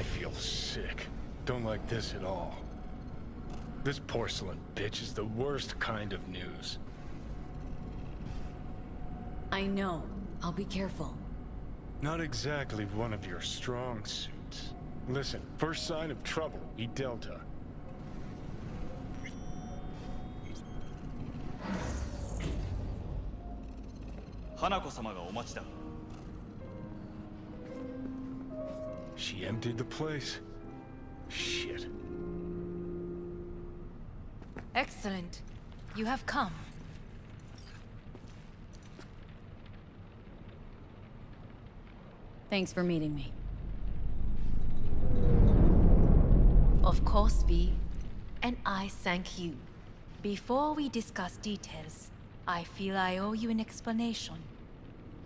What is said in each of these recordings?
I feel sick. Don't like this at all. This porcelain bitch is the worst kind of news. I know. I'll be careful. Not exactly one of your strong suits. Listen, first sign of trouble, eat Delta. She emptied the place. Shit. Excellent. You have come. Thanks for meeting me. Of course, V. And I thank you. Before we discuss details, I feel I owe you an explanation.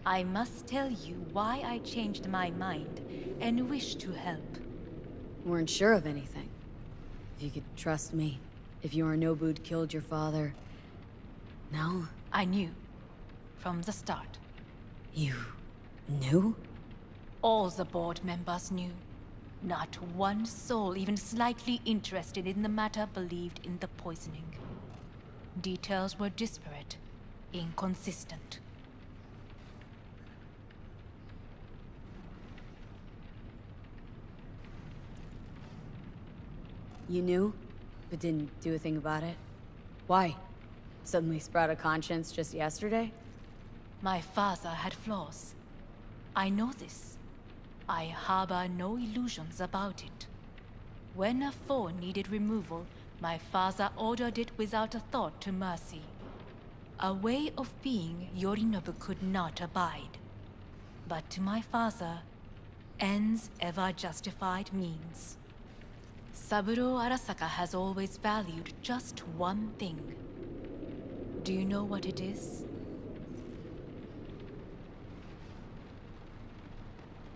I must tell you why I changed my mind and wish to help. Weren't sure of anything. If you could trust me. If Yorinobu'd killed your father... No? I knew. From the start. You... knew? All the board members knew. Not one soul even slightly interested in the matter believed in the poisoning. Details were disparate, inconsistent. You knew, but didn't do a thing about it? Why? Suddenly sprout a conscience just yesterday? My father had flaws. I know this. I harbor no illusions about it. When a foe needed removal, my father ordered it without a thought to mercy. A way of being Yorinobu could not abide. But to my father, ends ever justified means. Saburo Arasaka has always valued just one thing. Do you know what it is?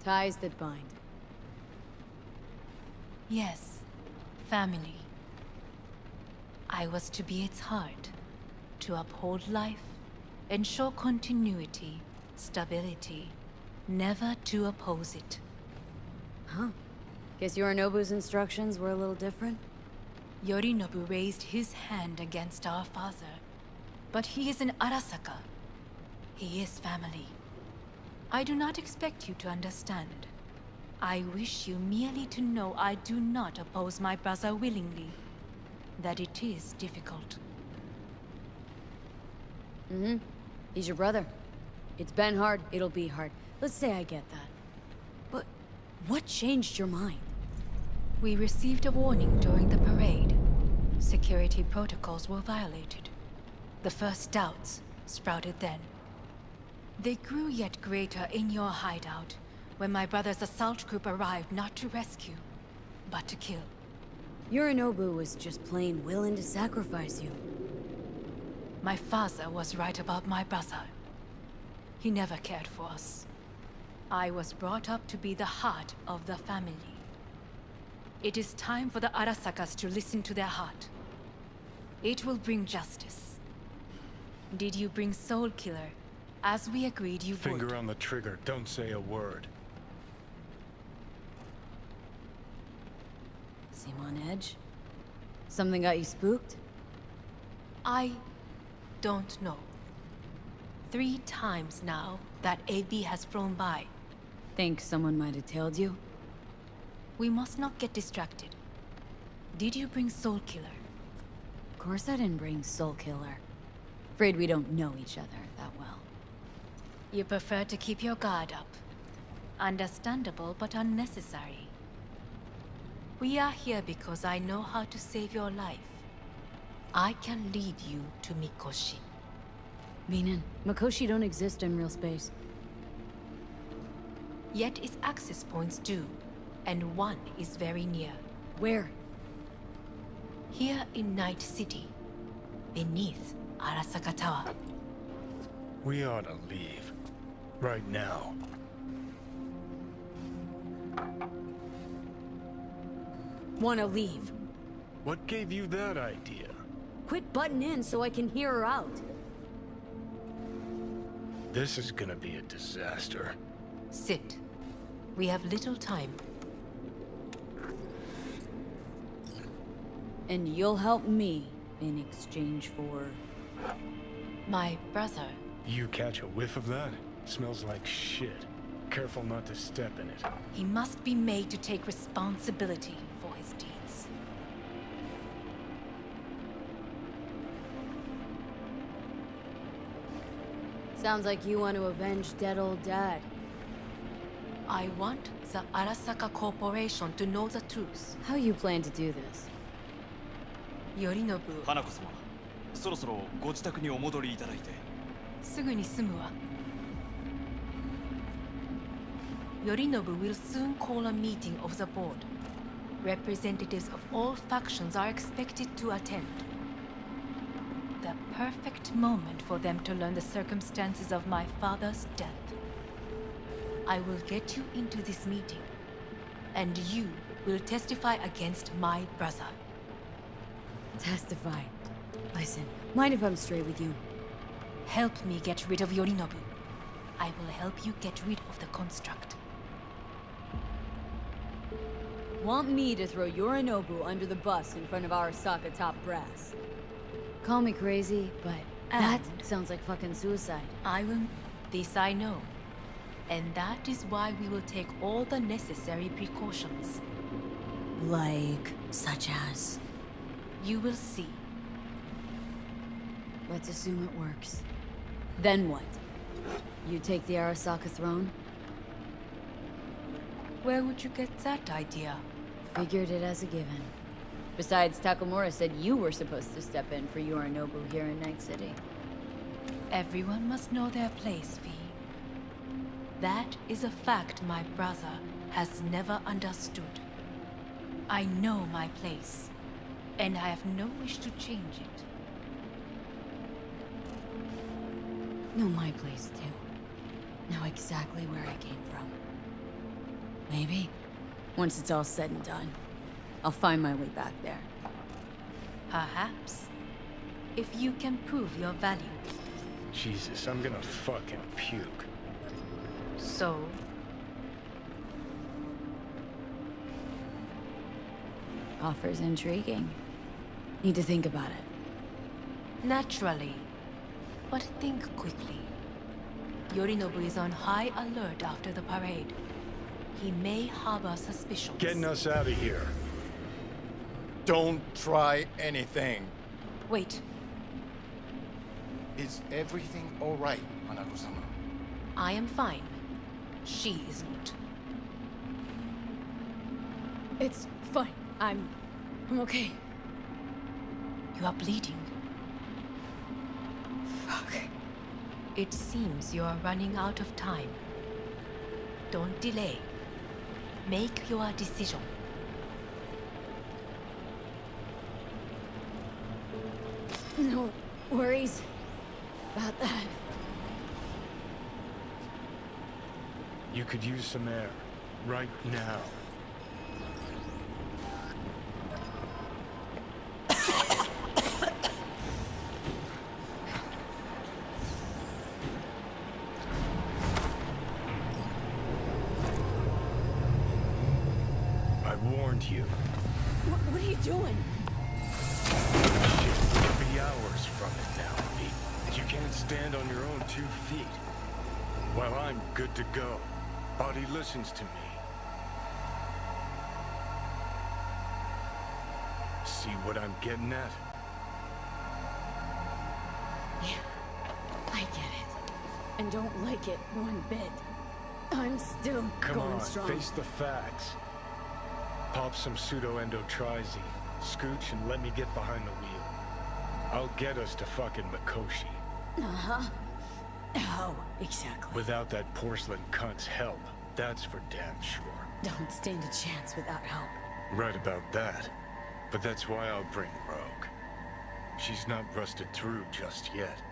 Ties that bind. Yes, family. I was to be its heart, to uphold life, ensure continuity, stability, never to oppose it. Huh? Guess Yorinobu's instructions were a little different? Yorinobu raised his hand against our father, but he is an Arasaka. He is family. I do not expect you to understand. I wish you merely to know I do not oppose my brother willingly. That it is difficult. Mm-hmm. He's your brother. It's been hard, it'll be hard. Let's say I get that. But what changed your mind? We received a warning during the parade. Security protocols were violated. The first doubts sprouted then. They grew yet greater in your hideout, when my brother's assault group arrived not to rescue, but to kill. Yorinobu was just plain willing to sacrifice you. My father was right about my brother. He never cared for us. I was brought up to be the heart of the family. It is time for the Arasakas to listen to their heart. It will bring justice. Did you bring Soul Killer, as we agreed you would? Finger on the trigger, don't say a word. Seem on edge? Something got you spooked? I don't know. 3 times now that AB has flown by. Think someone might have tailed you? We must not get distracted. Did you bring Soul Killer? Of course I didn't bring Soul Killer. Afraid we don't know each other that well. You prefer to keep your guard up. Understandable, but unnecessary. We are here because I know how to save your life. I can lead you to Mikoshi. Meaning, Mikoshi don't exist in real space. Yet its access points do, and one is very near. Where? Here in Night City, beneath Arasaka Tower. We ought to leave. Right now. Wanna leave? What gave you that idea? Quit butting in so I can hear her out. This is gonna be a disaster. Sit. We have little time. And you'll help me in exchange for... My brother. You catch a whiff of that? Smells like shit. Careful not to step in it. He must be made to take responsibility for his deeds. Sounds like you want to avenge dead old dad. I want the Arasaka Corporation to know the truth. How you plan to do this? Yorinobu, 花子様、そろそろご自宅にお戻りいただいて。すぐに済むわ。Yorinobu will soon call a meeting of the board. Representatives of all factions are expected to attend. The perfect moment for them to learn the circumstances of my father's death. I will get you into this meeting, and you will testify against my brother. Testify. Listen, mind if I'm straight with you? Help me get rid of Yorinobu. I will help you get rid of the construct. Want me to throw Yorinobu under the bus in front of Arasaka top brass? Call me crazy, but that sounds like fucking suicide. I will... This I know. And that is why we will take all the necessary precautions. Like, such as? You will see. Let's assume it works. Then what? You take the Arasaka throne? Where would you get that idea? Figured it as a given. Besides, Takamura said you were supposed to step in for Yorinobu here in Night City. Everyone must know their place, V. That is a fact my brother has never understood. I know my place, and I have no wish to change it. Know my place, too. Know exactly where I came from. Maybe, once it's all said and done, I'll find my way back there. Perhaps. If you can prove your value. Jesus, I'm gonna fucking puke. So? Offer's intriguing. Need to think about it. Naturally. But think quickly. Yorinobu is on high alert after the parade. He may harbor suspicions. Getting us out of here. Don't try anything. Wait. Is everything all right, Hanako-sama? I am fine. She is not. It's fine. I'm okay. You are bleeding. Fuck. It seems you are running out of time. Don't delay. Make your decision. No worries about that. You could use some air. Right now. I warned you. What are you doing? Shit, you'll be hours from it now, Pete. And you can't stand on your own 2 feet. While I'm good to go. Body listens to me. See what I'm getting at? Yeah, I get it. And don't like it one bit. I'm still Come going on, strong. face the facts. Pop some pseudo-endotrizi, scooch, and let me get behind the wheel. I'll get us to fucking Mikoshi. Uh-huh. How exactly? Without that porcelain cunt's help, that's for damn sure. Don't stand a chance without help. Right about that. But that's why I'll bring Rogue. She's not rusted through just yet.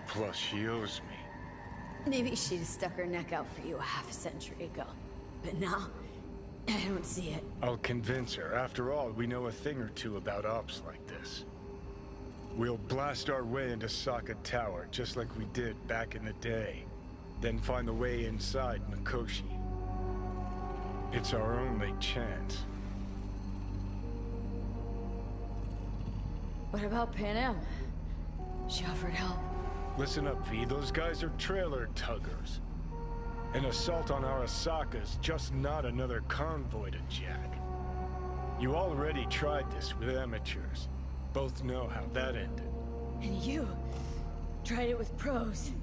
Plus, she owes me. Maybe she'd stuck her neck out for you a half a century ago. But now, I don't see it. I'll convince her. After all, we know a thing or two about ops like this. We'll blast our way into Saka Tower, just like we did back in the day. Then find the way inside Mikoshi. It's our only chance. What about Pan Am? She offered help. Listen up, V. Those guys are trailer tuggers. An assault on Arasaka's just not another convoy to jack. You already tried this with amateurs. Both know how that ended. And you tried it with pros.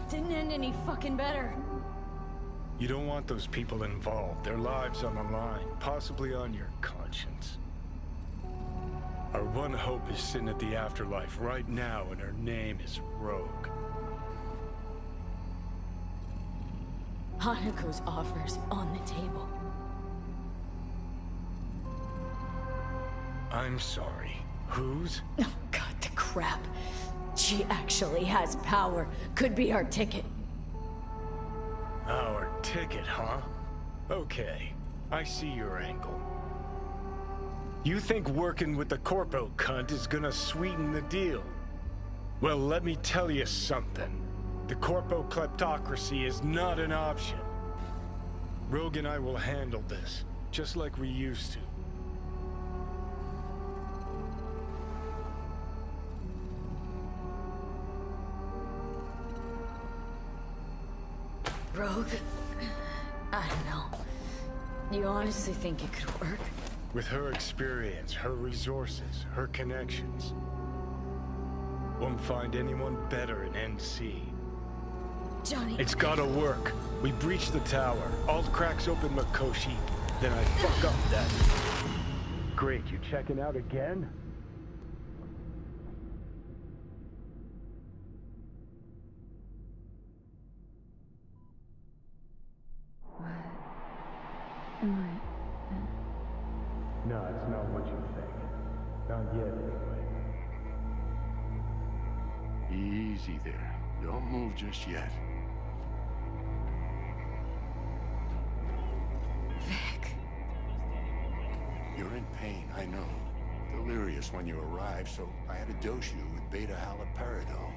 Didn't end any fucking better. You don't want those people involved, their lives on the line, possibly on your conscience. Our one hope is sitting at the afterlife right now, and her name is Rogue. Hanako's offer's on the table. I'm sorry. Whose? Oh god, the crap. She actually has power. Could be our ticket. Our ticket, huh? Okay, I see your angle. You think working with the corpo cunt is gonna sweeten the deal? Well, let me tell you something. The corpo kleptocracy is not an option. Rogue and I will handle this, just like we used to. Rogue? I don't know. You honestly think it could work? With her experience, her resources, her connections. Won't find anyone better in NC. Johnny... It's gotta work. We breach the tower. Alt cracks open Makoshi. Then I fuck up that. Great, you checking out again? No, it's not what you think. Not yet, anyway. Easy there. Don't move just yet. Vic. You're in pain, I know. Delirious when you arrived, so I had to dose you with beta-haloperidol.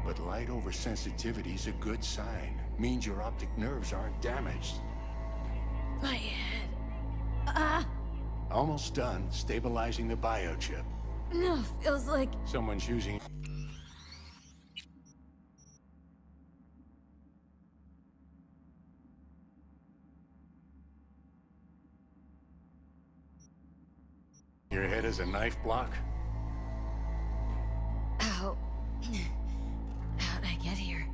But light oversensitivity's a good sign. Means your optic nerves aren't damaged. My head. Almost done stabilizing the biochip. No, feels like... Someone's using... Your head as a knife block? How... How'd I get here?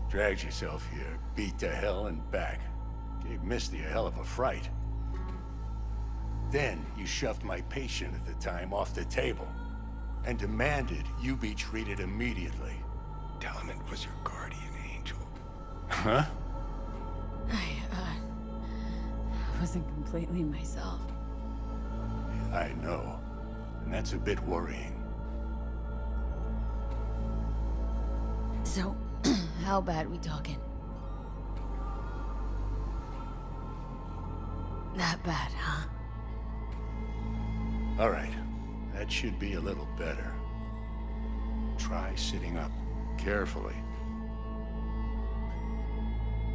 Dragged yourself here, beat to hell and back. Gave Misty a hell of a fright. Then you shoved my patient at the time off the table and demanded you be treated immediately. Tell him it was your guardian angel. Huh? I wasn't completely myself. I know. And that's a bit worrying. So, how bad we talking? That bad, huh? All right. That should be a little better. Try sitting up carefully.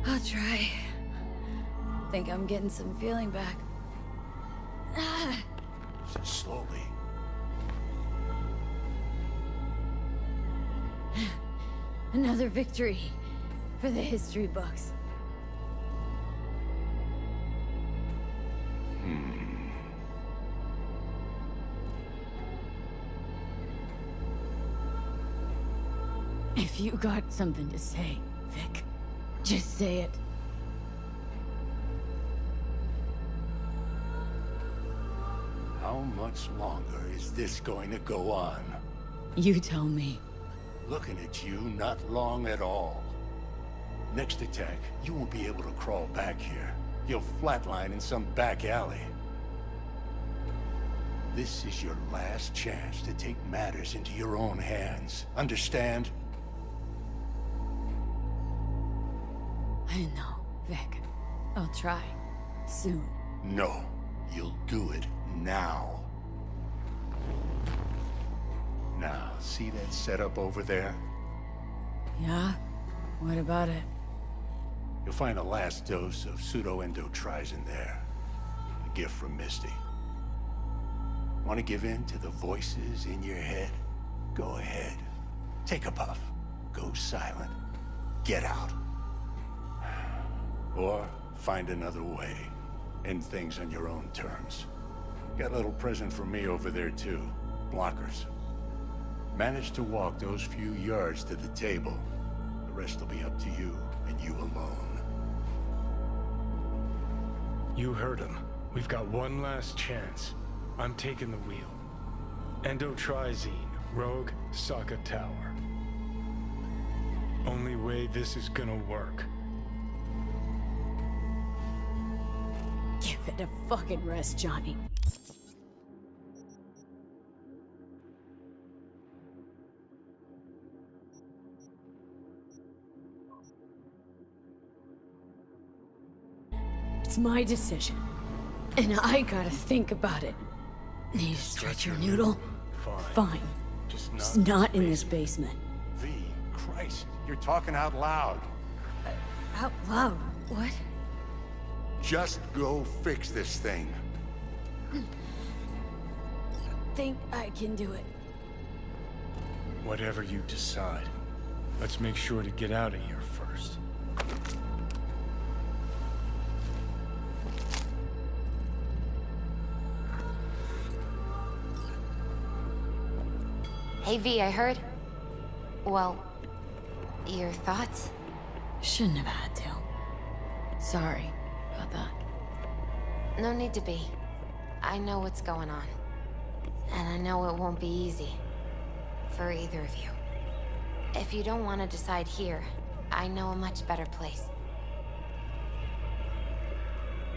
I'll try. Think I'm getting some feeling back. Slowly. Another victory for the history books. If you got something to say, Vic, just say it. How much longer is this going to go on? You tell me. Looking at you, not long at all. Next attack, you won't be able to crawl back here. You'll flatline in some back alley. This is your last chance to take matters into your own hands. Understand? I know, Vic. I'll try. Soon. No. You'll do it now. Now, see that setup over there? Yeah? What about it? You'll find the last dose of pseudo-endotrizin there. A gift from Misty. Want to give in to the voices in your head? Go ahead. Take a puff. Go silent. Get out. Or find another way. End things on your own terms. Got a little present for me over there too. Blockers. Manage to walk those few yards to the table. The rest will be up to you, and you alone. You heard him. We've got one last chance. I'm taking the wheel. Endotrizine, Rogue, Sokka Tower. Only way this is gonna work. Give it a fucking rest, Johnny. It's my decision. And I gotta think about it. Need to stretch your noodle? Fine. Just not in this basement. V, Christ, you're talking out loud. Out loud? What? Just go fix this thing. Think I can do it. Whatever you decide. Let's make sure to get out of here first. Hey V, I heard. Well, your thoughts? Shouldn't have had to. Sorry about that. No need to be. I know what's going on. And I know it won't be easy. For either of you. If you don't want to decide here, I know a much better place.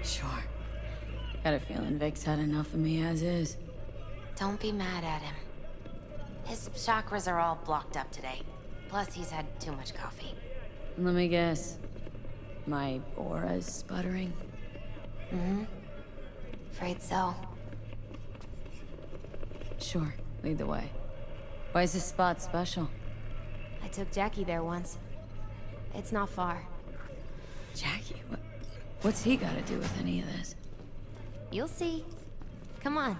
Sure. Got a feeling Vic's had enough of me as is. Don't be mad at him. His chakras are all blocked up today. Plus, he's had too much coffee. Let me guess. My aura's sputtering? Mm-hmm. Afraid so. Sure, lead the way. Why is this spot special? I took Jackie there once. It's not far. Jackie? What's he got to do with any of this? You'll see. Come on.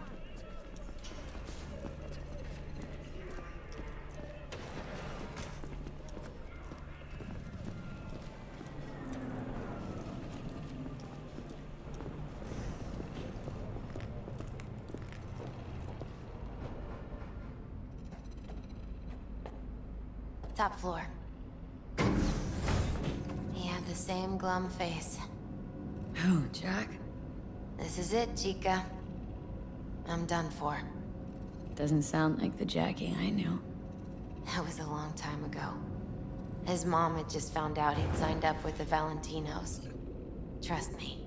Top floor. He had the same glum face. Who, Jack? This is it, Chica. I'm done for. Doesn't sound like the Jackie I knew. That was a long time ago. His mom had just found out he'd signed up with the Valentinos. Trust me.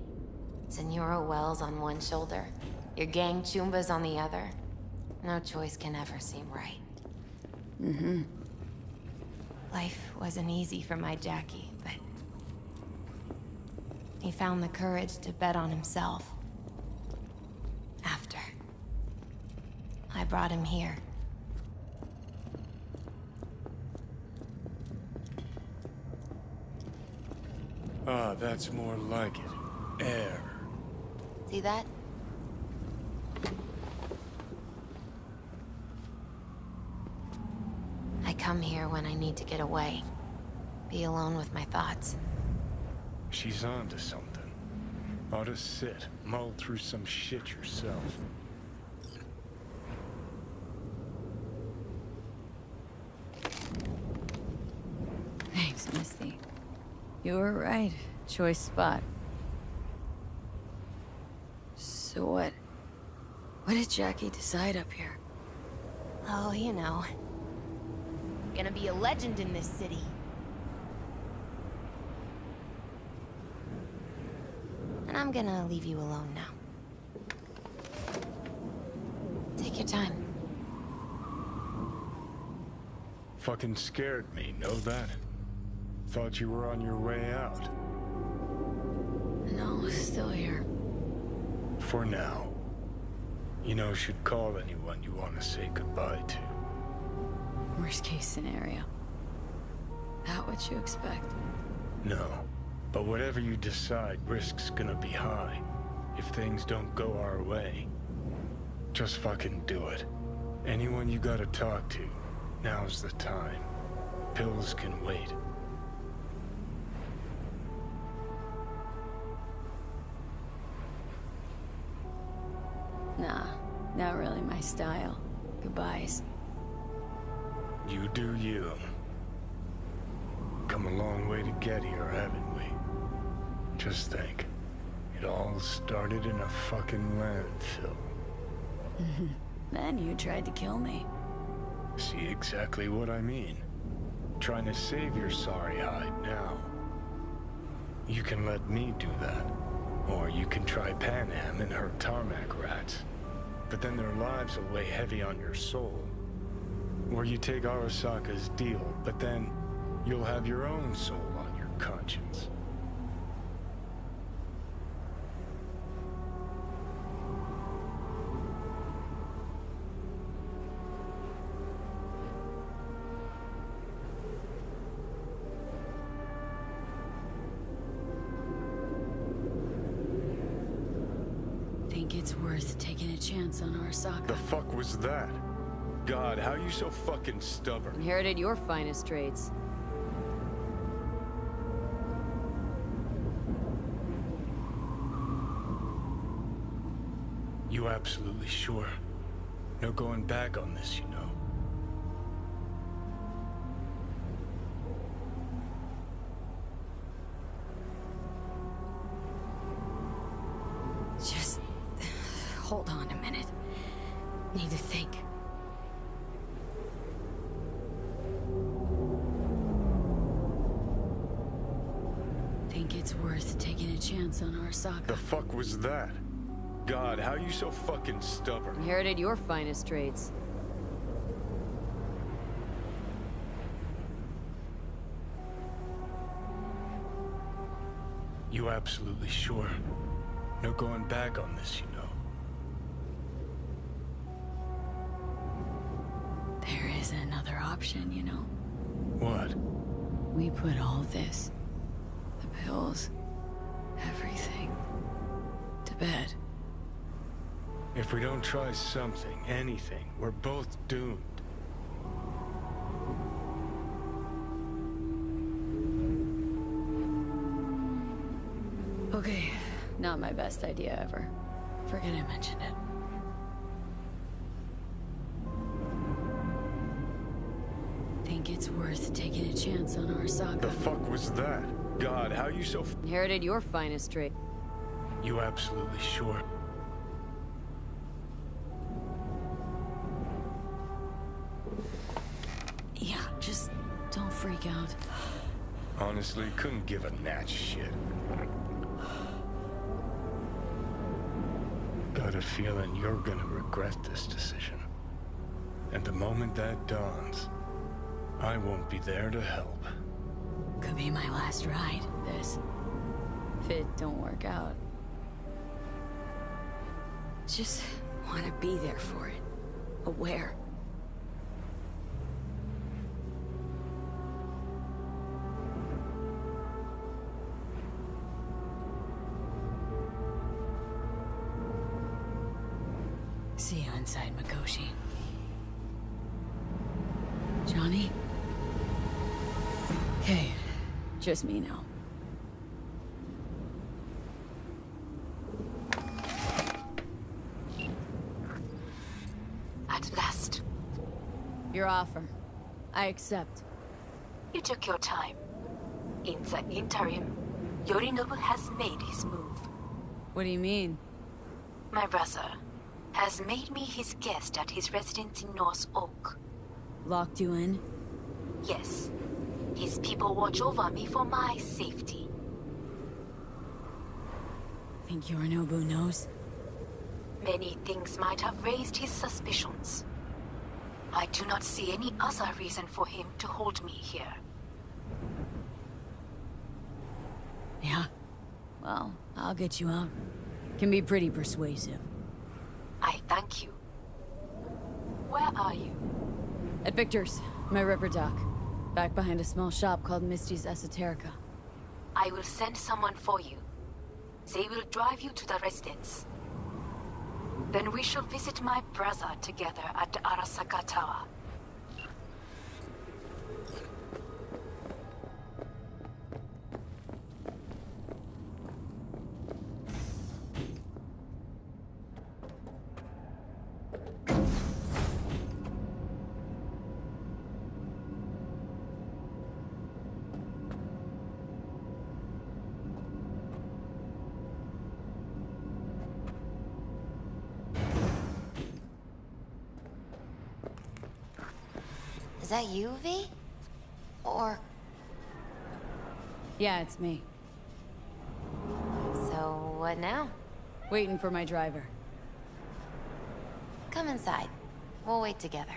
Senora Wells on one shoulder, your gang Chumbas on the other. No choice can ever seem right. Mm-hmm. Life wasn't easy for my Jackie, but he found the courage to bet on himself. After I brought him here. Ah, that's more like it. Air. See that? I come here when I need to get away. Be alone with my thoughts. She's on to something. Ought to sit, mull through some shit yourself. Thanks, Misty. You were right. Choice spot. So what? What did Jackie decide up here? Oh, you know. Gonna be a legend in this city. And I'm gonna leave you alone now. Take your time. Fucking scared me, know that? Thought you were on your way out. No, still here. For now. You know, should call anyone you want to say goodbye to. Worst case scenario. That what you expect? No. But whatever you decide, risk's gonna be high. If things don't go our way. Just fucking do it. Anyone you gotta talk to, now's the time. Pills can wait. Nah, not really my style. Goodbyes. You do you. Come a long way to get here, haven't we? Just think. It all started in a fucking landfill. Then you tried to kill me. See exactly what I mean. Trying to save your sorry hide now. You can let me do that. Or you can try Panam and her tarmac rats. But then their lives will weigh heavy on your soul. Or you take Arasaka's deal, but then you'll have your own soul on your conscience. Think it's worth taking a chance on Arasaka. The fuck was that? God, how you so fucking stubborn? Inherited your finest traits. You absolutely sure? No going back on this, you know. Just hold on a minute. Need to think. Think it's worth taking a chance on Arasaka. The fuck was that? God, how you so fucking stubborn? Inherited your finest traits. You absolutely sure? No going back on this, you know. There is another option, you know. What? We put all this, the pills, everything, to bed. If we don't try something, anything, we're both doomed. Okay, not my best idea ever. Forget I mentioned it. Think it's worth taking a chance on Arasaka. The fuck was that? God, how you so Inherited your finest trait. You absolutely sure? Yeah, just don't freak out. Honestly, couldn't give a gnat's shit. Got a feeling you're gonna regret this decision. And the moment that dawns, I won't be there to help. Could be my last ride, this. If it don't work out. Just want to be there for it. Aware. See you inside, Mikoshi. Johnny? Okay, just me now. At last. Your offer. I accept. You took your time. In the interim, Yorinobu has made his move. What do you mean? My brother has made me his guest at his residence in North Oak. Locked you in? Yes. His people watch over me for my safety. Think Yorinobu knows? Many things might have raised his suspicions. I do not see any other reason for him to hold me here. Yeah? Well, I'll get you out. Can be pretty persuasive. I thank you. Where are you? At Victor's, my ripper dock. Back behind a small shop called Misty's Esoterica. I will send someone for you. They will drive you to the residence. Then we shall visit my brother together at Arasaka Tower. Is that you, V? Or... Yeah, it's me. So, what now? Waiting for my driver. Come inside. We'll wait together.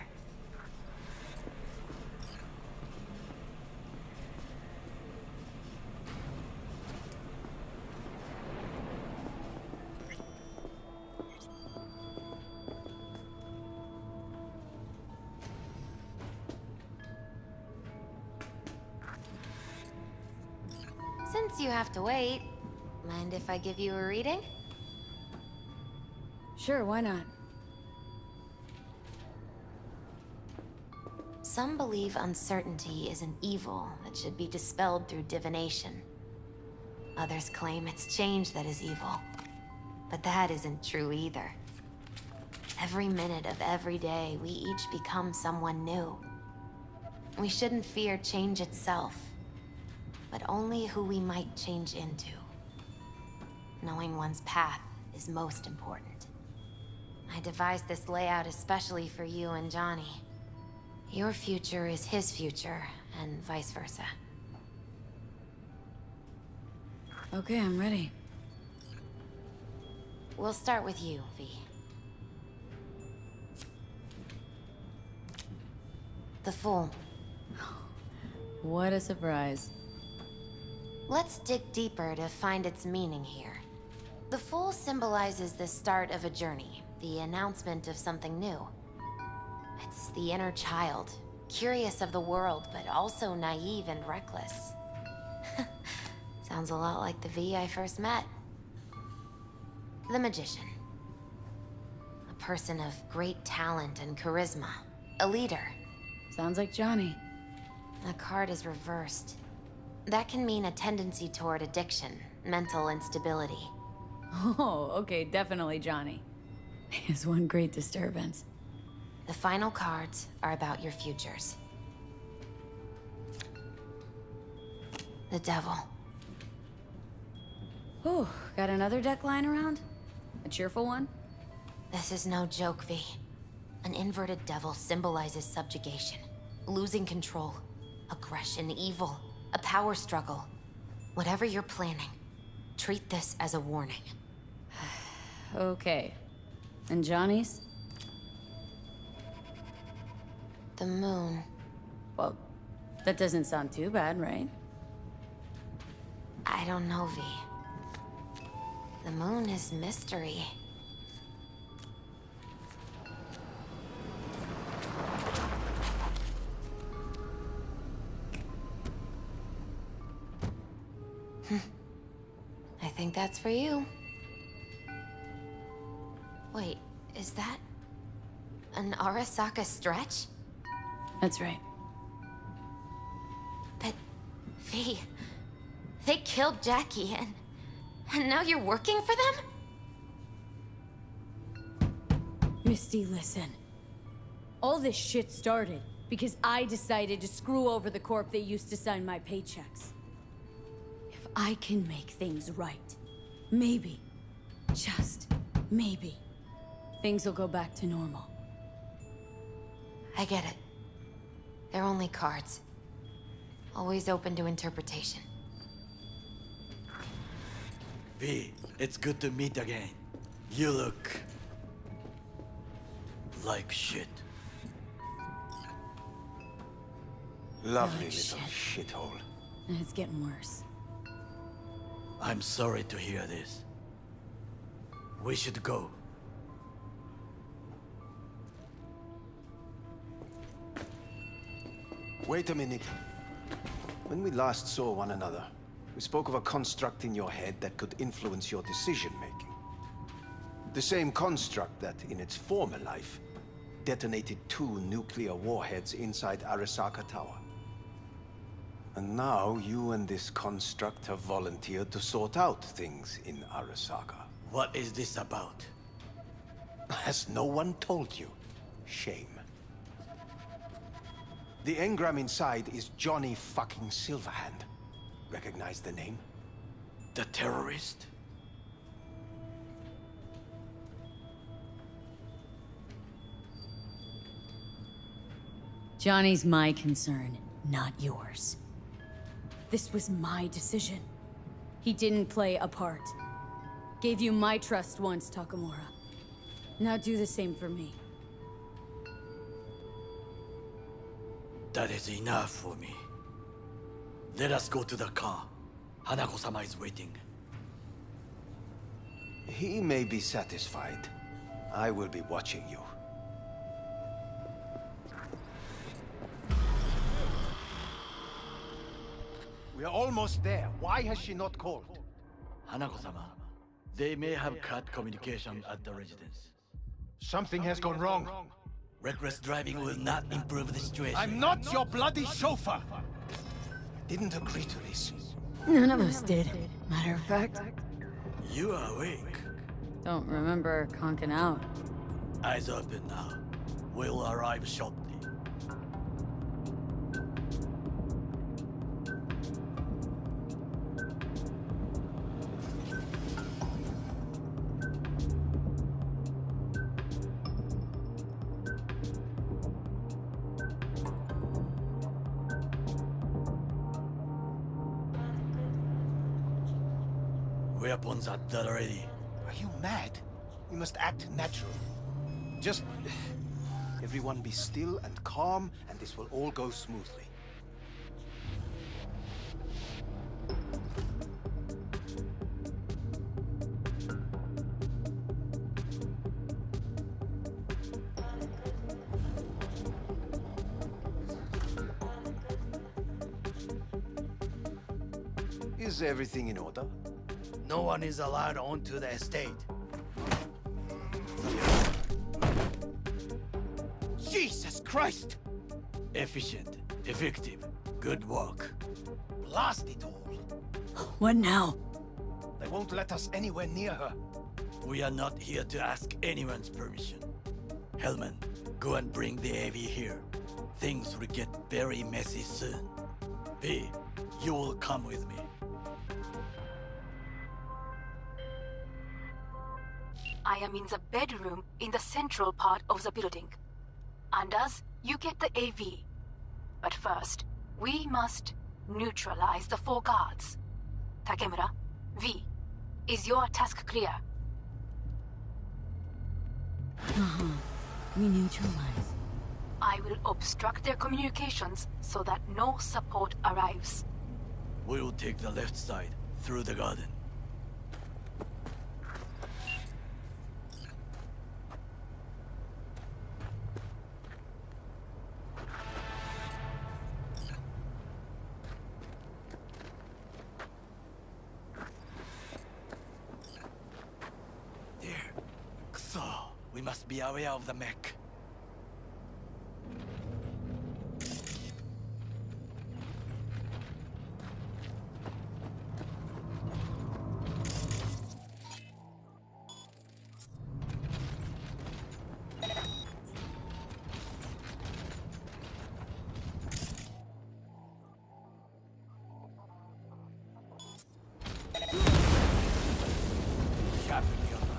Since you have to wait, mind if I give you a reading? Sure, why not? Some believe uncertainty is an evil that should be dispelled through divination. Others claim it's change that is evil. But that isn't true either. Every minute of every day, we each become someone new. We shouldn't fear change itself, but only who we might change into. Knowing one's path is most important. I devised this layout especially for you and Johnny. Your future is his future, and vice versa. Okay, I'm ready. We'll start with you, V. The Fool. What a surprise. Let's dig deeper to find its meaning here. The Fool symbolizes the start of a journey, the announcement of something new. It's the inner child, curious of the world, but also naive and reckless. Sounds a lot like the V I first met. The Magician. A person of great talent and charisma. A leader. Sounds like Johnny. The card is reversed. That can mean a tendency toward addiction, mental instability. Oh, okay, definitely Johnny. He's one great disturbance. The final cards are about your futures. The Devil. Whew, got another deck lying around? A cheerful one? This is no joke, V. An inverted devil symbolizes subjugation, losing control, aggression, evil, a power struggle. Whatever you're planning, treat this as a warning. Okay. And Johnny's? The Moon. Well, that doesn't sound too bad, right? I don't know, V. The Moon is mystery. I think that's for you. Wait, is that an Arasaka stretch? That's right. But, V, they killed Jackie and now you're working for them? Misty, listen. All this shit started because I decided to screw over the corp that used to sign my paychecks. If I can make things right, maybe, just maybe, things will go back to normal. I get it. They're only cards. Always open to interpretation. V, it's good to meet again. You look... like shit. Lovely Oh, little shithole. And it's getting worse. I'm sorry to hear this. We should go. Wait a minute. When we last saw one another, we spoke of a construct in your head that could influence your decision-making. The same construct that, in its former life, detonated 2 nuclear warheads inside Arasaka Tower. And now you and this construct have volunteered to sort out things in Arasaka. What is this about? Has no one told you? Shame. The engram inside is Johnny fucking Silverhand. Recognize the name? The terrorist? Johnny's my concern, not yours. This was my decision. He didn't play a part. Gave you my trust once, Takamura. Now do the same for me. That is enough for me. Let us go to the car. Hanako-sama is waiting. He may be satisfied. I will be watching you. We are almost there. Why has she not called? Hanako-sama, they may have cut communication at the residence. Something has gone wrong. Reckless driving will not improve the situation. I'm not your bloody chauffeur! Didn't agree to this. None of us did. Matter of fact, You are awake. don't remember conking out. Eyes open now. We'll arrive shortly. Weapons at the ready. Are you mad? We must act natural. Just... everyone be still and calm, and this will all go smoothly. Is everything in order? No one is allowed onto the estate. Jesus Christ! Efficient, effective, good work. Blast it all! What now? They won't let us anywhere near her. We are not here to ask anyone's permission. Hellman, go and bring the AV here. Things will get very messy soon. V, you will come with me. I am in the bedroom in the central part of the building. Anders, you get the AV. But first, we must neutralize the 4 guards. Takemura, V, is your task clear? We neutralize. I will obstruct their communications so that no support arrives. We will take the left side, through the garden. There. So, we must be aware of the mech. Sharpen your mind.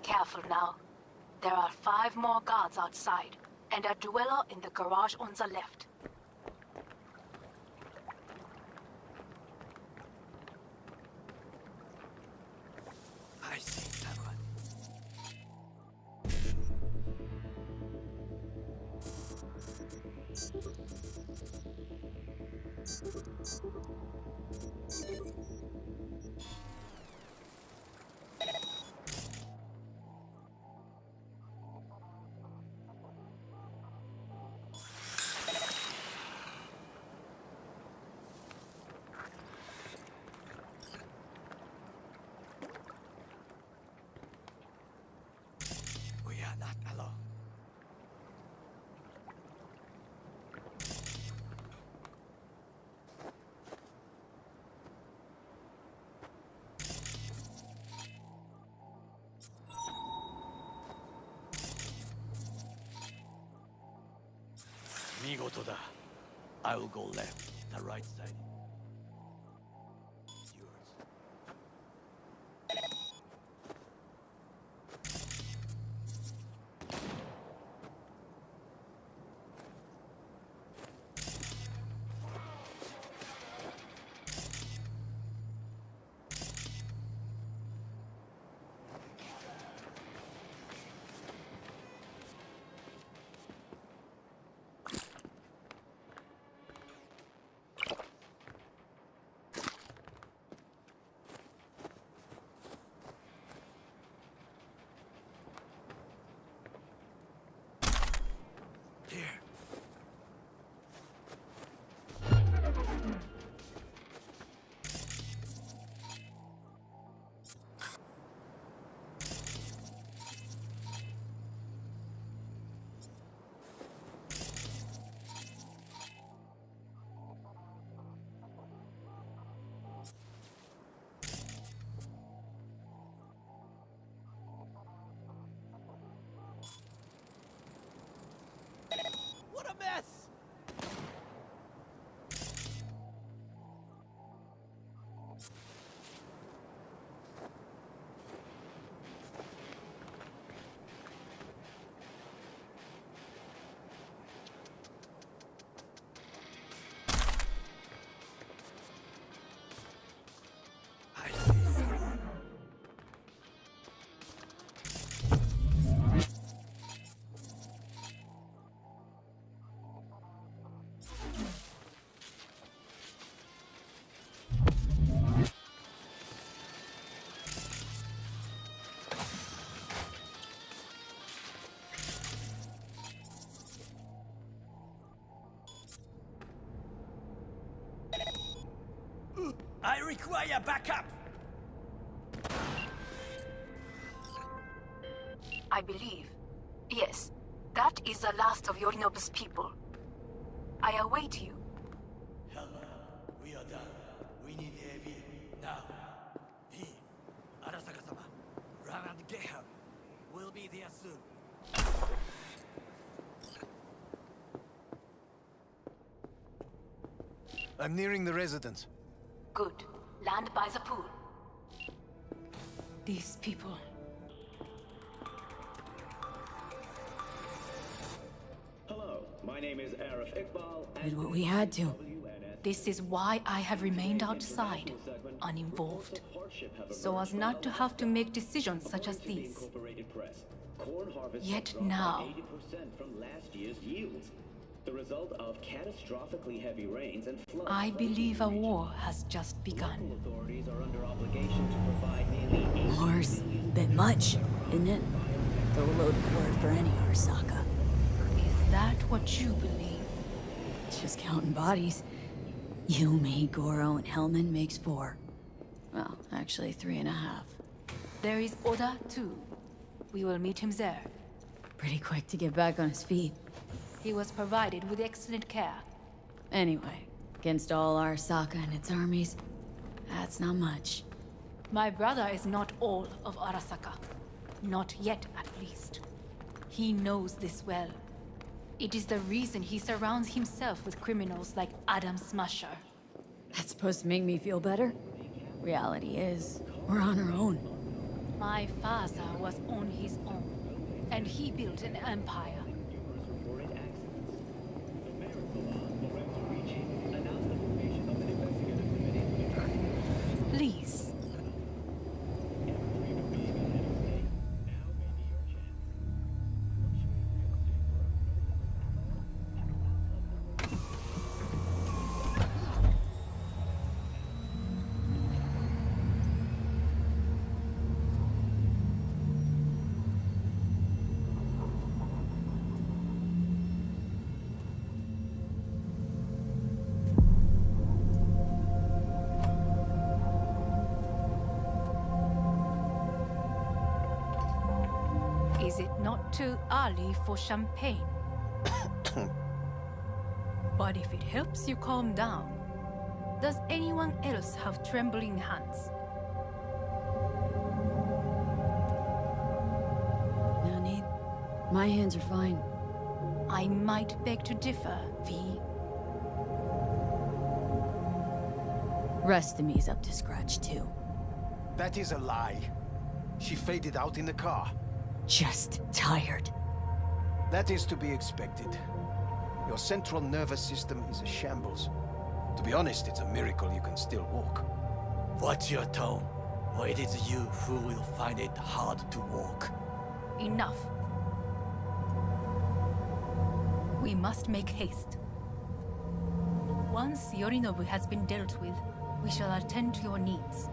Careful now. There are 5 more guards outside, and a dweller in the garage on the left. I see that one. We are not alone. Migoto da. I will go left, the right side. Yours. Here. What a mess! I see someone. I require backup! I believe. Yes, that is the last of Yorinobu's people. I await you. Helma, we are done. We need the AV now. V, Arasaka-sama, run and get her. We'll be there soon. I'm nearing the residence. Good. Land by the pool. These people. Hello, my name is Arif Iqbal. Did what we had to. This is why I have remained outside, uninvolved, so as not to have to make decisions such as these. Yet now, 80% from last year's yields. The result of catastrophically heavy rains and floods. I believe a war has just begun. Authorities are under obligation to provide nearly War's bit much, isn't it? The loaded word for any Arasaka. Is that what you believe? Just counting bodies. You, me, Goro, and Hellman makes 4. Well, actually 3.5. There is Oda too. We will meet him there. Pretty quick to get back on his feet. He was provided with excellent care. Anyway, against all Arasaka and its armies, that's not much. My brother is not all of Arasaka. Not yet, at least. He knows this well. It is the reason he surrounds himself with criminals like Adam Smasher. That's supposed to make me feel better? Reality is, we're on our own. My father was on his own, and he built an empire. Please. too early for champagne. But if it helps you calm down, does anyone else have trembling hands? No need. My hands are fine. I might beg to differ, V. Rest of me's up to scratch too. That is a lie. She faded out in the car. Just tired. That is to be expected. Your central nervous system is a shambles. To be honest, it's a miracle you can still walk. Watch your tone, or it is you who will find it hard to walk. Enough. We must make haste. Once Yorinobu has been dealt with, we shall attend to your needs.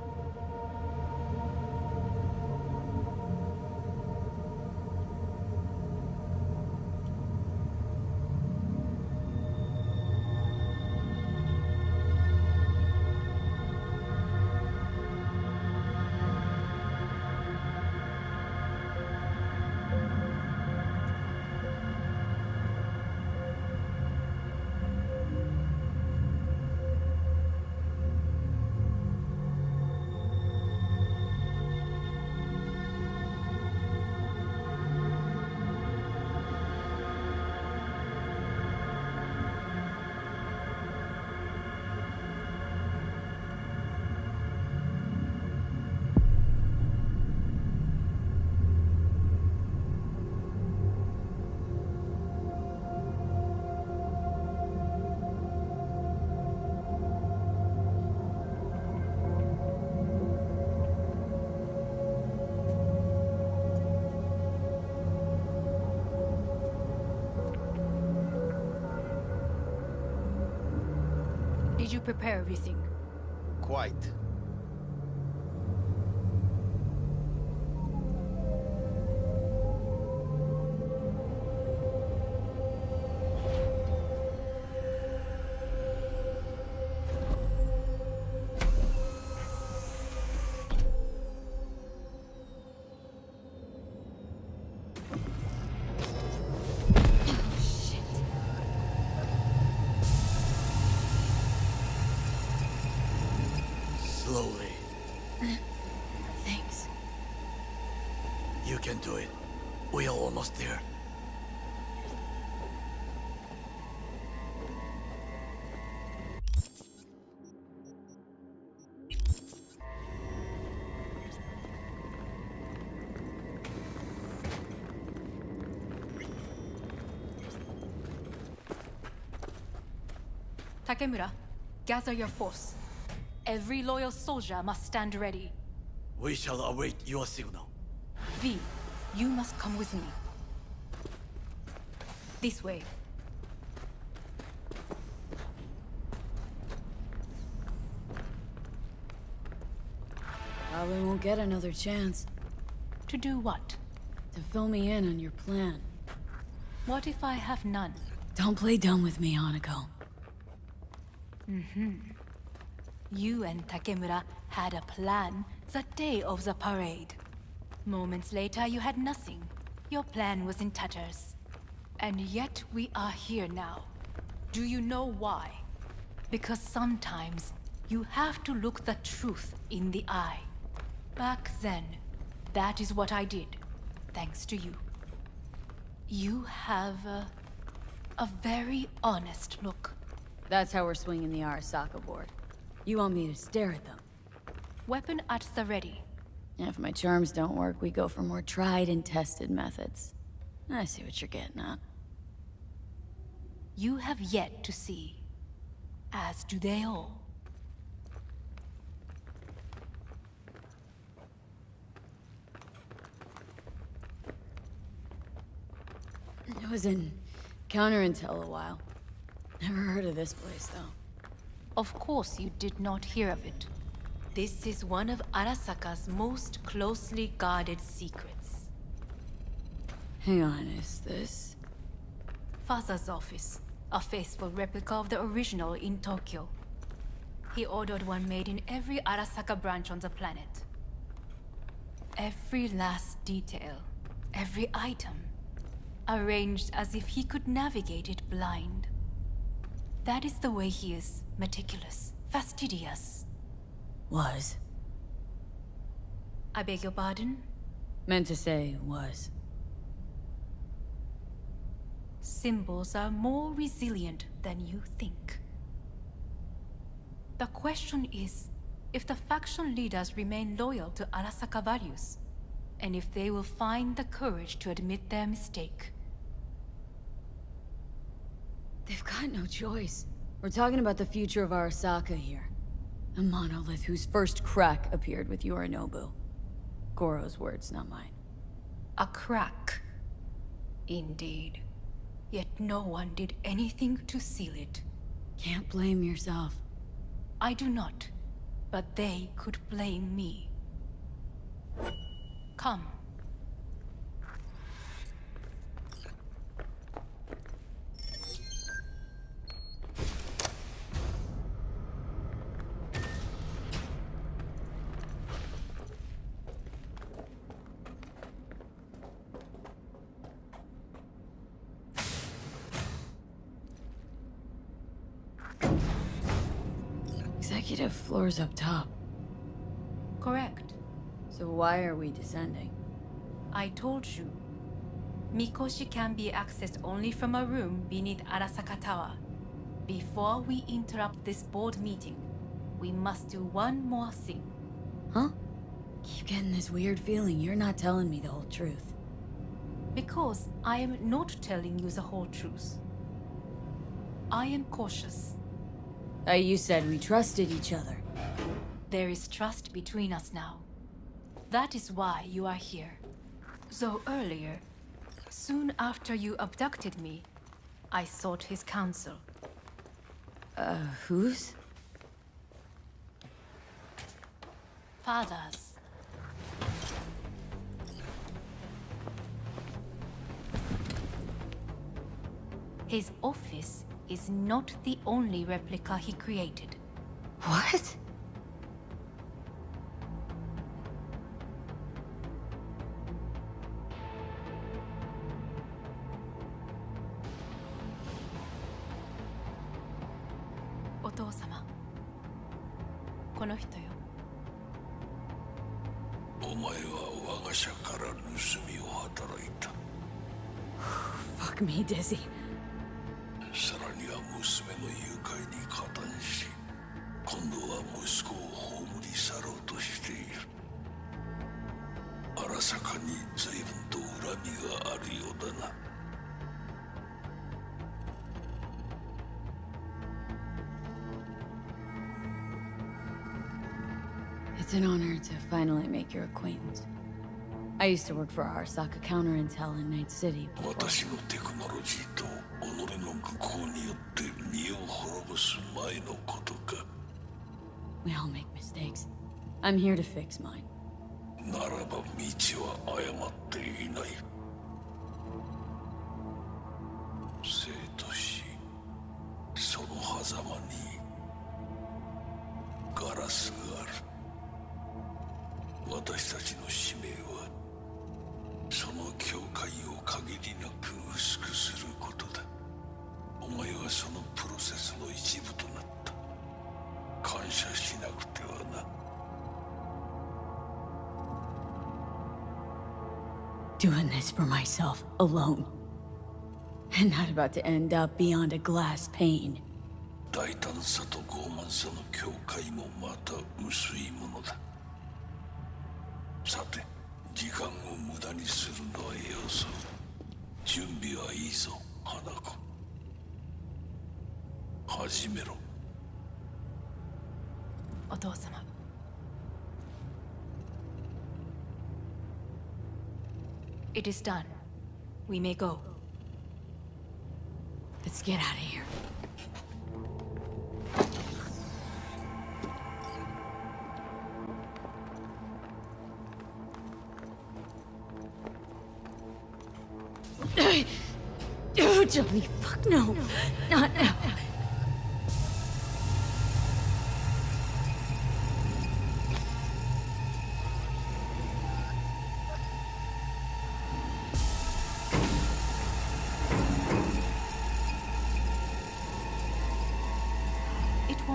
Did you prepare everything? Quite. Slowly. Thanks. You can do it. We are almost there. Takemura, gather your force. Every loyal soldier must stand ready. We shall await your signal. V, you must come with me. This way. Probably won't get another chance To do what? to fill me in on your plan. What if I have none? Don't play dumb with me, Hanako. You and Takemura had a plan the day of the parade. Moments later, you had nothing. Your plan was in tatters. And yet we are here now. Do you know why? Because sometimes you have to look the truth in the eye. Back then, that is what I did, thanks to you. You have a very honest look. That's how we're swinging the Arasaka board. You want me to stare at them? Weapon at the ready. If my charms don't work, we go for more tried and tested methods. I see what you're getting at. You have yet to see, as do they all. I was in counterintel a while. Never heard of this place, though. Of course you did not hear of it. This is one of Arasaka's most closely guarded secrets. Hang on, is this... Father's office, a faithful replica of the original in Tokyo. He ordered one made in every Arasaka branch on the planet. Every last detail, every item, arranged as if he could navigate it blind. That is the way he is, meticulous, fastidious. Was. I beg your pardon? Meant to say was. Symbols are more resilient than you think. The question is, if the faction leaders remain loyal to Arasaka values, and if they will find the courage to admit their mistake. They've got no choice. We're talking about the future of Arasaka here. A monolith whose first crack appeared with Yorinobu. Goro's words, not mine. A crack. Indeed. Yet no one did anything to seal it. Can't blame yourself. I do not, but they could blame me. Come. Executive floor's up top. Correct. So why are we descending? I told you. Mikoshi can be accessed only from a room beneath Arasaka Tower. Before we interrupt this board meeting, we must do one more thing. Huh? Keep getting this weird feeling you're not telling me the whole truth. Because I am not telling you the whole truth. I am cautious. You said we trusted each other. There is trust between us now. That is why you are here. So earlier, soon after you abducted me, I sought his counsel. Whose? Father's. His office is not the only replica he created. What? Otou-sama. この人よ。お前は我が社から盗みを働いた。Fuck me, Dizzy. さらには娘の誘拐に加担し、今度は息子を葬り去ろうとしている。荒坂に随分と恨みがあるようだな。It's an honor to finally make your acquaintance. I used to work for Arasaka Counterintel in Night City before. 私のテクノロジーと己の愚行によって身を滅ぼす前のことか。We all make mistakes. I'm here to fix mine. ならば道は誤っていない。生と死、その狭間にガラスがある。私たちの使命はその境界を限りなく薄くすることだ。お前はそのプロセスの一部となった。感謝しなくてはな。Doing this for myself, alone. And not about to end up beyond a glass pane. 大胆さと傲慢さの境界もまた薄いものだ。さて、時間を無駄にするのはよそう。準備はいいぞ、花子。始めろ。お父様。It is done. We may go. Let's get out of here. Oh, Johnny, fuck no. Not now.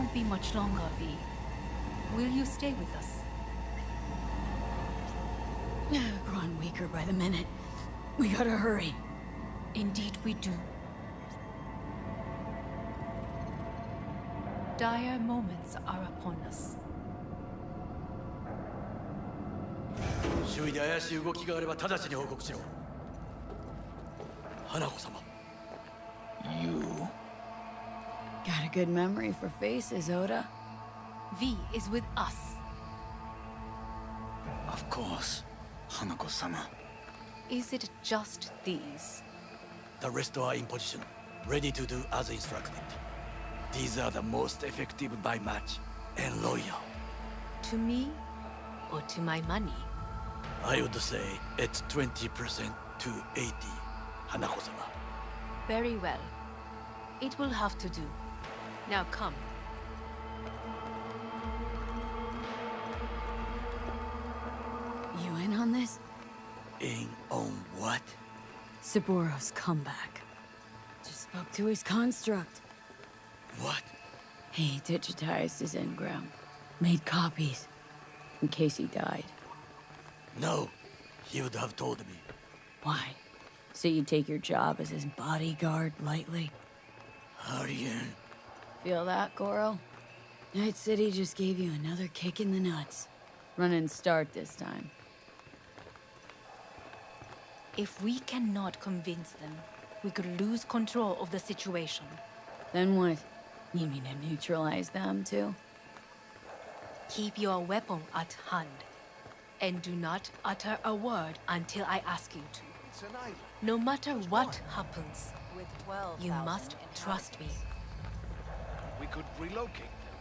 won't be much longer, V. Will you stay with us? Growing weaker by the minute. We gotta hurry. Indeed we do. Dire moments are upon us. 周囲で怪しい動きがあれば直ちに報告しろ。花子様。You. Got a good memory for faces, Oda. V is with us. Of course, Hanako-sama. Is it just these? The rest are in position, ready to do as instructed. These are the most effective by match and loyal. To me or to my money? I would say it's 20% to 80, Hanako-sama. Very well. It will have to do. Now come. You in on this? In on what? Saburo's comeback. Just spoke to his construct. What? He digitized his engram. Made copies. In case he died. No, he would have told me. Why? So you take your job as his bodyguard lightly? Aryan. Feel that, Goro? Night City just gave you another kick in the nuts. Run and start this time. If we cannot convince them, we could lose control of the situation. Then what? You mean to neutralize them, too? Keep your weapon at hand. And do not utter a word until I ask you to. It's an island. No matter what happens, With 12,000 you must trust me. We could relocate them.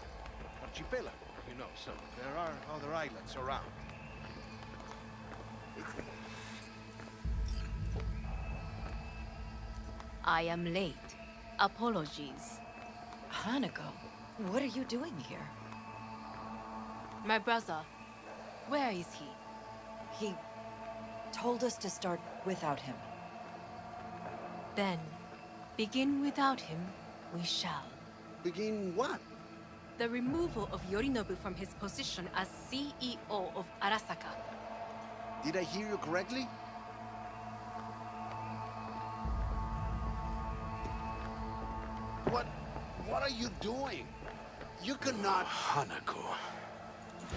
Archipelago, you know, so there are other islands around. I am late. Apologies. Hanako, what are you doing here? My brother, where is he? He told us to start without him. Then, begin without him, we shall. Begin what? The removal of Yorinobu from his position as CEO of Arasaka. Did I hear you correctly? What are you doing? You cannot... Hanako.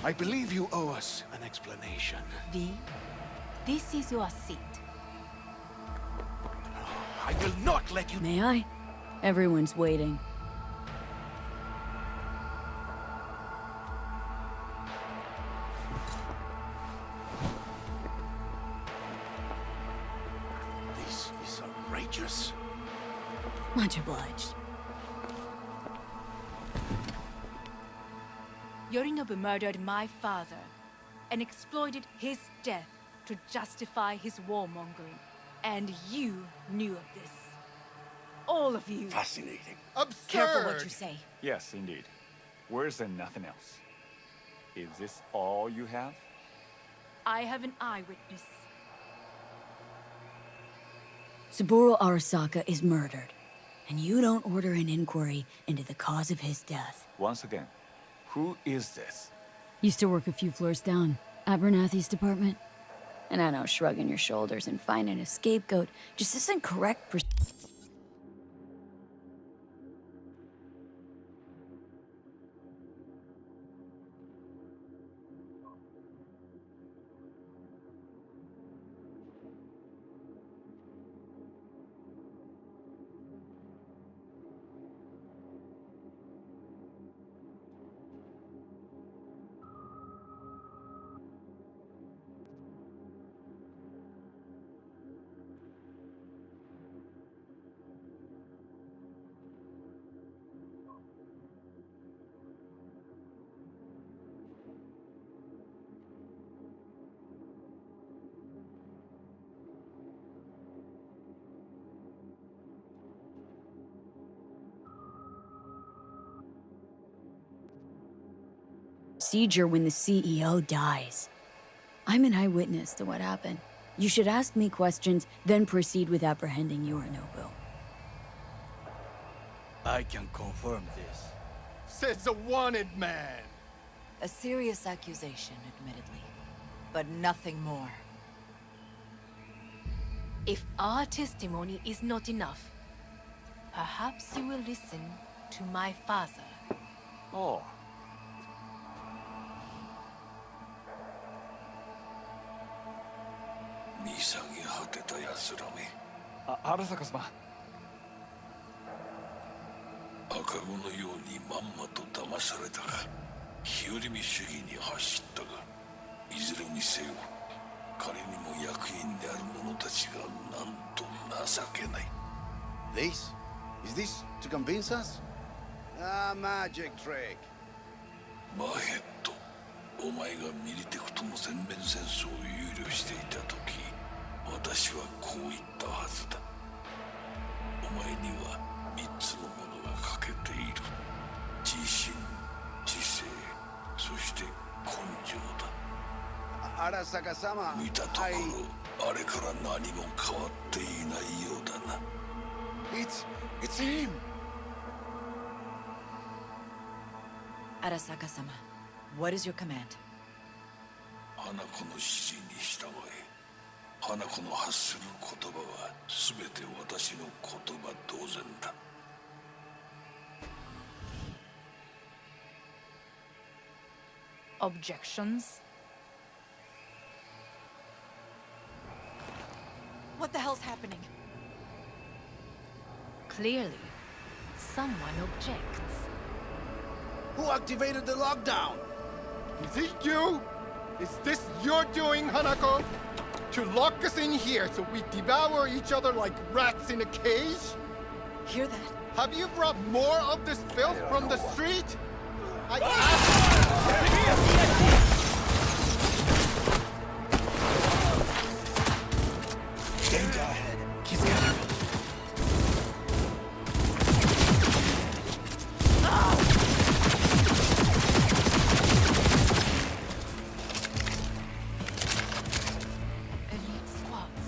I believe you owe us an explanation. V, this is your seat. I will not let you... May I? Everyone's waiting. This is outrageous. Much obliged. Yorinobu murdered my father and exploited his death to justify his warmongering. And you knew of this. All of you. Fascinating. Absurd! Careful what you say. Yes, indeed. Worse than nothing else. Is this all you have? I have an eyewitness. Saburo Arasaka is murdered, and you don't order an inquiry into the cause of his death. Once again, who is this? Used to work a few floors down, Abernathy's department. And I know shrugging your shoulders and finding a scapegoat just isn't correct. Procedure when the CEO dies. I'm an eyewitness to what happened. You should ask me questions, then proceed with apprehending Yorinobu. I can confirm this. says a wanted man. A serious accusation, admittedly, but nothing more. If our testimony is not enough, perhaps you will listen to my father. Oh. 見下げ果てた奴らめ。荒坂様。赤子のようにまんまと騙されたが、日和見主義に走ったが、いずれにせよ、彼にも役員である者たちがなんと情けない。This? Is this to convince us? Ah, magic trick. バヘット、お前がミリテクとの全面戦争を憂慮していた時、私はこう言ったはずだ。お前には3つのものが欠けている。自信、知性、そして根性だ。Arasaka-sama, 見たところ、あれから何も変わっていないようだな。It's him! Arasaka-sama, what is your command? 花子の指示に従え。花子の発する言葉は全て私の言葉同然だ。Objections? What the hell's happening? Clearly, someone objects. Who activated the lockdown? Is it you? Is this your doing, Hanako? To lock us in here so we devour each other like rats in a cage? Hear that? Have you brought more of this filth from the street? Danger ahead. Kizuka. Elite squads.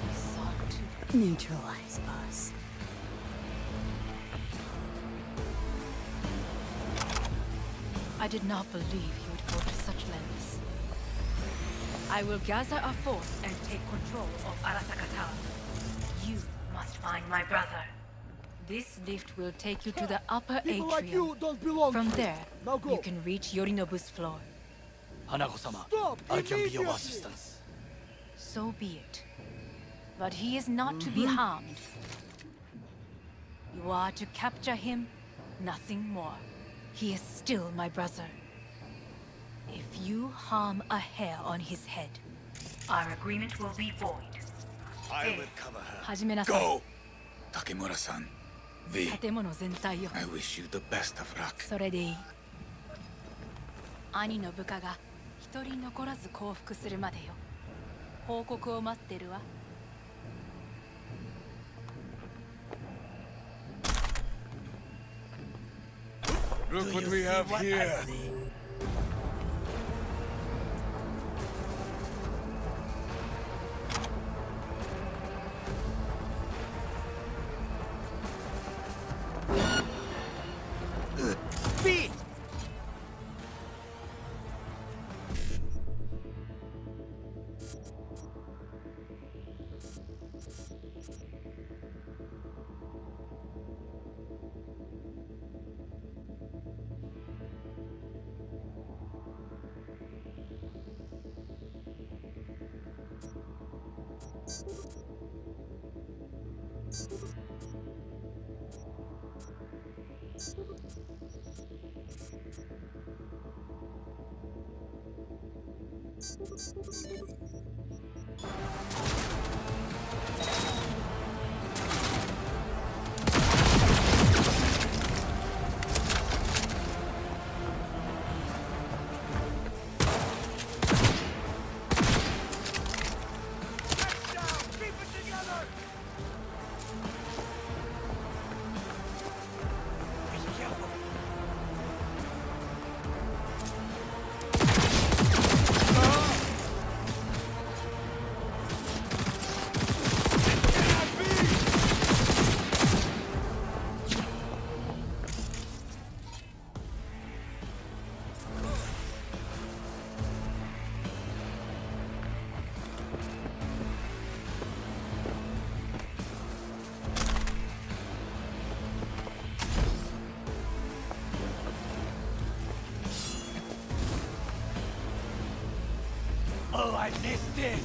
We sought to Neutralize us. I did not believe he would go to such lengths. I will gather a force and take control of Arasaka Tower. You must find my brother. This lift will take you to the upper People atrium. like you don't belong From here. there, Now go. you can reach Yorinobu's floor. Hanako-sama, Stop I can be of immediately. assistance. So be it. But he is not to be harmed. You are to capture him, nothing more. He is still my brother. If you harm a hair on his head, our agreement will be void. I will cover her. 始めなさい。 Go! Takemura-san, V, 建物全体よ。 I wish you the best of luck. それでいい。兄の部下が一人残らず降伏するまでよ。報告を待ってるわ。Look what we have here. Speed! survive this thing!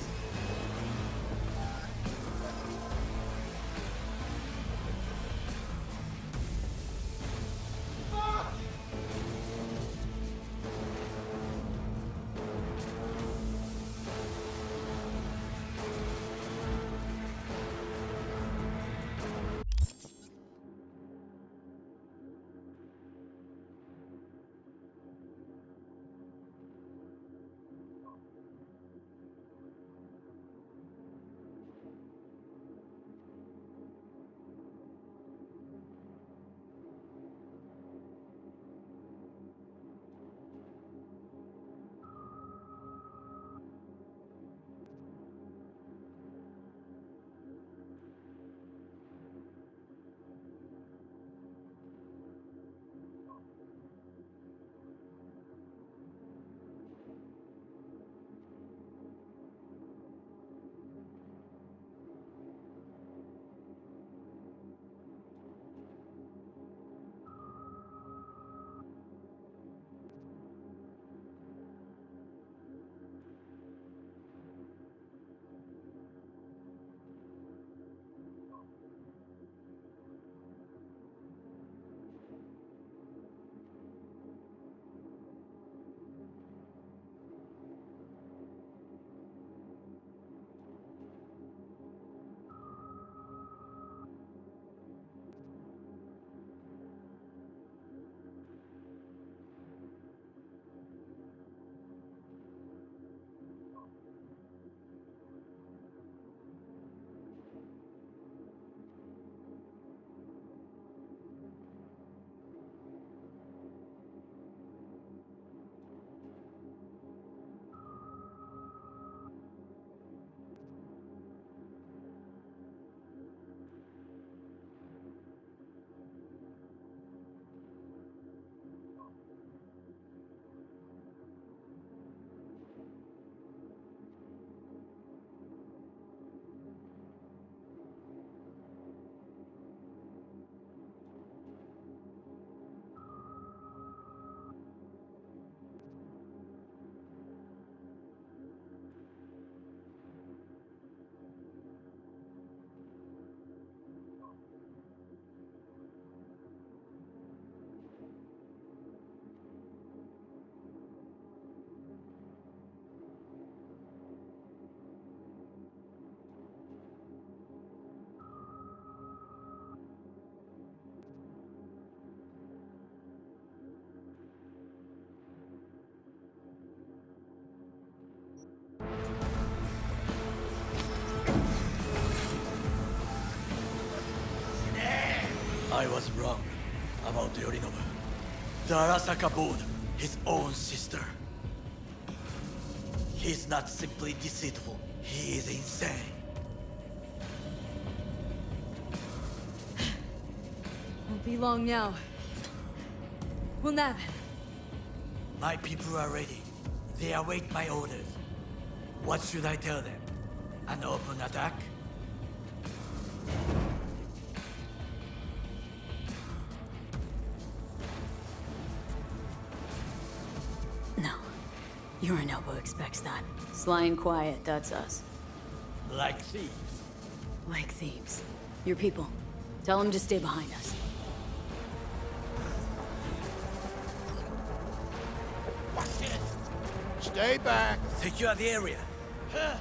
I was wrong about Yorinobu. The Arasaka board, his own sister. He's not simply deceitful, he is insane. Won't be long now. We'll nab him. My people are ready. They await my orders. What should I tell them? An open attack? No. Yorinobu expects that. Sly and quiet, that's us. Like thieves? Like thieves. Your people. Tell them to stay behind us. Stay back. Secure the area. There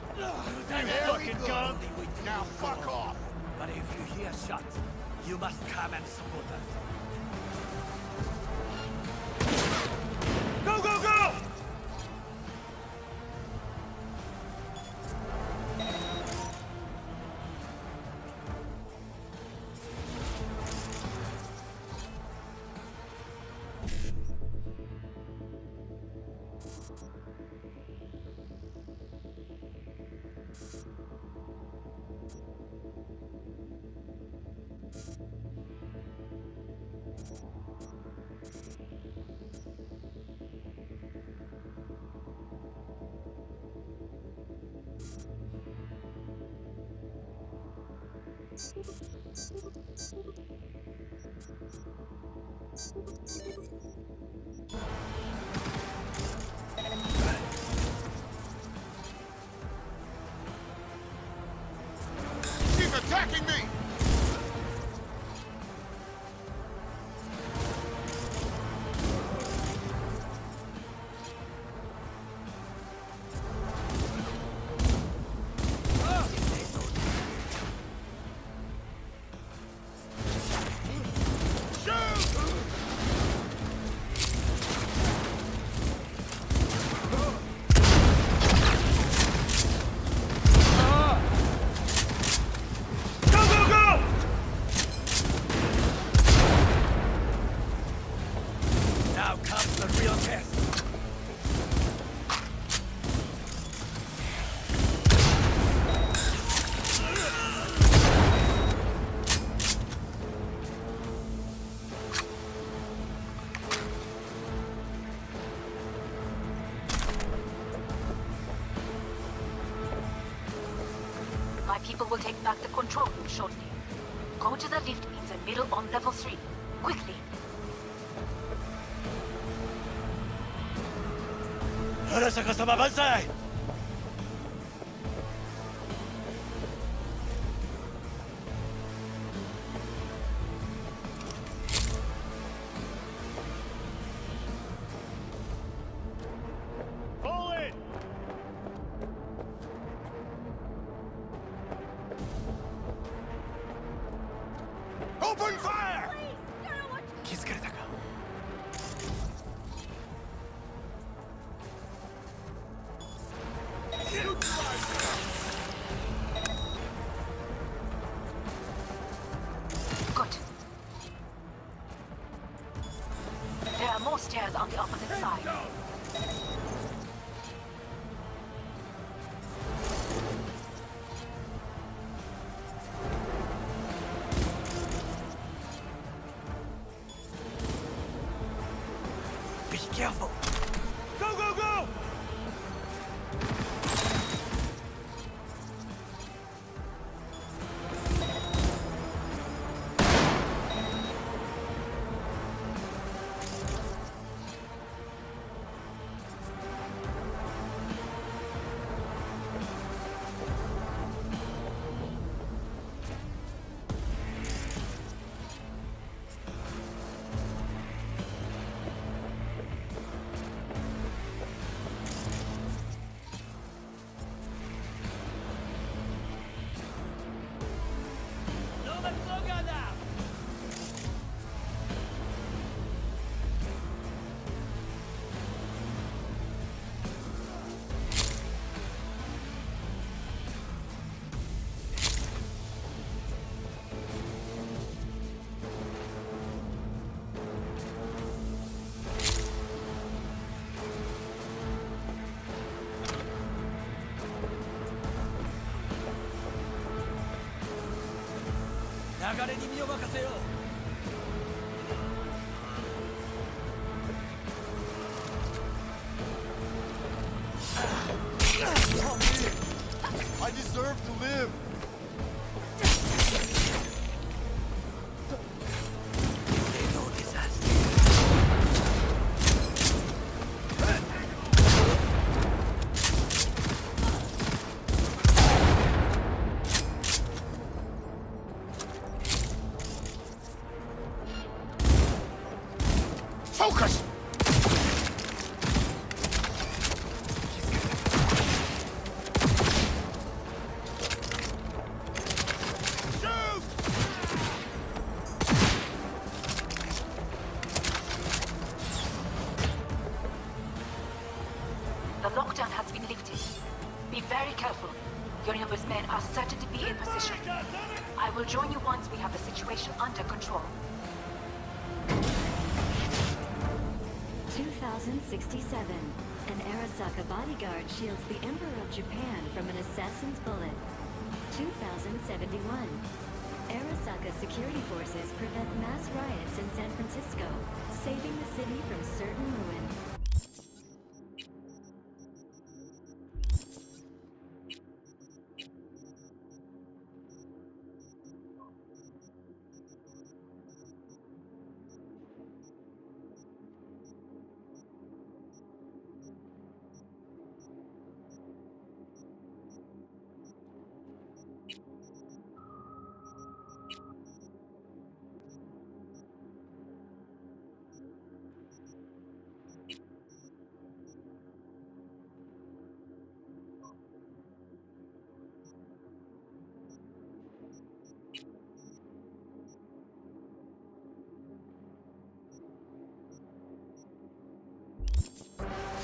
we go. Now fuck off. But if you hear shots, you must come and support us. Go, go, go! people will take back the control room shortly. Go to the lift in the middle on level 3. Quickly. 原坂様万歳 Open fire! 気づかれたか Good. There are more stairs on the opposite side. Be careful! Go, go, go! Go 流れに身を任せよう I deserve to live. No disaster. Focus! The lockdown has been lifted. Be very careful. Yorinobu's men are certain to be in position. I will join you once we have the situation under control. 2067. An Arasaka bodyguard shields the Emperor of Japan from an assassin's bullet. 2071. Arasaka security forces prevent mass riots in San Francisco, saving the city from certain ruin.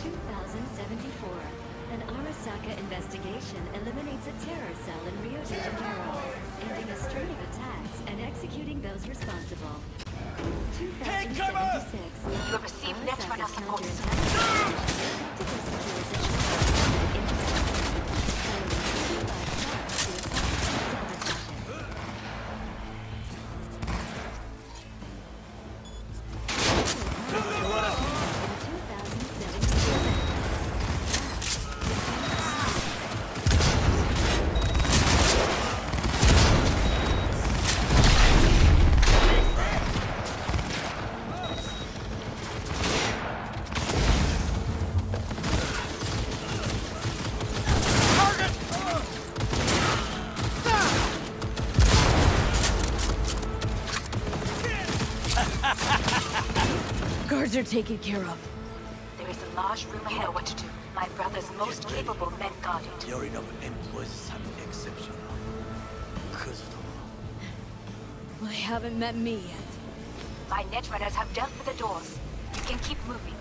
2074. An Arasaka investigation eliminates a terror cell in Rio de Janeiro, ending a string of attacks and executing those responsible. 2076. You have received net runner support. guards are taken care of. There is a large room here. You know what to do. My brother's most capable men guard it. Your employees have exceptional. Well, they haven't met me yet. My netrunners have dealt with the doors. You can keep moving.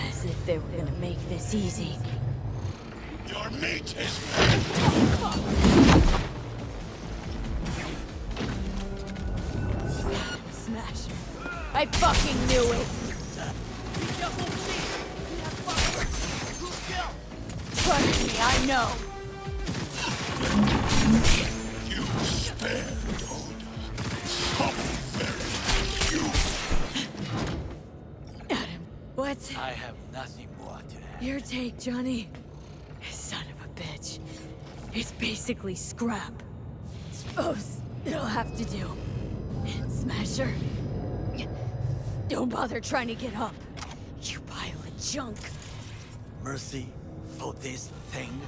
As if they were gonna make this easy. Your mate is Smash. I fucking knew it! Trust me, I know! You spared Oda. Something very like you. Adam, what? I have nothing more to add. Your take, Johnny. Son of a bitch. It's basically scrap. Suppose it'll have to do. And Smasher, don't bother trying to get up. You pile of junk. Mercy for this thing?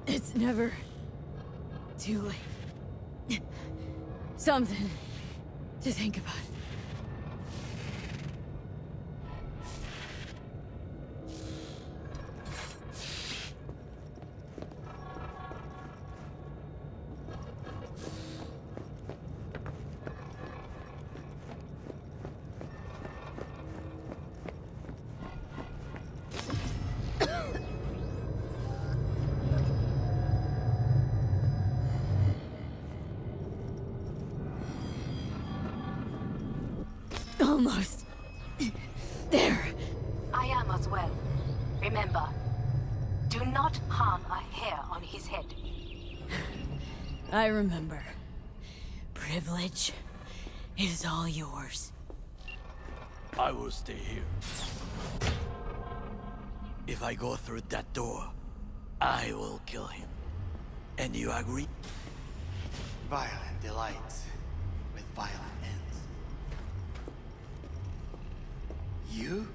It's never too late. Something to think about. Almost. There. I am as well. Remember, do not harm a hair on his head. I remember. Privilege is all yours. I will stay here. If I go through that door, I will kill him. And you agree? Violent delights with violent ends. You?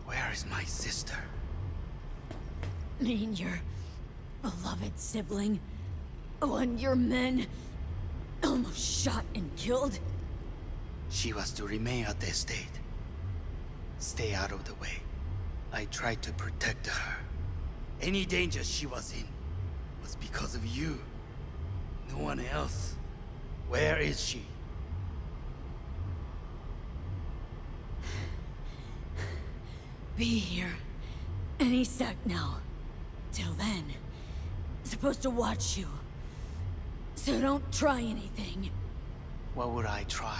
Where is my sister? Mean your beloved sibling? One your men almost shot and killed? She was to remain at the estate. Stay out of the way. I tried to protect her. Any danger she was in was because of you. No one else. Where is she? Be here any sec now. Till then, supposed to watch you. So don't try anything. What would I try?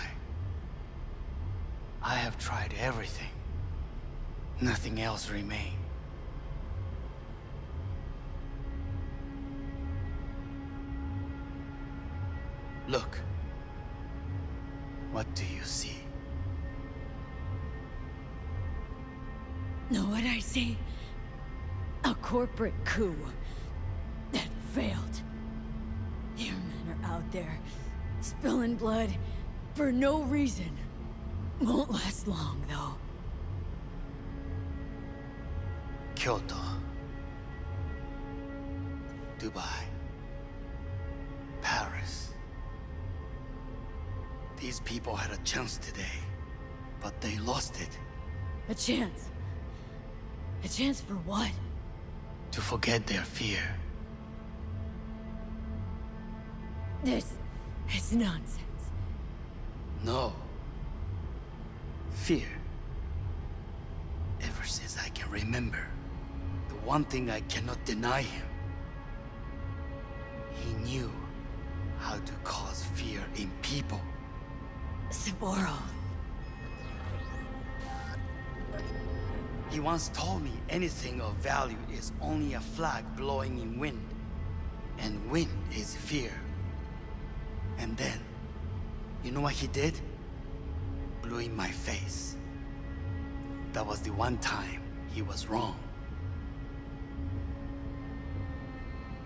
I have tried everything. Nothing else remains. Look. What do you see? Know what I see? A corporate coup that failed. Your men are out there, spilling blood for no reason. Won't last long, though. Kyoto. Dubai. Paris. These people had a chance today, but they lost it. A chance? A chance for what? To forget their fear. This is nonsense. No. Fear. Ever since I can remember, the one thing I cannot deny him He knew how to cause fear in people. Saburo. He once told me anything of value is only a flag blowing in wind. And wind is fear. And then, you know what he did? Blew in my face. That was the one time he was wrong.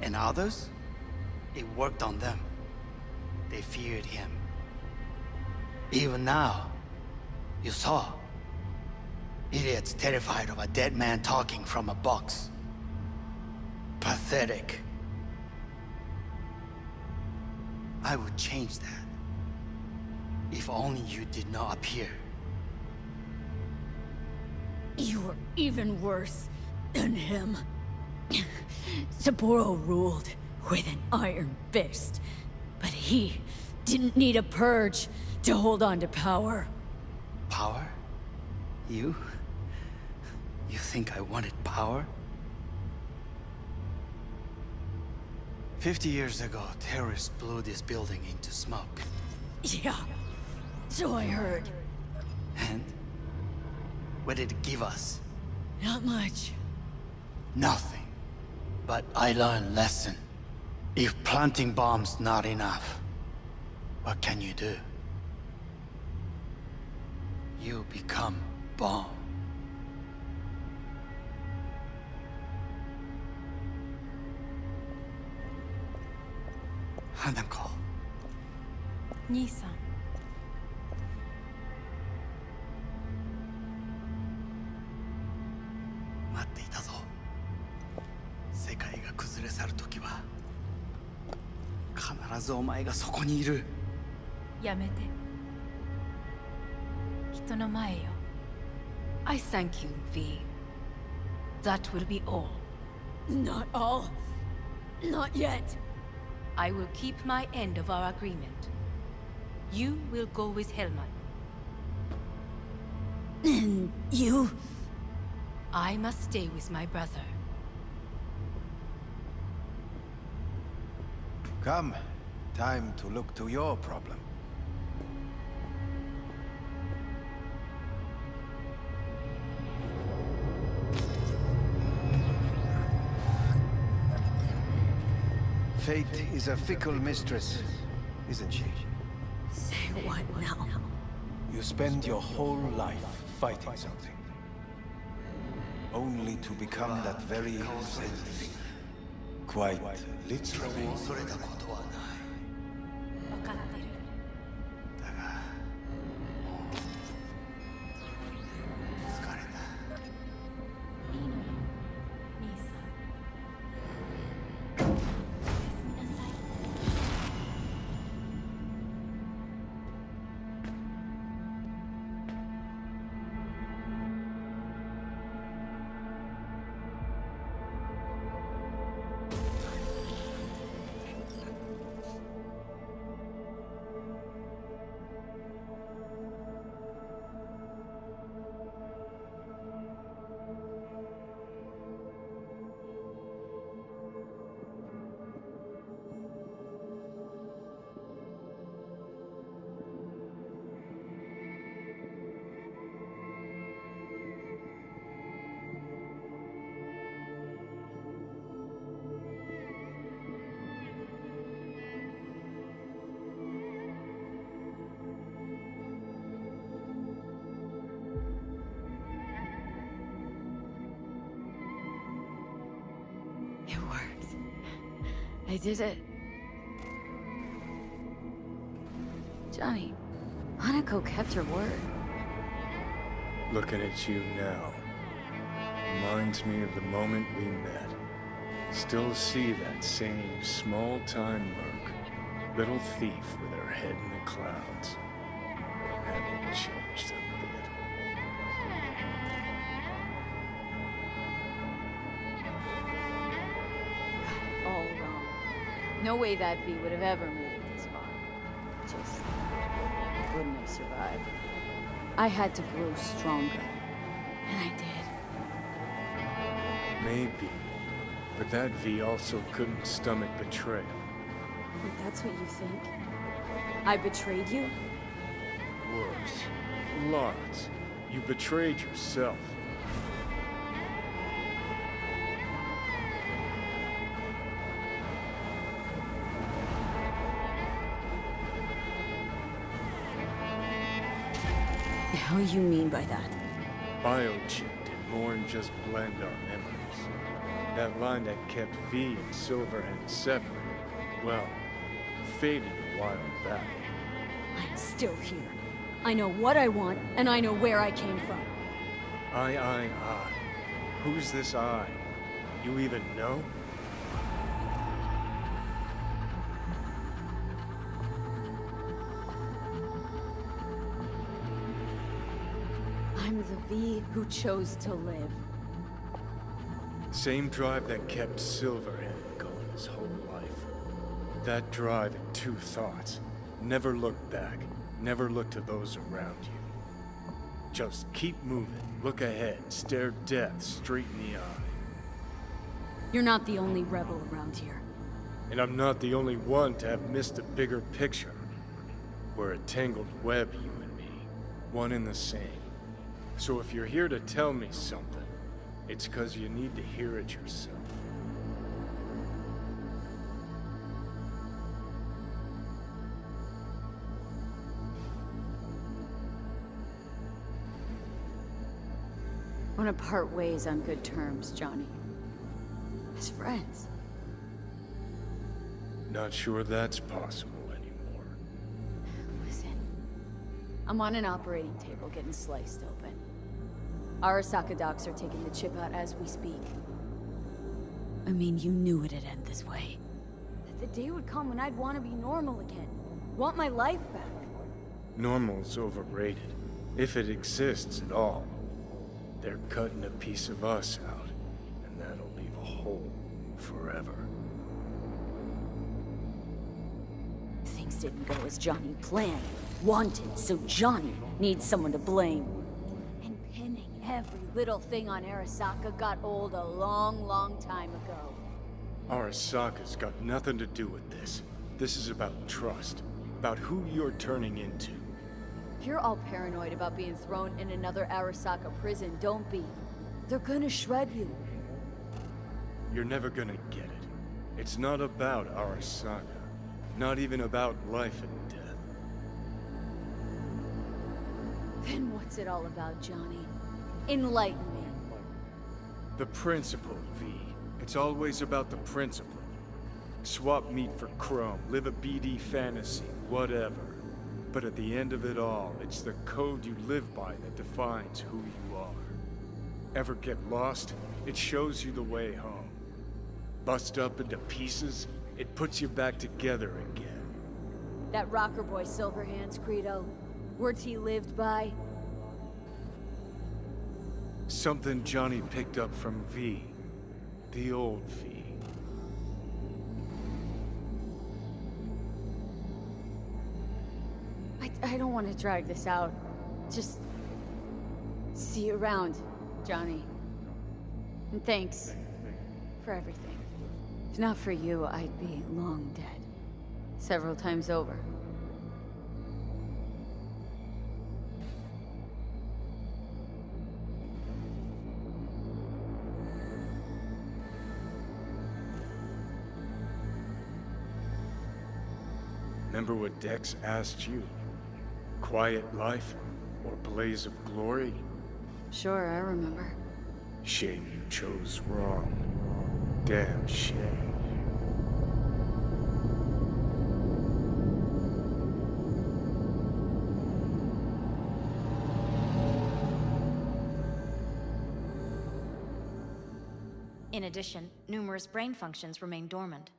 And others? It worked on them. They feared him. Even now, you saw. Idiots terrified of a dead man talking from a box. Pathetic. I would change that. If only you did not appear. You were even worse than him. Saburo ruled with an iron fist, but he didn't need a purge to hold on to power. Power? You? You think I wanted power? 50 years ago, terrorists blew this building into smoke. Yeah, so I heard. And? What did it give us? Not much. Nothing. But I learned a lesson. If planting bombs not enough, what can you do? You become bomb. Hanako. 兄さん。待っていたぞ。世界が崩れ去る時は必ずお前がそこにいる。やめて。人の前よ。I thank you, V. That will be all. Not all. Not yet. I will keep my end of our agreement. You will go with Hellman. And you? I must stay with my brother. Come. Time to look to your problem. Fate is a fickle mistress, isn't she? Say what now? You spend your whole life fighting something. Only to become that very thing. Quite literally. 恐れたことはない。分かってる。だが、疲れた。いいのよ、兄さん。おやすみなさい。It worked. I did it. Johnny, Hanako kept her word. Looking at you now reminds me of the moment we met. Still see that same small-time merc, little thief with her head in the clouds. Haven't changed a bit. All wrong. No way that V would have ever made it this far. Just wouldn't have survived. I had to grow stronger. And I did. Maybe. But that V also couldn't stomach betrayal. Wait, that's what you think? I betrayed you? Worse. Lots. You betrayed yourself. The hell you mean by that? Biochip did more than just blend our memories. That line that kept V and Silverhand separate, well, faded a while back. I'm still here. I know what I want, and I know where I came from. I. Who's this I? You even know? I'm the V who chose to live. Same drive that kept Silverhand going his whole life. That drive and two thoughts. Never look back. Never look to those around you. Just keep moving. Look ahead. Stare death straight in the eye. You're not the only rebel around here. And I'm not the only one to have missed the bigger picture. We're a tangled web, you and me. One and the same. So if you're here to tell me something, it's 'cause you need to hear it yourself. Want to part ways on good terms, Johnny. As friends. Not sure that's possible anymore. Listen. I'm on an operating table getting sliced open. Arasaka docs are taking the chip out as we speak. I mean, you knew it'd end this way. That the day would come when I'd want to be normal again. Want my life back. Normal's overrated. If it exists at all. They're cutting a piece of us out, and that'll leave a hole forever. Things didn't go as Johnny planned. Wanted, so Johnny needs someone to blame. And pinning every little thing on Arasaka got old a long, long time ago. Arasaka's got nothing to do with this. This is about trust. About who you're turning into. If you're all paranoid about being thrown in another Arasaka prison, don't be. They're gonna shred you. You're never gonna get it. It's not about Arasaka. Not even about life and death. Then what's it all about, Johnny? Enlighten me. The principle, V. It's always about the principle. Swap meat for chrome, live a BD fantasy, whatever. But at the end of it all, it's the code you live by that defines who you are. Ever get lost? It shows you the way home. Bust up into pieces? It puts you back together again. That rocker boy Silverhand's credo. Words he lived by. Something Johnny picked up from V. The old V. I don't want to drag this out. Just... see you around, Johnny. And thanks for everything. If not for you, I'd be long dead. Several times over. Remember what Dex asked you? Quiet life or blaze of glory? Sure, I remember. Shame you chose wrong. Damn shame. In addition, numerous brain functions remain dormant.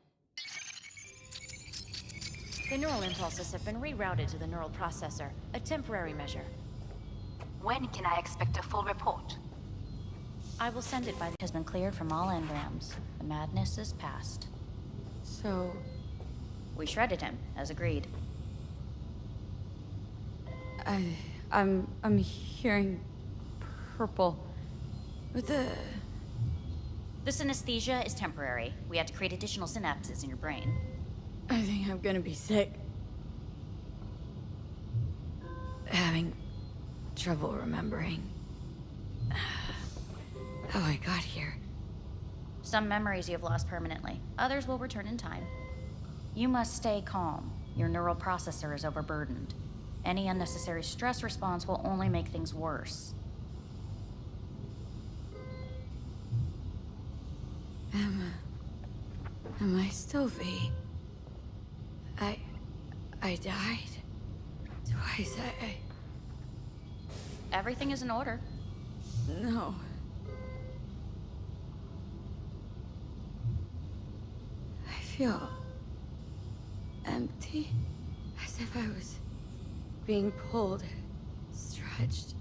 The neural impulses have been rerouted to the neural processor, a temporary measure. When can I expect a full report? I will send it by the... has been cleared from all engrams. The madness is past. So... we shredded him, as agreed. I'm hearing... purple. With the... The synesthesia is temporary. We had to create additional synapses in your brain. I think I'm gonna be sick. Having trouble remembering how I got here. Some memories you have lost permanently. Others will return in time. You must stay calm. Your neural processor is overburdened. Any unnecessary stress response will only make things worse. Am I still V? I died twice. Everything is in order. No. I feel empty, as if I was being pulled, stretched.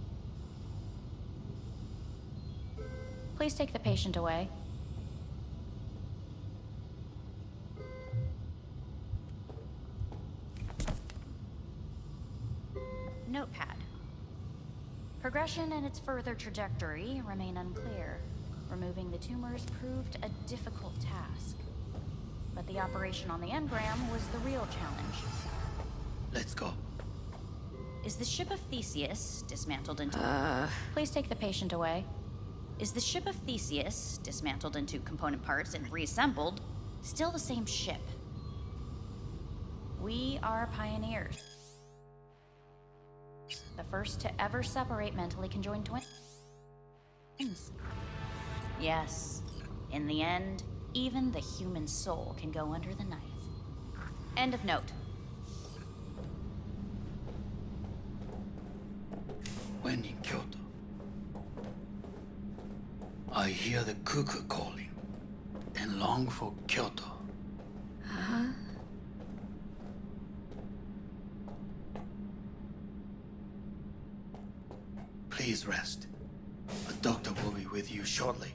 Please take the patient away. Notepad. Progression and its further trajectory remain unclear. Removing the tumors proved a difficult task. But the operation on the engram was the real challenge. Let's go. Is the ship of Theseus dismantled into... Please take the patient away. Is the ship of Theseus, dismantled into component parts and reassembled, still the same ship? We are pioneers. The first to ever separate mentally conjoined twins. Yes, in the end, even the human soul can go under the knife. End of note. When in Kyoto, I hear the cuckoo calling and long for Kyoto. Huh? Please rest. A doctor will be with you shortly.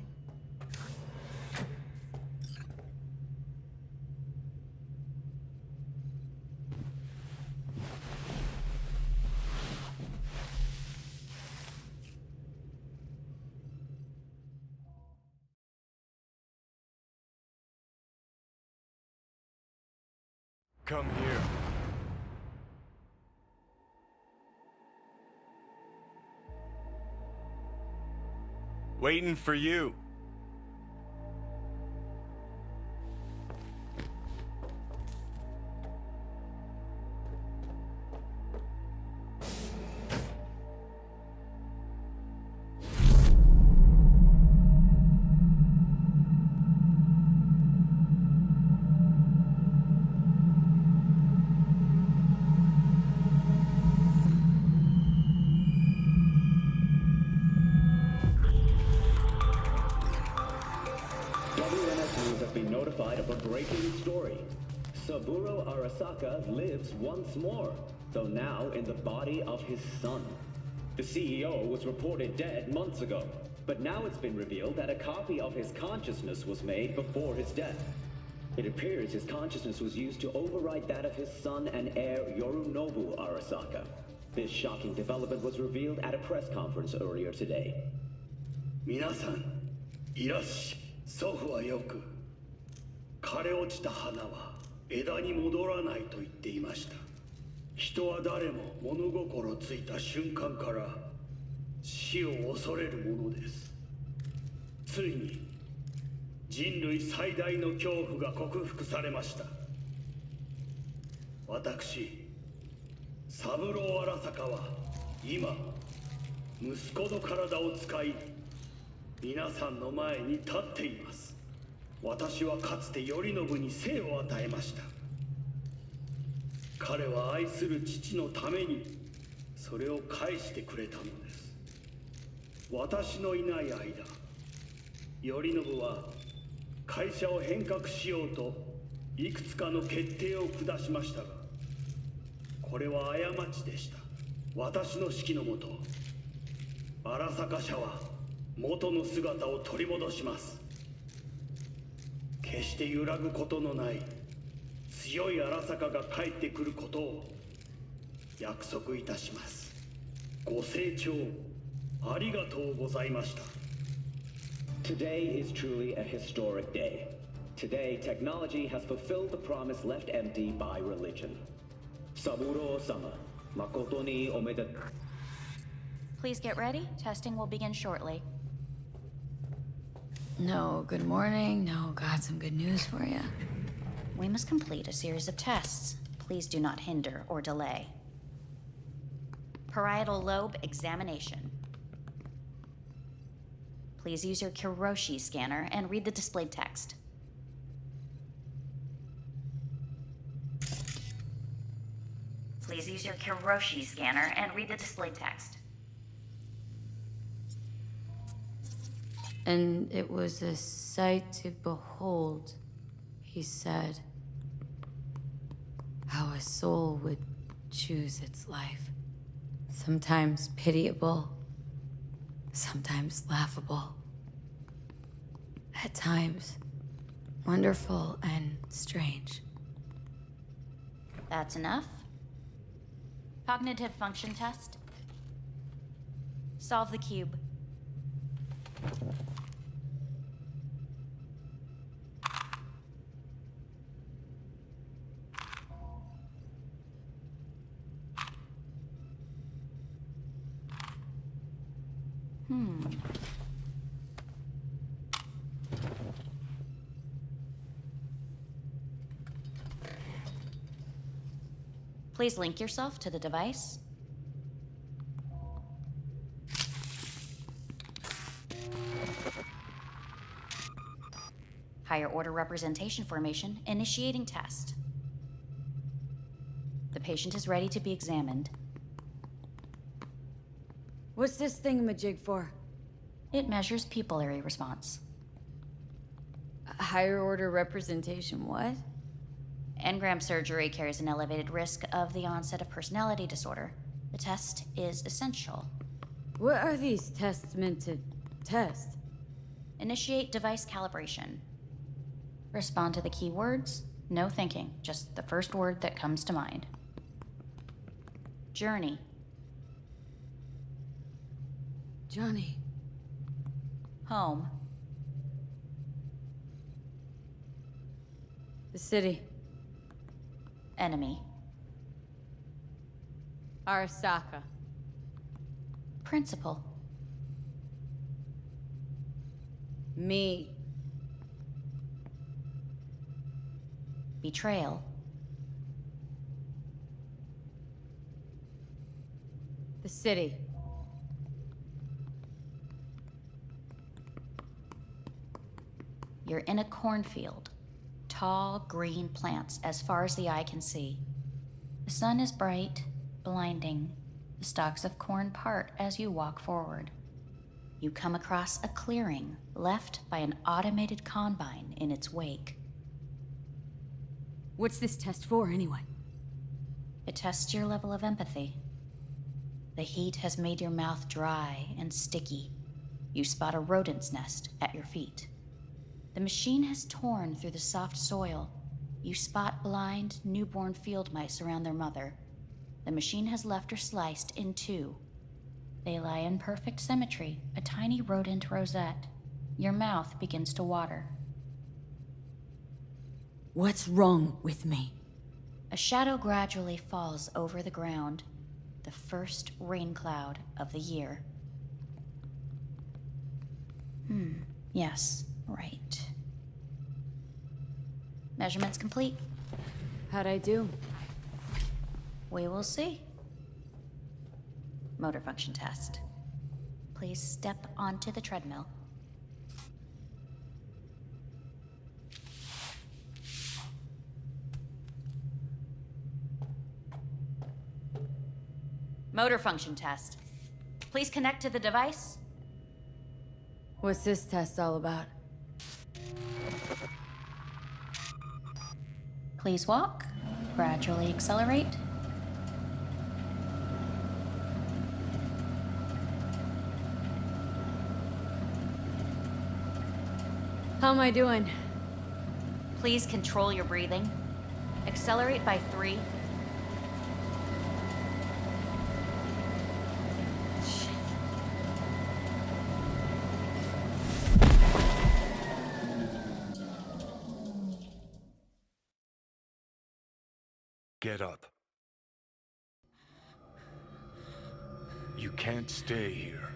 Come here. Waiting for you. Saburo Arasaka lives once more, though now in the body of his son. The CEO was reported dead months ago, but now it's been revealed that a copy of his consciousness was made before his death. It appears his consciousness was used to override that of his son and heir Yorinobu Arasaka. This shocking development was revealed at a press conference earlier today. 皆さん、いらっしゃい。祖父はよく、枯れ落ちた花は枝に戻らないと言っていました。人は誰も物心ついた瞬間から死を恐れるものです。ついに人類最大の恐怖が克服されました。私、三郎荒坂は今息子の体を使い皆さんの前に立っています。私はかつて頼信に生を与えました。彼は愛する父のためにそれを返してくれたのです。私のいない間、頼信は会社を変革しようといくつかの決定を下しましたが、これは過ちでした。私の指揮のもと、荒坂社は元の姿を取り戻します。決して揺らぐことのない強い荒坂が帰ってくることを約束いたします。ご清聴ありがとうございました。 Today is truly a historic day. Today, technology has fulfilled the promise left empty by religion. Saburo-sama, makoto ni omedetou. Please get ready. Testing will begin shortly. No, good morning. No, got some good news for you. We must complete a series of tests. Please do not hinder or delay. Parietal lobe examination. Please use your Kiroshi scanner and read the displayed text. Please use your Kiroshi scanner and read the displayed text. And it was a sight to behold, he said, how a soul would choose its life. Sometimes pitiable, sometimes laughable. At times, wonderful and strange. That's enough. Cognitive function test. Solve the cube. Please link yourself to the device. Higher order representation formation, initiating test. The patient is ready to be examined. What's this thingamajig for? It measures pupillary response. A higher order representation, what? Engram surgery carries an elevated risk of the onset of personality disorder. The test is essential. What are these tests meant to test? Initiate device calibration. Respond to the keywords. No thinking, just the first word that comes to mind. Journey. Johnny. Home. The city. Enemy. Arasaka. Principal. Me. Betrayal. The city. You're in a cornfield. Tall, green plants as far as the eye can see. The sun is bright, blinding. The stalks of corn part as you walk forward. You come across a clearing left by an automated combine in its wake. What's this test for, anyway? It tests your level of empathy. The heat has made your mouth dry and sticky. You spot a rodent's nest at your feet. The machine has torn through the soft soil. You spot blind, newborn field mice around their mother. The machine has left her sliced in two. They lie in perfect symmetry, a tiny rodent rosette. Your mouth begins to water. What's wrong with me? A shadow gradually falls over the ground. The first rain cloud of the year. Yes, right. Measurements complete. How'd I do? We will see. Motor function test. Please step onto the treadmill. Motor function test. Please connect to the device. What's this test all about? Please walk. Gradually accelerate. How am I doing? Please control your breathing. Accelerate by 3. Get up. You can't stay here.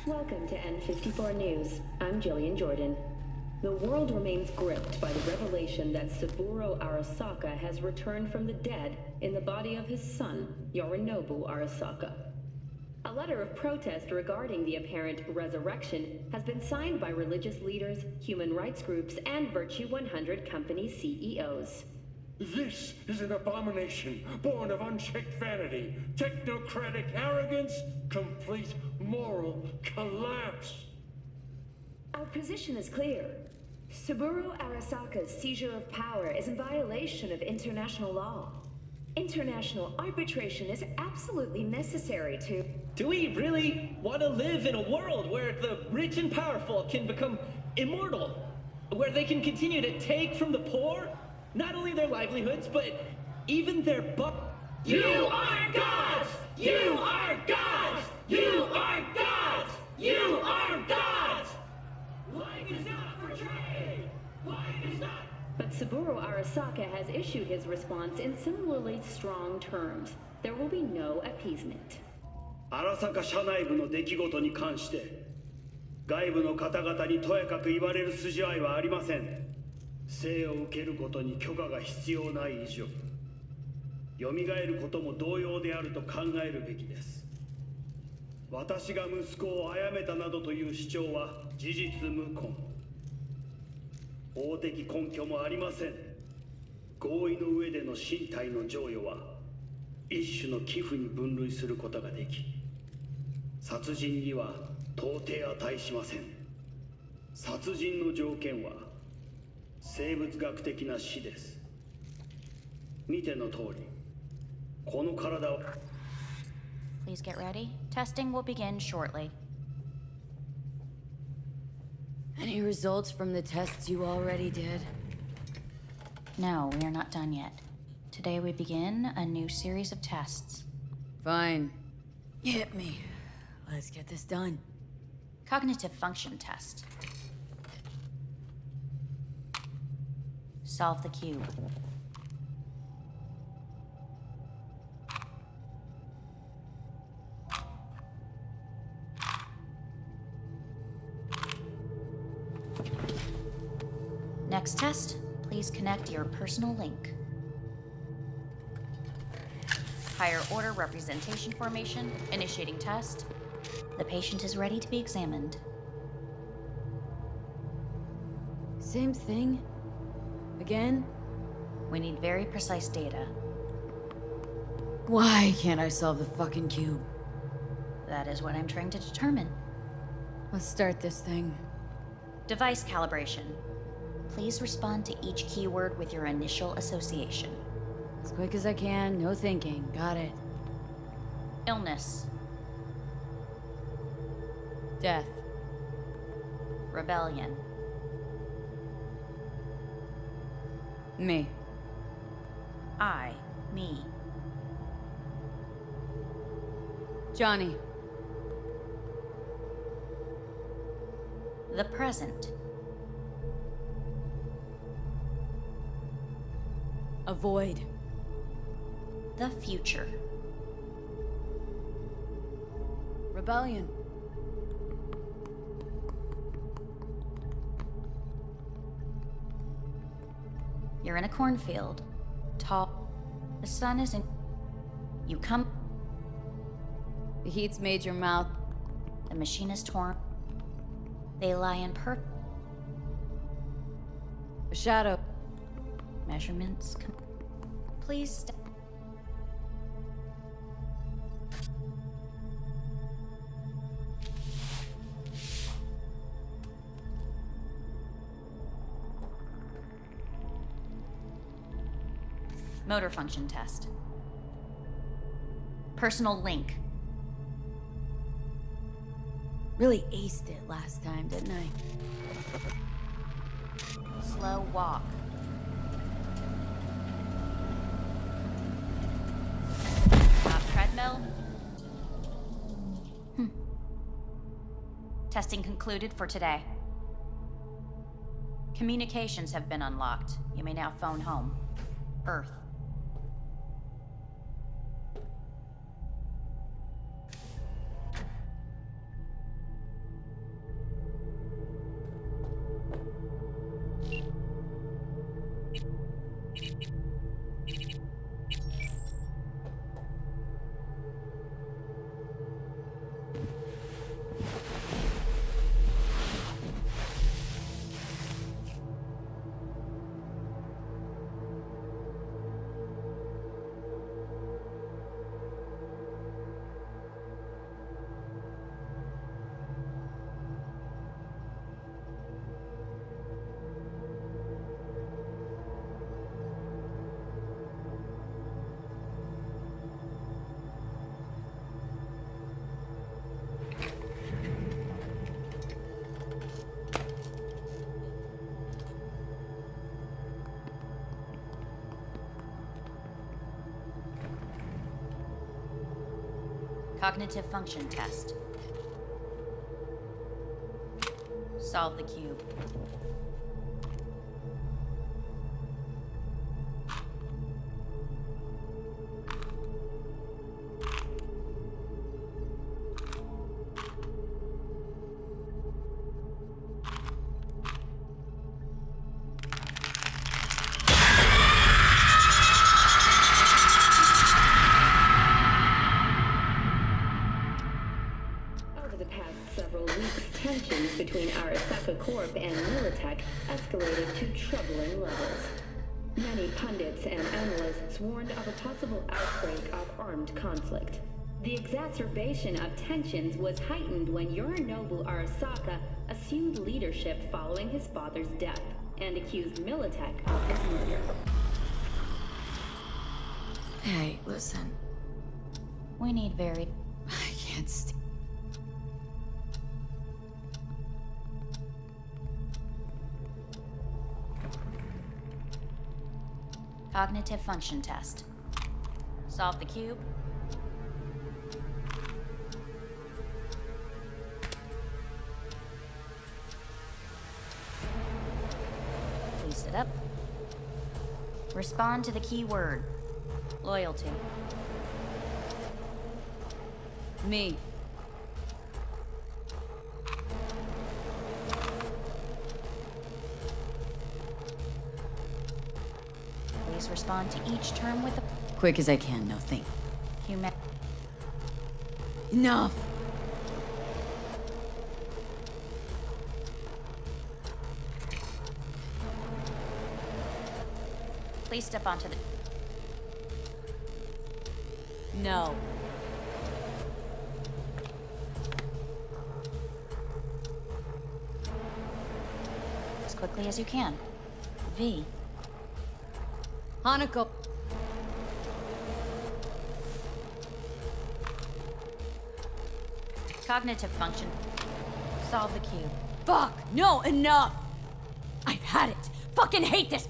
Welcome to N54 News. I'm Jillian Jordan. The world remains gripped by the revelation that Saburo Arasaka has returned from the dead in the body of his son, Yorinobu Arasaka. A letter of protest regarding the apparent resurrection has been signed by religious leaders, human rights groups, and Virtue 100 company CEOs. This is an abomination born of unchecked vanity, technocratic arrogance, complete moral collapse. Our position is clear. Saburo Arasaka's seizure of power is in violation of international law. International arbitration is absolutely necessary to... Do we really want to live in a world where the rich and powerful can become immortal? Where they can continue to take from the poor? Not only their livelihoods, but even their You are gods! You are gods! You are gods! You are gods! Life is not for trade! Life is not... But Saburo Arasaka has issued his response in similarly strong terms. There will be no appeasement. 荒坂社内部の出来事に関して外部の方々にとやかく言われる筋合いはありません。生を受けることに許可が必要ない以上、蘇ることも同様であると考えるべきです。私が息子を殺めたなどという主張は事実無根。法的根拠もありません。合意の上での身体の贈与は一種の寄付に分類することができ、殺人には到底値しません。殺人の条件は生物学的な死です。見ての通り、この体を。Please get ready. Testing will begin shortly. Any results from the tests you already did? No, we are not done yet. Today we begin a new series of tests. Fine. Hit me. Let's get this done. Cognitive function test. Solve the cube. Next test, please connect your personal link. Higher order representation formation, initiating test. The patient is ready to be examined. Same thing? Again? We need very precise data. Why can't I solve the fucking cube? That is what I'm trying to determine. Let's start this thing. Device calibration. Please respond to each keyword with your initial association. As quick as I can, no thinking. Got it. Illness. Death. Rebellion. Me. I. Me. Johnny. The present. Avoid. The future. Rebellion. You're in a cornfield. Tall. The sun is in. You come. The heat's made your mouth. The machine is torn. They lie in A shadow. Measurements. Please step. Motor function test. Personal link. Really aced it last time, didn't I? Slow walk. Top treadmill. Testing concluded for today. Communications have been unlocked. You may now phone home. Earth. Cognitive function test. Solve the cube. Between Arasaka Corp and Militech escalated to troubling levels. Many pundits and analysts warned of a possible outbreak of armed conflict. The exacerbation of tensions was heightened when Yorinobu Arasaka assumed leadership following his father's death and accused Militech of his murder. Hey, listen. We need very... I can't stand... Cognitive function test. Solve the cube. Please sit up. Respond to the key word. Loyalty. Me. Please respond to each term with a... Quick as I can, no think. Human... Enough! Please step onto the... No. As quickly as you can. V. Hanako. Cognitive function. Solve the cube. Fuck! No, enough! I've had it! Fucking hate this!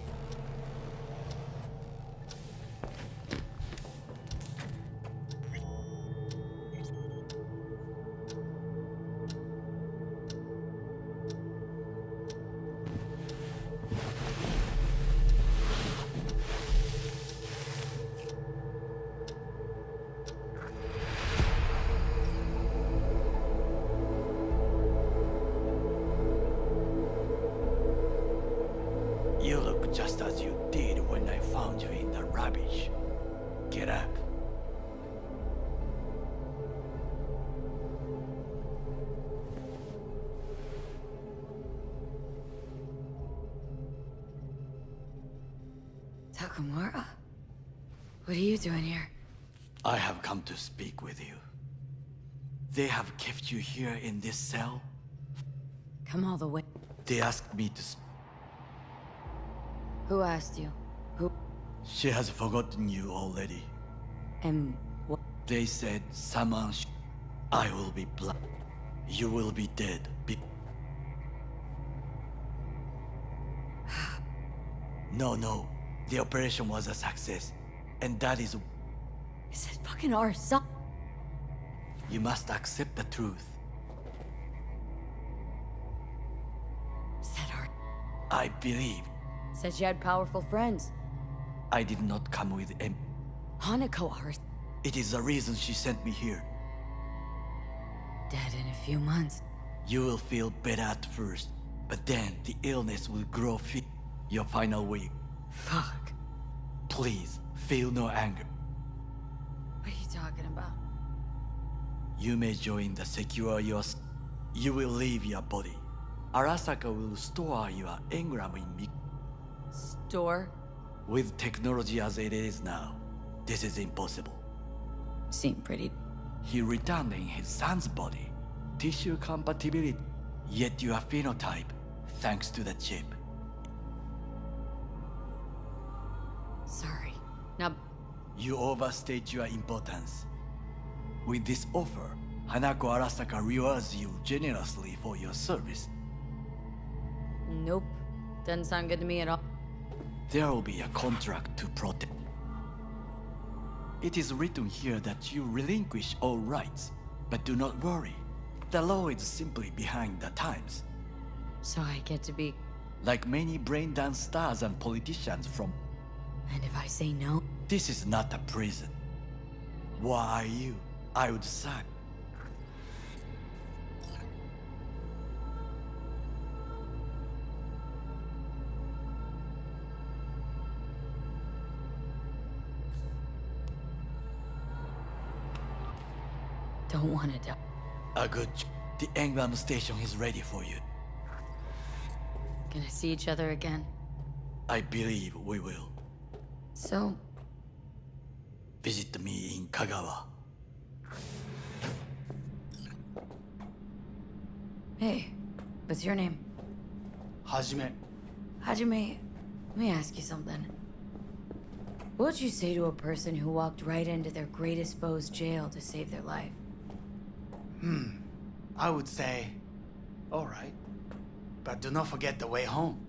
Nakamura? What are you doing here? I have come to speak with you. They have kept you here in this cell? Come all the way. They asked me to Who asked you? Who? She has forgotten you already. And what? They said someone I will be black. You will be dead. No. The operation was a success. And that is... Is it fucking our son? You must accept the truth. Is that our... I believe. Said she had powerful friends. I did not come with Hanako our... It is the reason she sent me here. Dead in a few months. You will feel better at first, but then the illness will grow fit. Your final week. Fuck. Please, feel no anger. What are you talking about? You may join the secure yours. You will leave your body. Arasaka will store your engram in me. Store? With technology as it is now, this is impossible. Seem pretty... He returned in his son's body. Tissue compatibility. Yet your phenotype, thanks to the chip. Sorry. Now... You overstate your importance. With this offer, Hanako Arasaka rewards you generously for your service. Nope. Doesn't sound good to me at all. There will be a contract to protect. It is written here that you relinquish all rights, but do not worry. The law is simply behind the times. So I get to be... Like many brain-dance stars and politicians from... And if I say no? This is not a prison. Why are you? I would sign. Don't want to die. A good... The engram station is ready for you. Gonna see each other again? I believe we will. So? Visit me in Kagawa. Hey, what's your name? Hajime. Hajime, let me ask you something. What would you say to a person who walked right into their greatest foe's jail to save their life? I would say, all right, but do not forget the way home.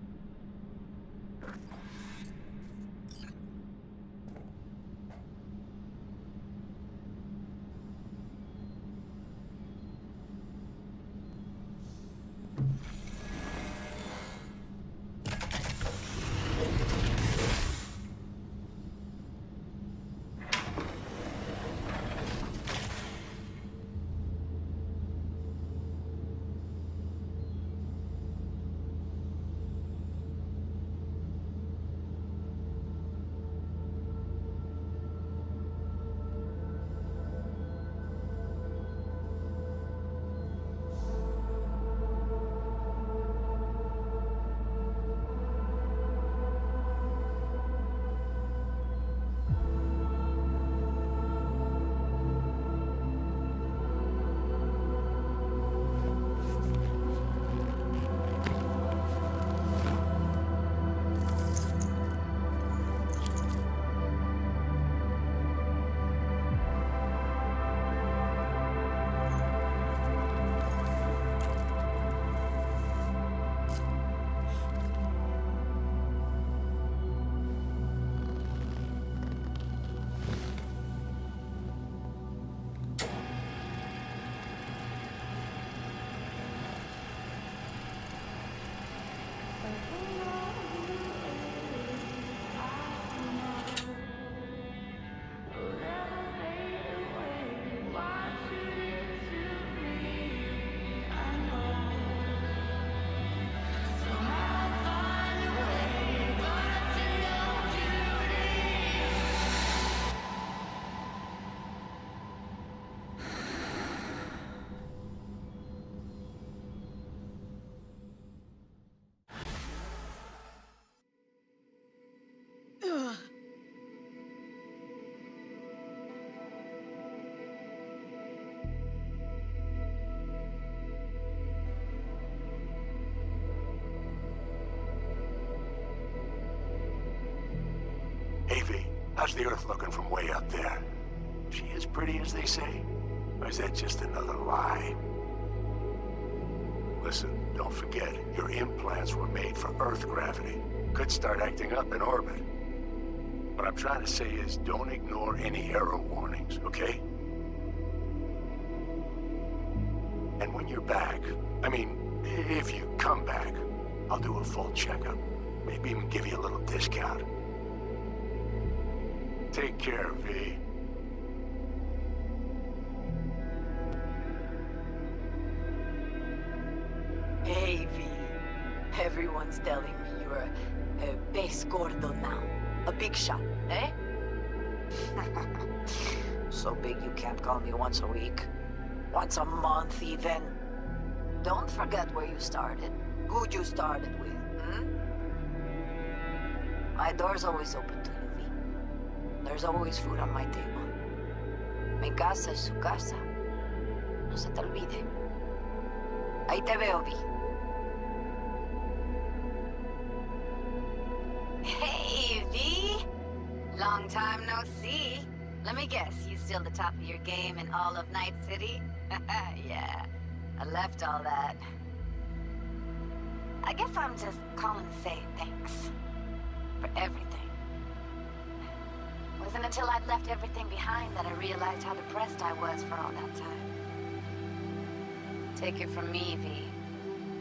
How's the Earth looking from way up there? She as pretty as they say? Or is that just another lie? Listen, don't forget, your implants were made for Earth gravity. Could start acting up in orbit. What I'm trying to say is, don't ignore any error warnings, okay? And when you're back, I mean, if you come back, I'll do a full checkup. Maybe even give you a little discount. Take care, V. Hey, V. Everyone's telling me you're a base gordo now. A big shot, eh? So big you can't call me once a week. Once a month, even. Don't forget where you started. Who you started with, My door's always open to you, V. There's always food on my table. Mi casa es su casa. No se te olvide. Ahí te veo, V. Hey, V! Long time no see. Let me guess, you still the top of your game in all of Night City? Yeah, I left all that. I guess I'm just calling to say thanks. For everything. Wasn't until I'd left everything behind that I realized how depressed I was for all that time. Take it from me, V.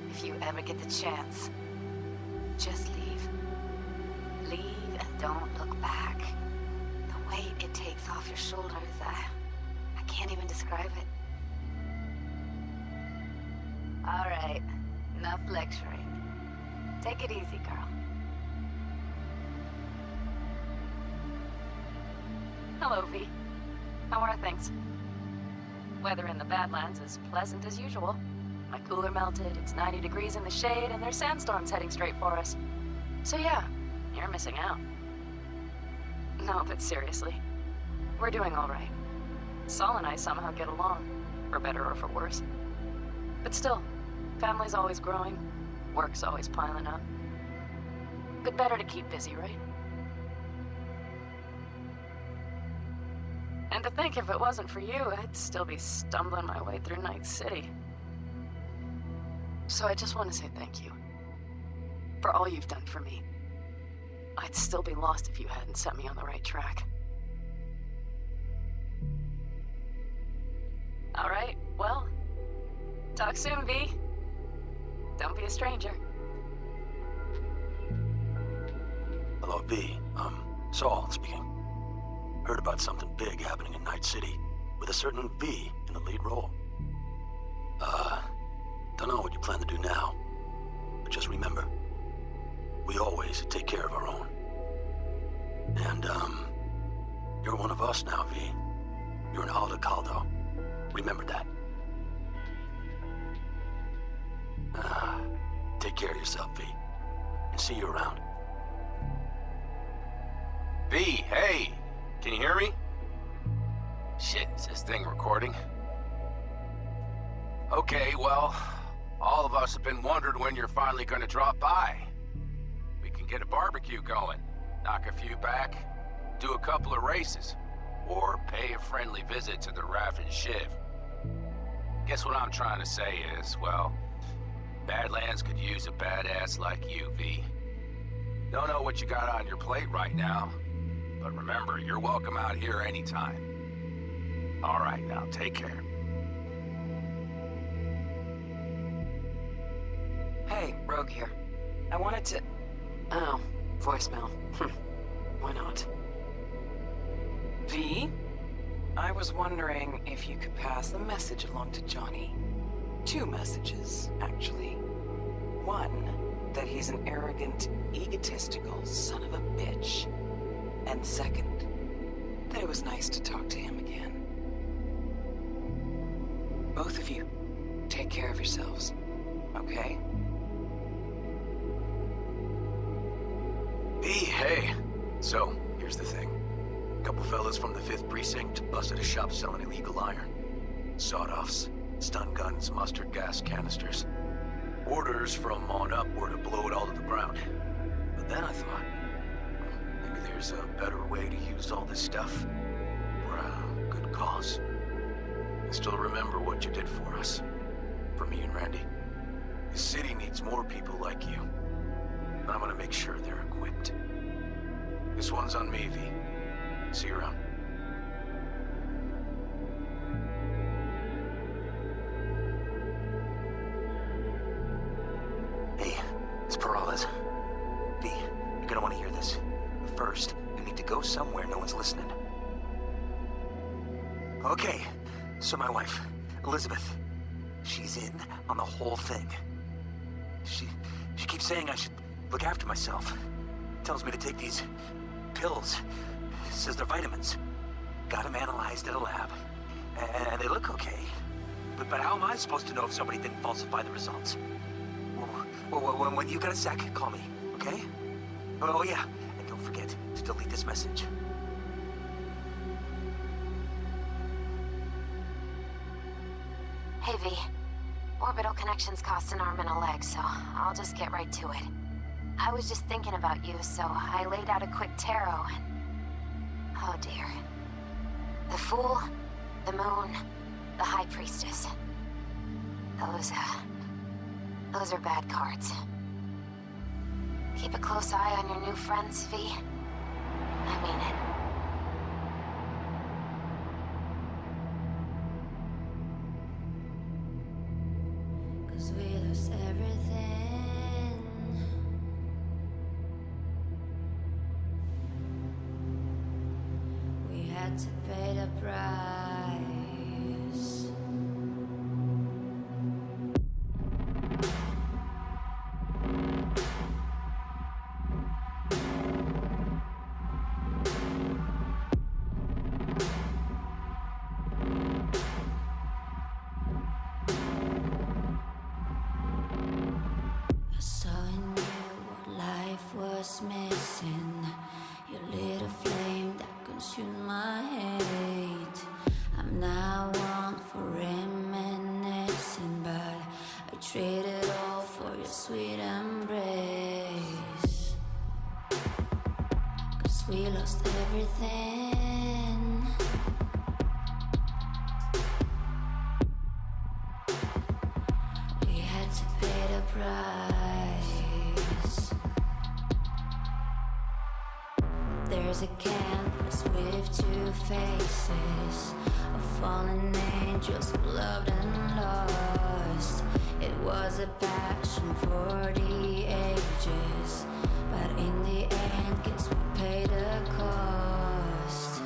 If you ever get the chance, just leave. Leave and don't look back. The weight it takes off your shoulders, I can't even describe it. All right, enough lecturing. Take it easy, girl. Hello, V. How are things? Weather in the Badlands is pleasant as usual. My cooler melted, it's 90 degrees in the shade, and there's sandstorms heading straight for us. So yeah, you're missing out. No, but seriously, we're doing all right. Saul and I somehow get along, for better or for worse. But still, family's always growing, work's always piling up. But better to keep busy, right? And to think if it wasn't for you, I'd still be stumbling my way through Night City. So I just want to say thank you. For all you've done for me. I'd still be lost if you hadn't set me on the right track. All right, well, talk soon, V. Don't be a stranger. Hello, V. Saul speaking. Heard about something big happening in Night City, with a certain V in the lead role. Don't know what you plan to do now, but just remember, we always take care of our own. And, you're one of us now, V. You're an Alda Caldo. Remember that. Take care of yourself, V. And see you around. V, hey! Can you hear me? Shit, is this thing recording? Okay, well, all of us have been wondering when you're finally gonna drop by. We can get a barbecue going, knock a few back, do a couple of races, or pay a friendly visit to the Raff and Shiv. Guess what I'm trying to say is, well, Badlands could use a badass like you, V. Don't know what you got on your plate right now, but remember, you're welcome out here anytime. All right, now, take care. Hey, Rogue here. I wanted to... Oh, voicemail. Why not? V? I was wondering if you could pass the message along to Johnny. 2 messages, actually. One, that he's an arrogant, egotistical son of a bitch. And second, that it was nice to talk to him again. Both of you, take care of yourselves, okay? V, hey. So, here's the thing. A couple fellas from the 5th Precinct busted a shop selling illegal iron. Sawed-offs, stun guns, mustard gas canisters. Orders from on up were to blow it all to the ground. But then I thought, maybe there's a better way to use all this stuff for a good cause. I still remember what you did for us. For me and Randy. The city needs more people like you. And I'm gonna make sure they're equipped. This one's on me, V. See you around. Hey, it's Peralez. V, you're gonna want to hear this. But first, you need to go somewhere no one's listening. Okay, so my wife, Elizabeth, she's in on the whole thing. She keeps saying I should look after myself. Tells me to take these pills. Says they're vitamins. Got them analyzed at a lab. And they look okay. But how am I supposed to know if somebody didn't falsify the results? Well, when you got a sec, call me, okay? Oh yeah, and don't forget to delete this message. Hey, V. Orbital connections cost an arm and a leg, so I'll just get right to it. I was just thinking about you, so I laid out a quick tarot and... Oh dear. The Fool, the Moon, the High Priestess. Those are bad cards. Keep a close eye on your new friends, V. I mean it. We lost everything. We had to pay the price. I saw in you what life was missing. Your little flame that consumed my hate. I'm now one for reminiscing, but I traded all for your sweet embrace. 'Cause we lost everything. We had to pay the price. There's a canvas with two faces of fallen angels who loved and lost. It was a passion for the ages, but in the end, guess we paid the cost.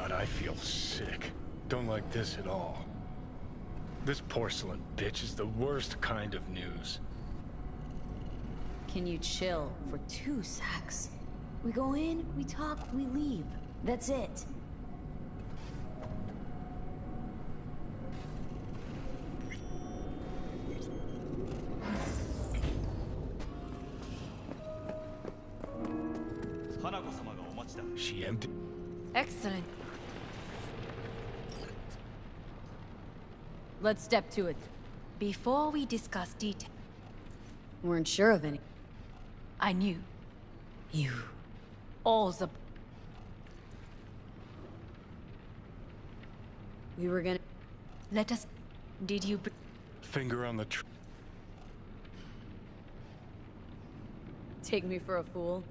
God, I feel sick. Don't like this at all. This porcelain bitch is the worst kind of news. Can you chill for 2 secs? We go in, we talk, we leave. That's it. She empty. Excellent. Let's step to it. Before we discuss detail, Weren't sure of any. I knew. You. All the... We were gonna... Let us... Did you... Finger on the Take me for a fool?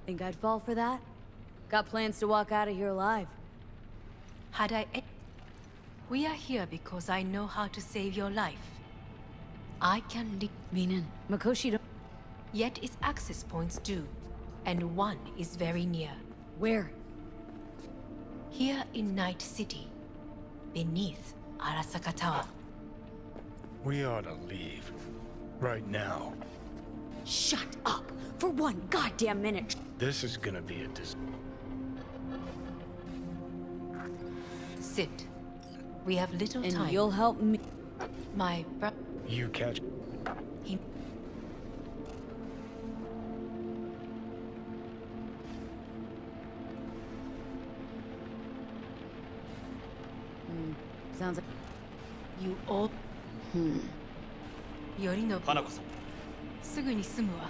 Think I'd fall for that? Got plans to walk out of here alive. Had I... We are here because I know how to save your life. I can lead... Meaning, Makoshi don't... Yet its access points do. And one is very near. Where? Here in Night City. Beneath Arasaka Tower. We ought to leave. Right now. Shut up! For 1 goddamn minute! This is gonna be a Sit. We have little and time. And you'll help me... My bro... You catch... He... Sounds like... You all... Yorinobu... 花子さん。すぐに済むわ。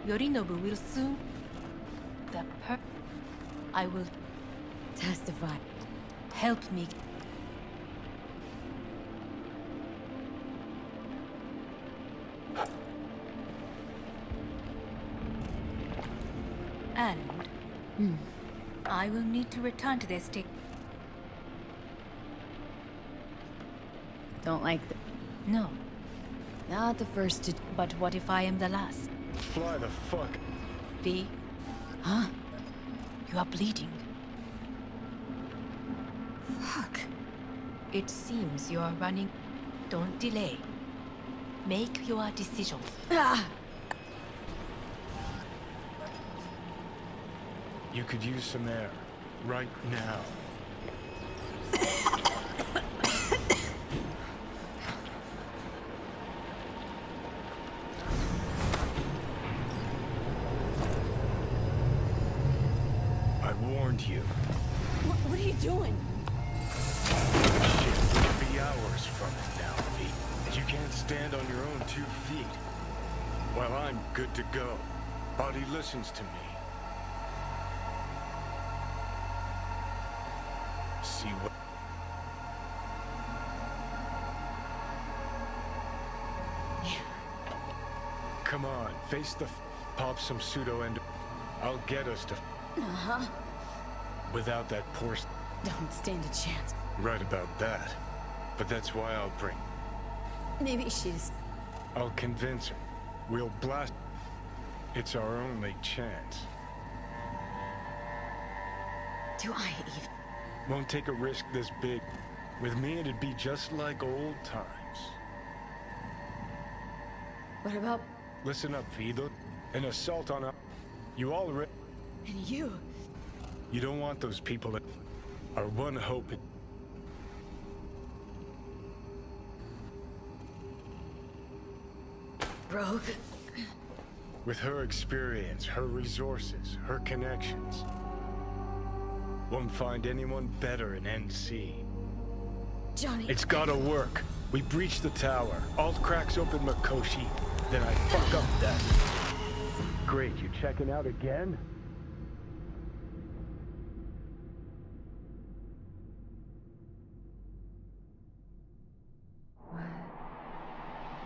Yorinobu will soon... The per... I will... Testify. Help me. And... I will need to return to the estate. Don't like the... No. Not the first to... But what if I am the last? Fly the fuck... V? Huh? You are bleeding. Fuck. It seems you are running... Don't delay. Make your decision. Ah! You could use some air. Right now. I warned you. What are you doing? Shit, we could be hours from it now, V. You can't stand on your own 2 feet. Well, I'm good to go. Body listens to me. See what... Come on, face the... Pop some pseudo-end... I'll get us to... Uh-huh. Without that poor... Don't stand a chance. Right about that. But that's why I'll bring... Maybe she's... I'll convince her. We'll blast... It's our only chance. Do I even... Won't take a risk this big. With me, it'd be just like old times. What about... Listen up, Vido. An assault on a... You already... And you? You don't want those people that... Our one hope... Rogue? With her experience, her resources, her connections... Won't find anyone better in NC. Johnny... It's gotta work. We breach the tower. Alt cracks open Makoshi. Then I fuck up that. Great, you checking out again? What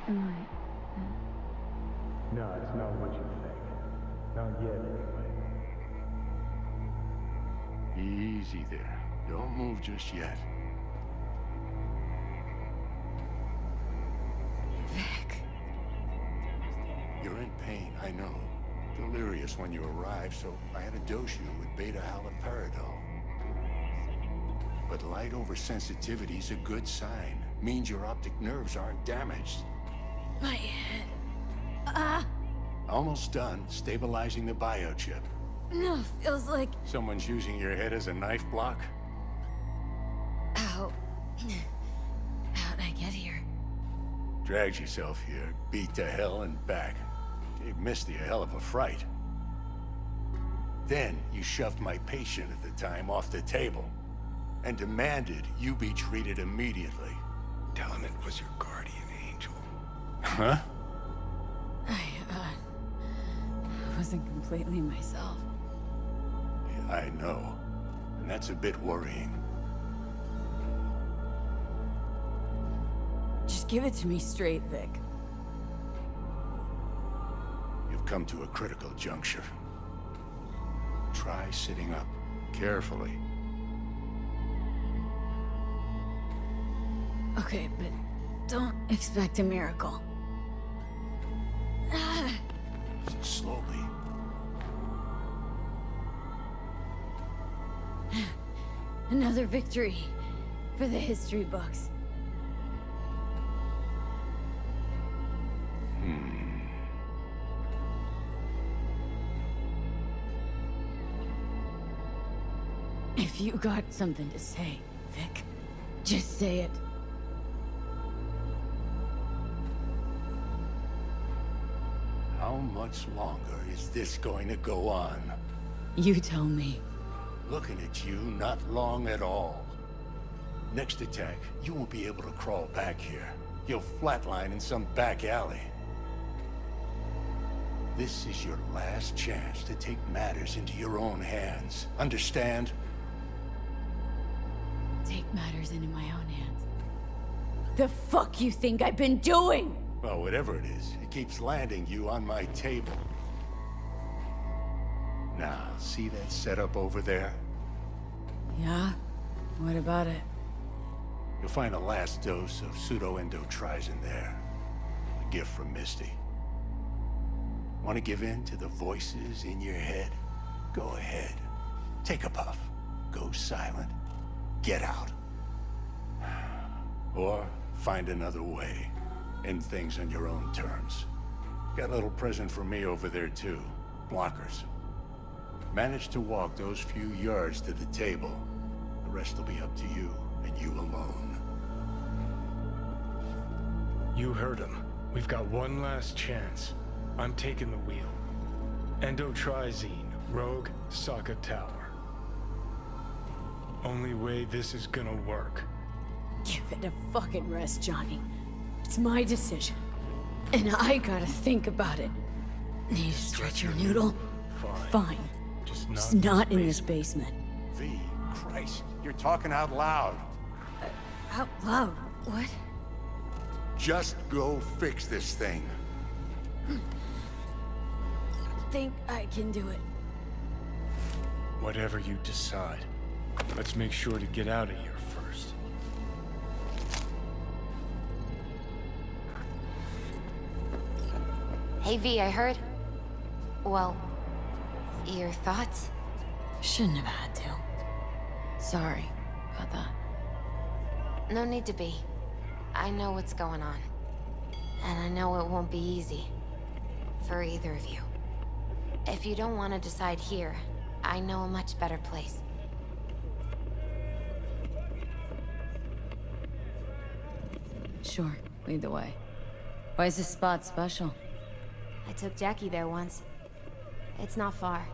am I... No, it's not what you think. Not yet, anyway. Easy there. Don't move just yet. Vic. You're in pain, I know. delirious when you arrived, so I had to dose you with beta haloperidol. But light oversensitivity's a good sign. Means your optic nerves aren't damaged. My head. Ah! Almost done stabilizing the biochip. No, feels like... Someone's using your head as a knife block? How... How'd I get here? Dragged yourself here, beat to hell and back. Gave Misty a hell of a fright. Then you shoved my patient at the time off the table and demanded you be treated immediately. Tell him it was your guardian angel. Huh? I wasn't completely myself. Yeah, I know. And that's a bit worrying. Just give it to me straight, Vic. You've come to a critical juncture. Try sitting up, carefully. Okay, but don't expect a miracle. Slowly. Another victory for the history books. If you got something to say, Vic, just say it. How much longer is this going to go on? You tell me. Looking at you, not long at all. Next attack, you won't be able to crawl back here. You'll flatline in some back alley. This is your last chance to take matters into your own hands. Understand? Take matters into my own hands. The fuck you think I've been doing? Well, whatever it is, it keeps landing you on my table. Now, see that setup over there? Yeah? What about it? You'll find a last dose of pseudo-endotrizin there. A gift from Misty. Want to give in to the voices in your head? Go ahead. Take a puff. Go silent. Get out. Or find another way. End things on your own terms. Got a little present for me over there too. Blockers. Manage to walk those few yards to the table. The rest will be up to you, and you alone. You heard him. We've got one last chance. I'm taking the wheel. Endotrizine, Rogue, Sokka Tower. Only way this is gonna work. Give it a fucking rest, Johnny. It's my decision. And I gotta think about it. Need to stretch your noodle? Fine. Just not in this basement. V, Christ, you're talking out loud. Out loud? What? Just go fix this thing. Think I can do it. Whatever you decide. Let's make sure to get out of here first. Hey V, I heard... Well, your thoughts? Shouldn't have had to. Sorry about that. No need to be. I know what's going on. And I know it won't be easy. For either of you. If you don't want to decide here, I know a much better place. Sure, lead the way. Why is this spot special? I took Jackie there once. It's not far.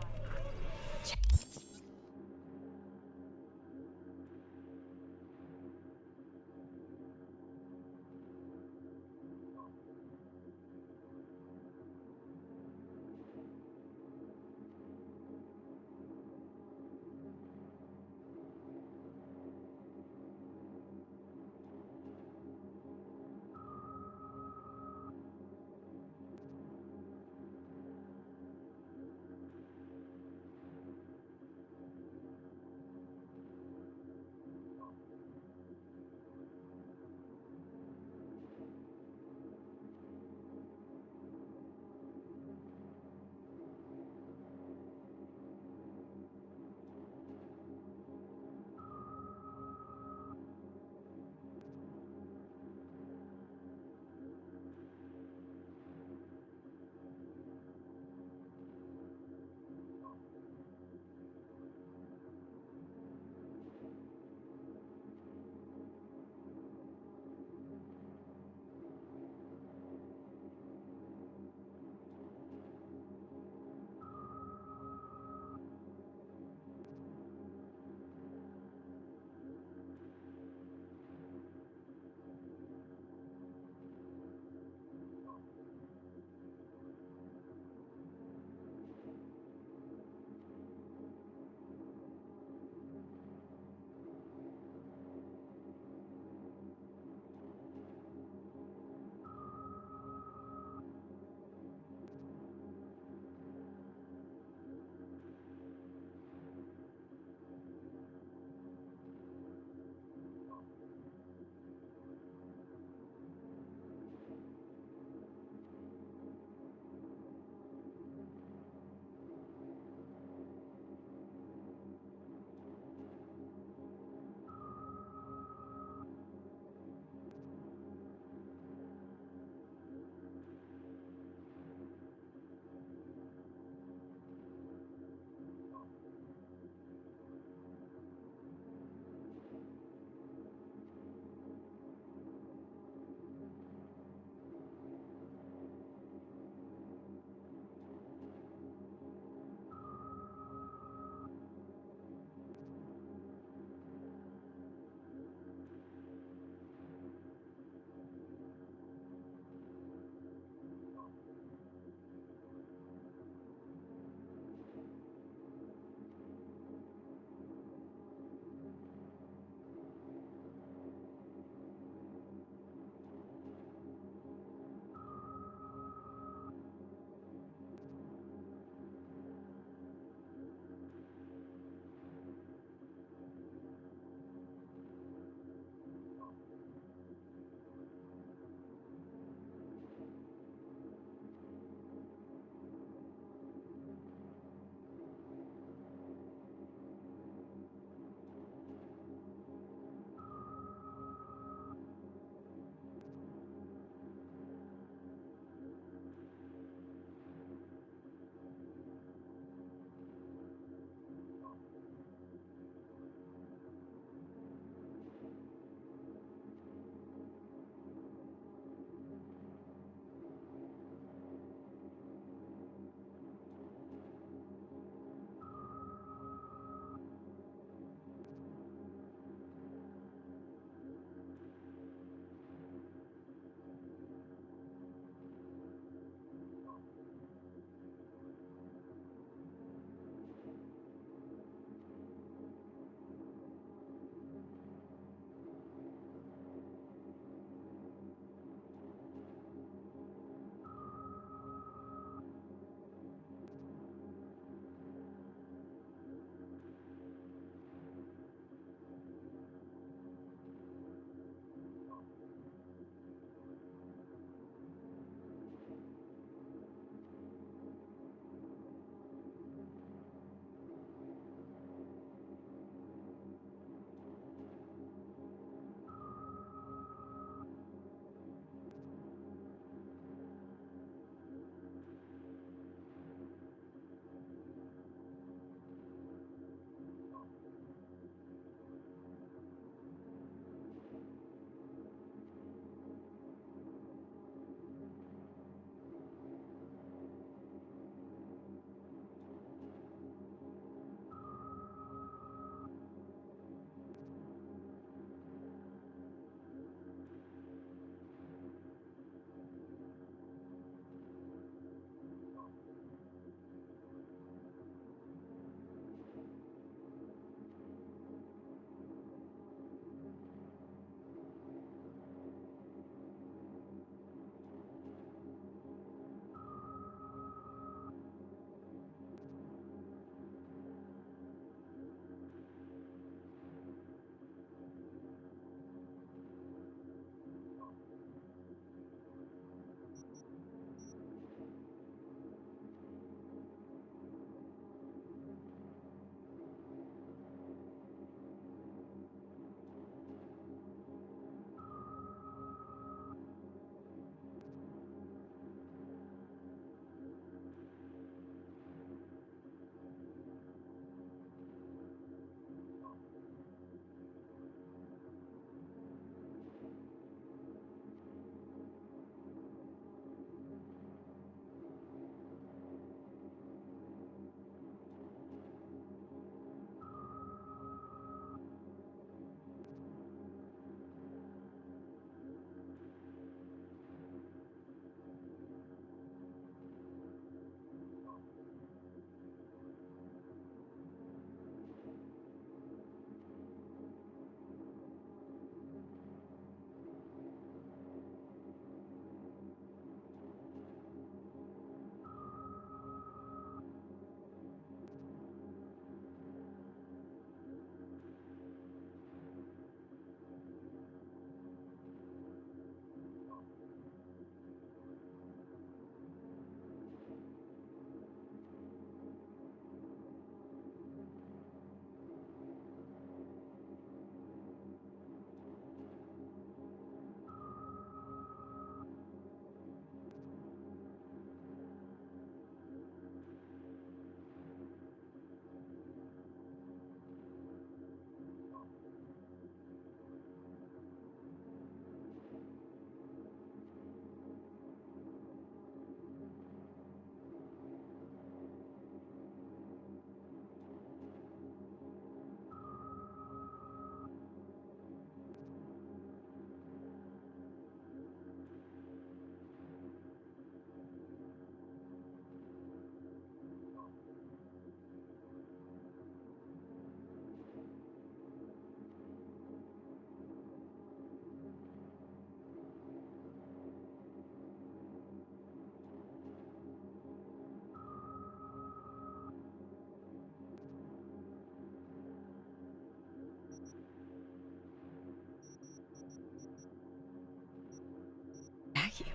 Jackie?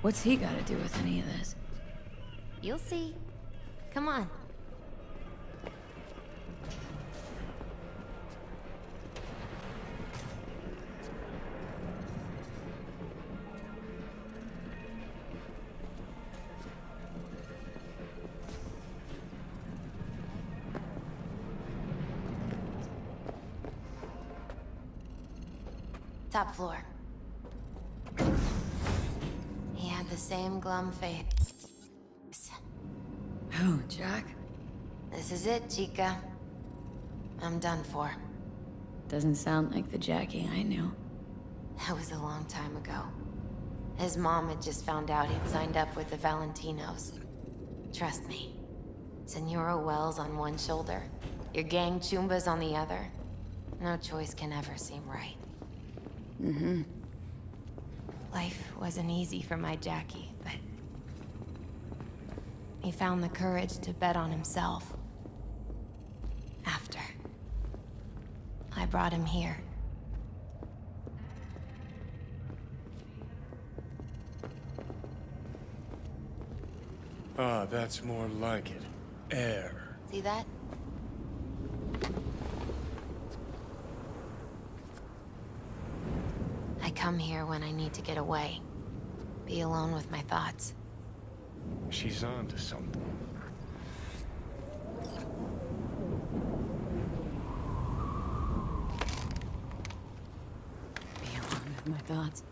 What's he got to do with any of this? You'll see. Come on. Top floor. He had the same glum face. Who, Jack? This is it, Chica. I'm done for. Doesn't sound like the Jackie I knew. That was a long time ago. His mom had just found out he'd signed up with the Valentinos. Trust me. Senora Wells on one shoulder, your gang Chumbas on the other. No choice can ever seem right. Mm-hmm. Life wasn't easy for my Jackie, but he found the courage to bet on himself. After I brought him here. Ah, that's more like it. Air. See that? I come here when I need to get away. Be alone with my thoughts. She's on to something. Be alone with my thoughts.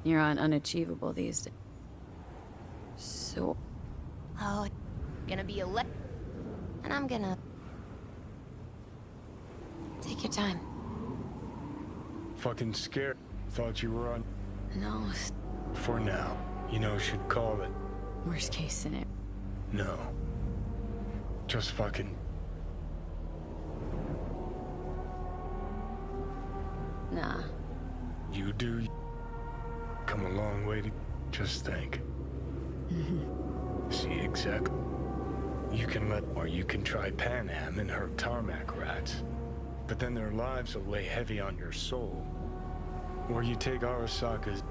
You're on unachievable these days. So... Oh, gonna be and I'm gonna... Take your time. Fucking scared. Thought you were on... No. For now. You know, should call it... Worst case scenario. No. Just fucking... Nah. You do... Come a long way to... Just think. See, exactly. You can let... Or you can try Panam and her tarmac rats. But then their lives will weigh heavy on your soul. Or you take Arasaka's...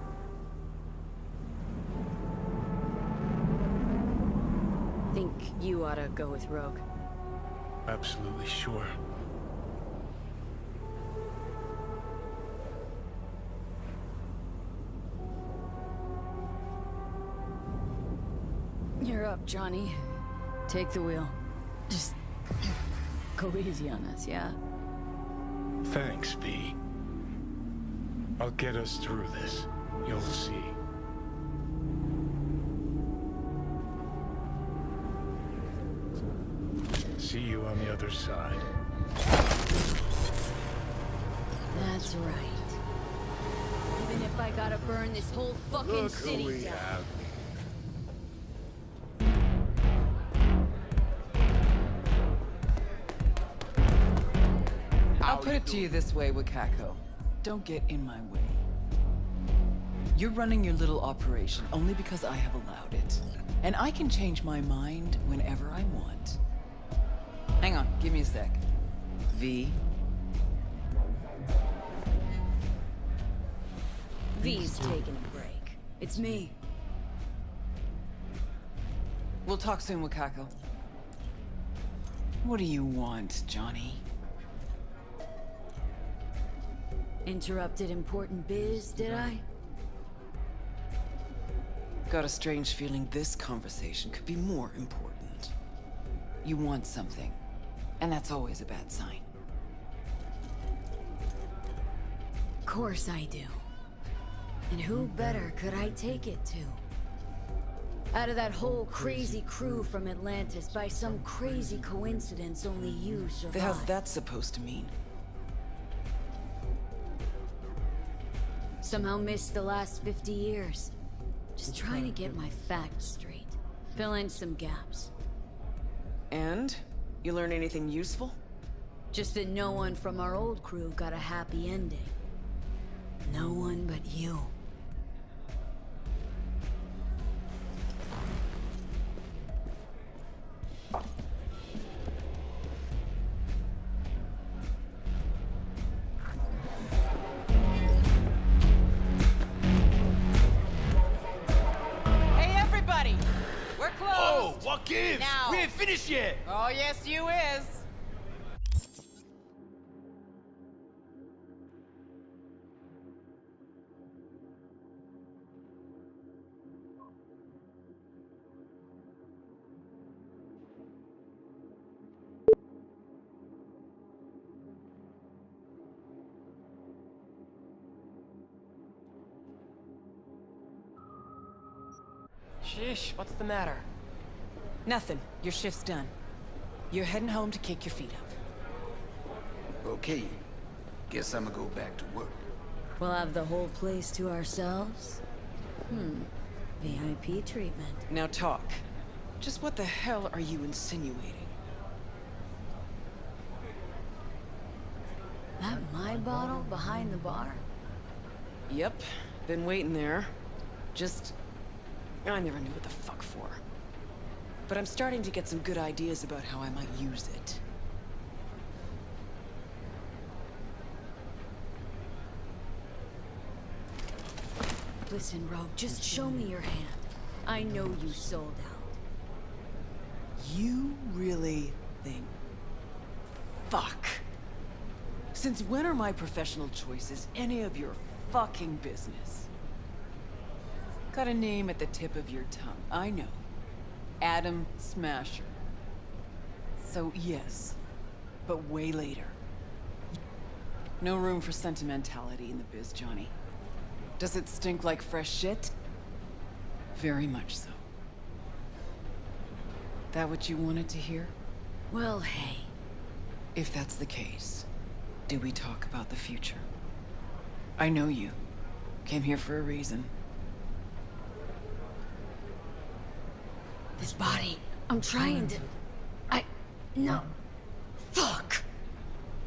Think you ought to go with Rogue. Absolutely sure. You're up, Johnny. Take the wheel. Just... go easy on us, yeah? Thanks, V. I'll get us through this. You'll see. See you on the other side. That's right. Even if I gotta burn this whole fucking city down. I'll put it to you this way, Wakako. Don't get in my way. You're running your little operation only because I have allowed it. And I can change my mind whenever I want. Hang on, give me a sec. V. V's taking a break. It's me. We'll talk soon, Wakako. What do you want, Johnny? Interrupted important biz, did I? Got a strange feeling this conversation could be more important. You want something, and that's always a bad sign. Of course I do. And who better could I take it to? Out of that whole crazy crew from Atlantis, by some crazy coincidence, only you survived. The hell's that supposed to mean? Somehow missed the last 50 years. Just trying to get my facts straight. Fill in some gaps. And? You learn anything useful? Just that no one from our old crew got a happy ending. No one but you. gives? Now. We ain't finished yet! Oh, yes, you is. Sheesh, what's the matter? Nothing. Your shift's done. You're heading home to kick your feet up. Okay. Guess I'ma go back to work. We'll have the whole place to ourselves? VIP treatment. Now talk. Just what the hell are you insinuating? That my bottle behind the bar? Yep. Been waiting there. I never knew what the fuck for. But I'm starting to get some good ideas about how I might use it. Listen, Rogue, just show me your hand. I know you sold out. You really think? Fuck. Since when are my professional choices any of your fucking business? Got a name at the tip of your tongue, I know. Adam Smasher. So yes, but way later. No room for sentimentality in the biz, Johnny. Does it stink like fresh shit? Very much so. That what you wanted to hear? Well, hey. If that's the case, do we talk about the future? I know you. Came here for a reason. This body, I'm trying to... No. Fuck!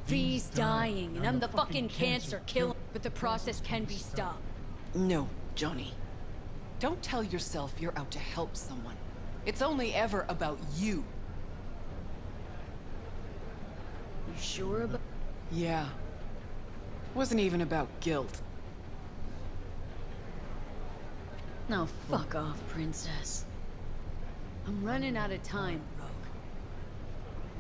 V's dying, and I'm the fucking cancer killer. But the process can be stopped. No, Johnny. Don't tell yourself you're out to help someone. It's only ever about you. You sure about... Yeah. Wasn't even about guilt. Now fuck off, princess. I'm running out of time, Rogue.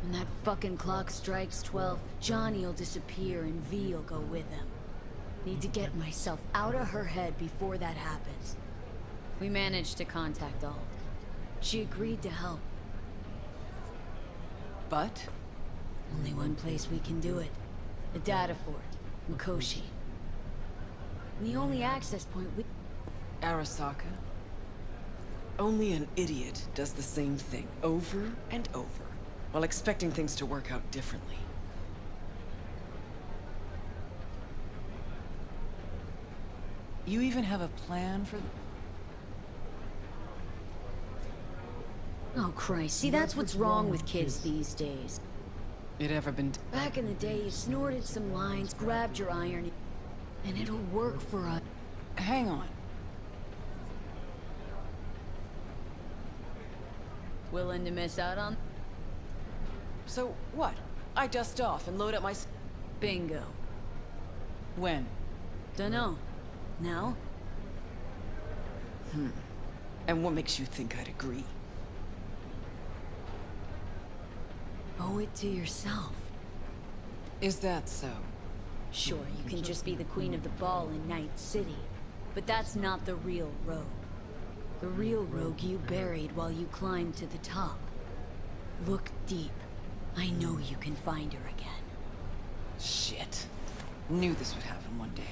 When that fucking clock strikes 12, Johnny'll disappear and V'll go with him. Need to get myself out of her head before that happens. We managed to contact Alt. She agreed to help. But? Only one place we can do it. The data fort, Mikoshi. And the only access point we... Arasaka? Only an idiot does the same thing over and over, while expecting things to work out differently. You even have a plan for... Oh, Christ. See, that's what's wrong with kids these days. It ever been... Back in the day, you snorted some lines, grabbed your iron, and it'll work for us. Hang on. Willing to miss out on? So, what? I dust off and load up my... Bingo. When? Dunno. Now? And what makes you think I'd agree? Owe it to yourself. Is that so? Sure, you can just be the queen of the ball in Night City. But that's not the real Rogue. The real Rogue you buried while you climbed to the top. Look deep. I know you can find her again. Shit. Knew this would happen one day.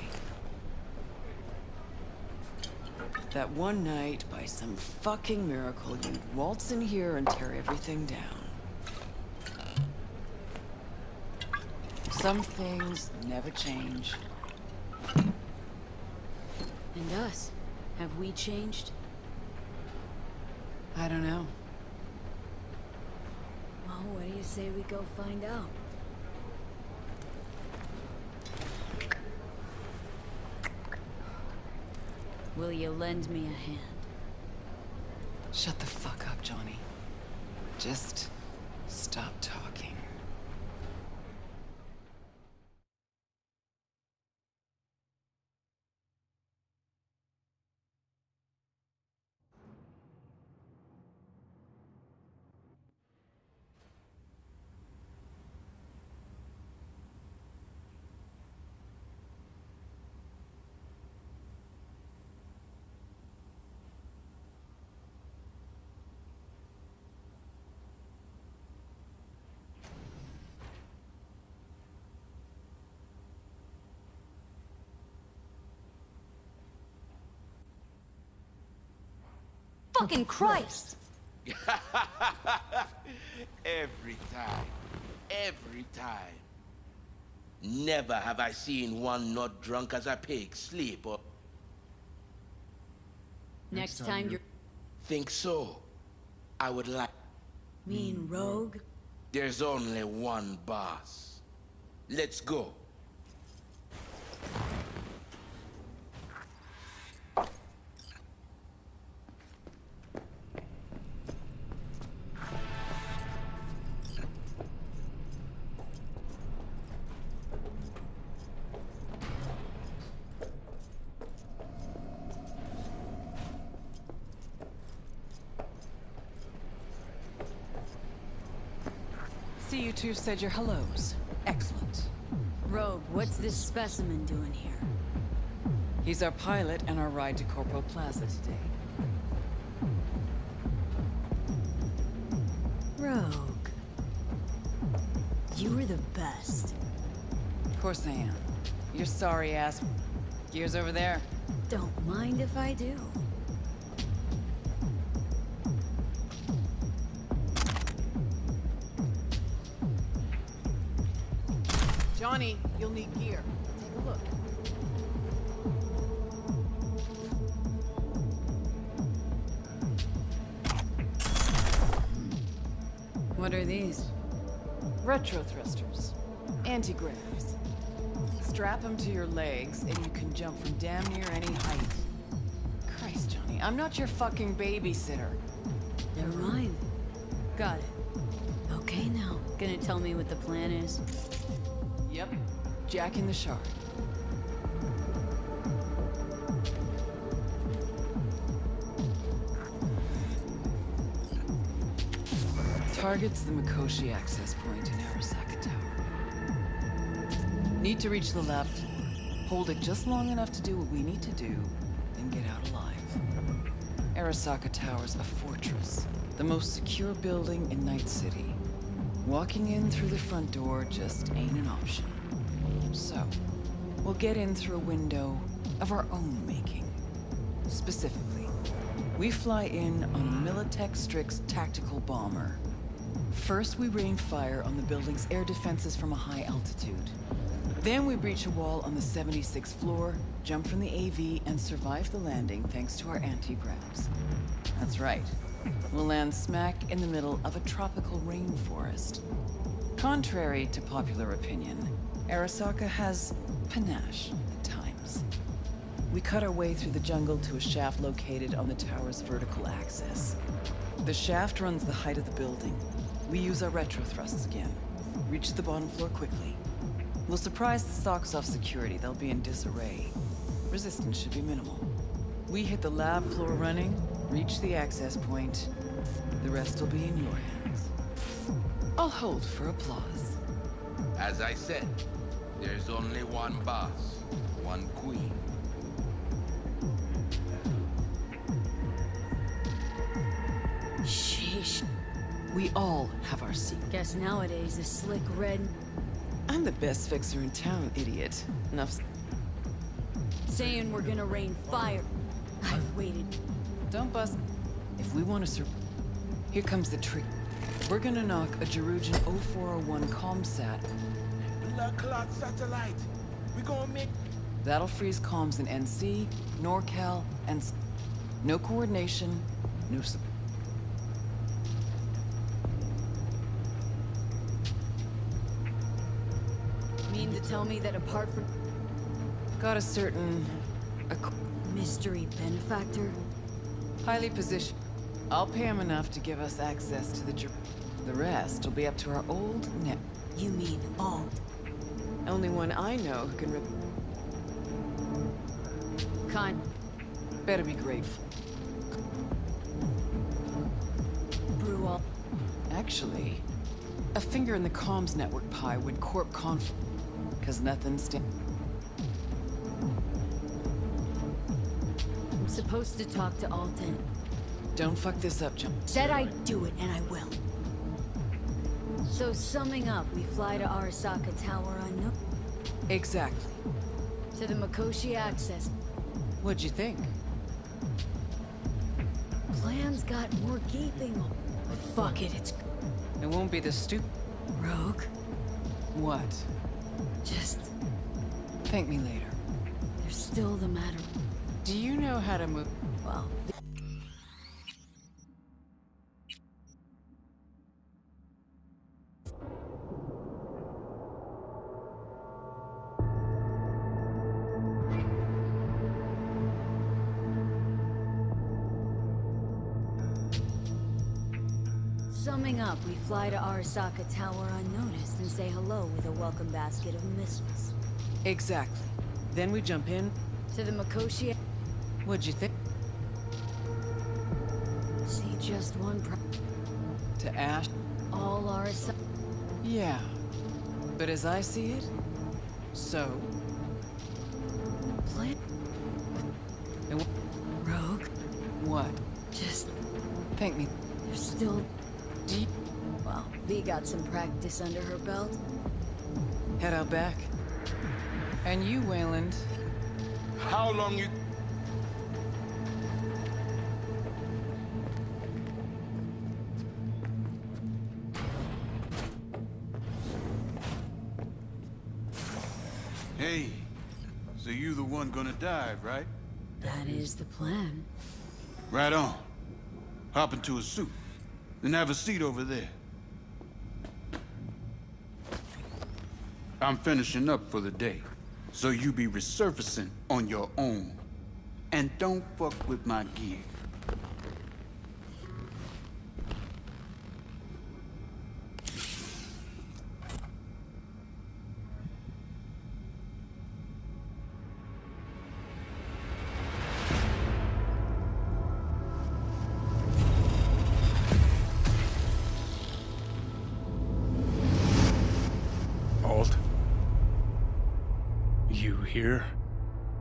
That one night, by some fucking miracle, you'd waltz in here and tear everything down. Some things never change. And us? Have we changed? I don't know. Well, what do you say we go find out? Will you lend me a hand? Shut the fuck up, Johnny. Just stop talking. fucking Christ! Every time. Never have I seen one not drunk as a pig sleep or... Next time you're... Think so? I would like... Mean rogue? There's only one boss. Let's go. See, you two said your hellos. Excellent. Rogue, what's this specimen doing here? He's our pilot and our ride to Corpo Plaza today. Rogue. You were the best. Of course I am. Your sorry ass. Gears over there. Don't mind if I do. Johnny, you'll need gear. Take a look. What are these? Retro thrusters. Anti-gravs. Strap them to your legs and you can jump from damn near any height. Christ, Johnny, I'm not your fucking babysitter. Never mind. Got it. Okay now. Gonna tell me what the plan is? Yep. Jack in the shard. Target's the Mikoshi access point in Arasaka Tower. Need to reach the left. Hold it just long enough to do what we need to do, then get out alive. Arasaka Tower's a fortress. The most secure building in Night City. Walking in through the front door just ain't an option. So, we'll get in through a window of our own making. Specifically, we fly in on a Militech Strix tactical bomber. First, we rain fire on the building's air defenses from a high altitude. Then we breach a wall on the 76th floor, jump from the AV, and survive the landing thanks to our anti-gravs. That's right. We'll land smack in the middle of a tropical rainforest. Contrary to popular opinion, Arasaka has panache at times. We cut our way through the jungle to a shaft located on the tower's vertical axis. The shaft runs the height of the building. We use our retro thrusts again. Reach the bottom floor quickly. We'll surprise the socks off security. They'll be in disarray. Resistance should be minimal. We hit the lab floor running, reach the access point. The rest will be in your hands. I'll hold for applause. As I said, there's only one boss, one queen. Sheesh. We all have our secrets. Guess nowadays a slick red... I'm the best fixer in town, idiot. Enough saying we're gonna rain fire. I've waited. Don't bust. If we want to here comes the trick. We're gonna knock a Jerujan 0401 comsat. Blood clot satellite. We gonna make... That'll freeze comms in NC, NorCal, and... No coordination, no support. Mean to tell me that apart from... Got a certain... mystery benefactor? Highly positioned. I'll pay him enough to give us access to the rest will be up to our old net. You mean Ald? Only one I know who can Better be grateful. Brual. Actually, a finger in the comms network pie would corp conflict. Cause nothing's I'm supposed to talk to Alden. Don't fuck this up, John. Said I'd do it, and I will. So summing up, we fly to Arasaka Tower unknown. Exactly. To the Mikoshi access. What'd you think? plan's got more gaping. But fuck it, it's... It won't be the Rogue? What? Just... Thank me later. There's still the matter... Do you know how to move? Well... Summing up, we fly to Arasaka Tower unnoticed and say hello with a welcome basket of missiles. Exactly. Then we jump in. To the Mikoshi... What'd you think? See just one To Ash? All Arasaka... Yeah. But as I see it, so... Plan... And Rogue? What? Just... Thank me. There's still... Deep. Well, V got some practice under her belt. Head out back. And you, Wayland. How long you... Hey, so you the one gonna dive, right? That is the plan. Right on. Hop into a suit. Then have a seat over there. I'm finishing up for the day, so you be resurfacing on your own. And don't fuck with my gear. Alt? You here?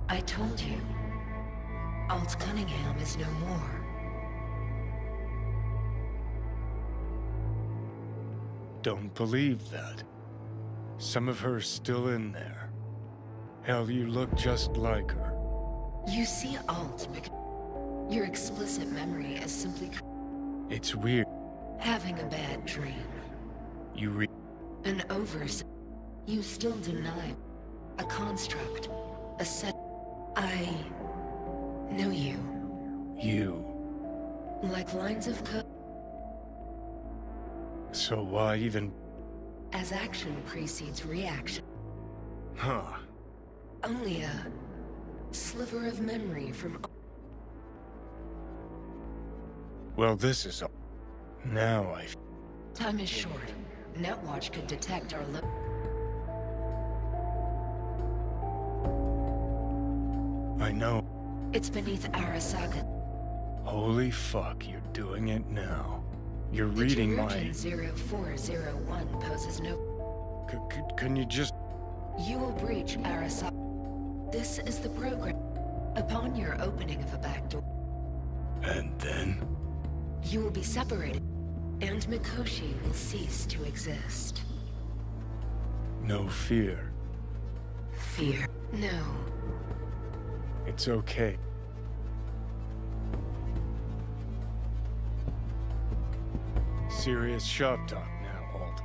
I told you. Alt Cunningham is no more. Don't believe that. Some of her's still in there. Hell, you look just like her. You see Alt because your explicit memory is simply It's weird. having a bad dream. You An oversight. You still deny a construct, a set. I know you. You. Like lines of code. So why even... As action precedes reaction. Huh. Only a sliver of memory from. Well, this is... Now I... Time is short. Netwatch could detect our I know. It's beneath Arasaka. Holy fuck, you're doing it now. You're reading my... 0401 poses no... Can you just... You will breach Arasaka. This is the program. Upon your opening of a back door... And then? You will be separated, and Mikoshi will cease to exist. No fear. Fear? No. It's okay. Serious shop talk now, Alt.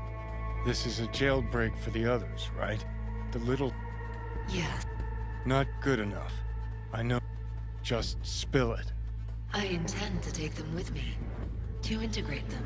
This is a jailbreak for the others, right? The little... Yes. Not good enough. I know. Just spill it. I intend to take them with me, to integrate them.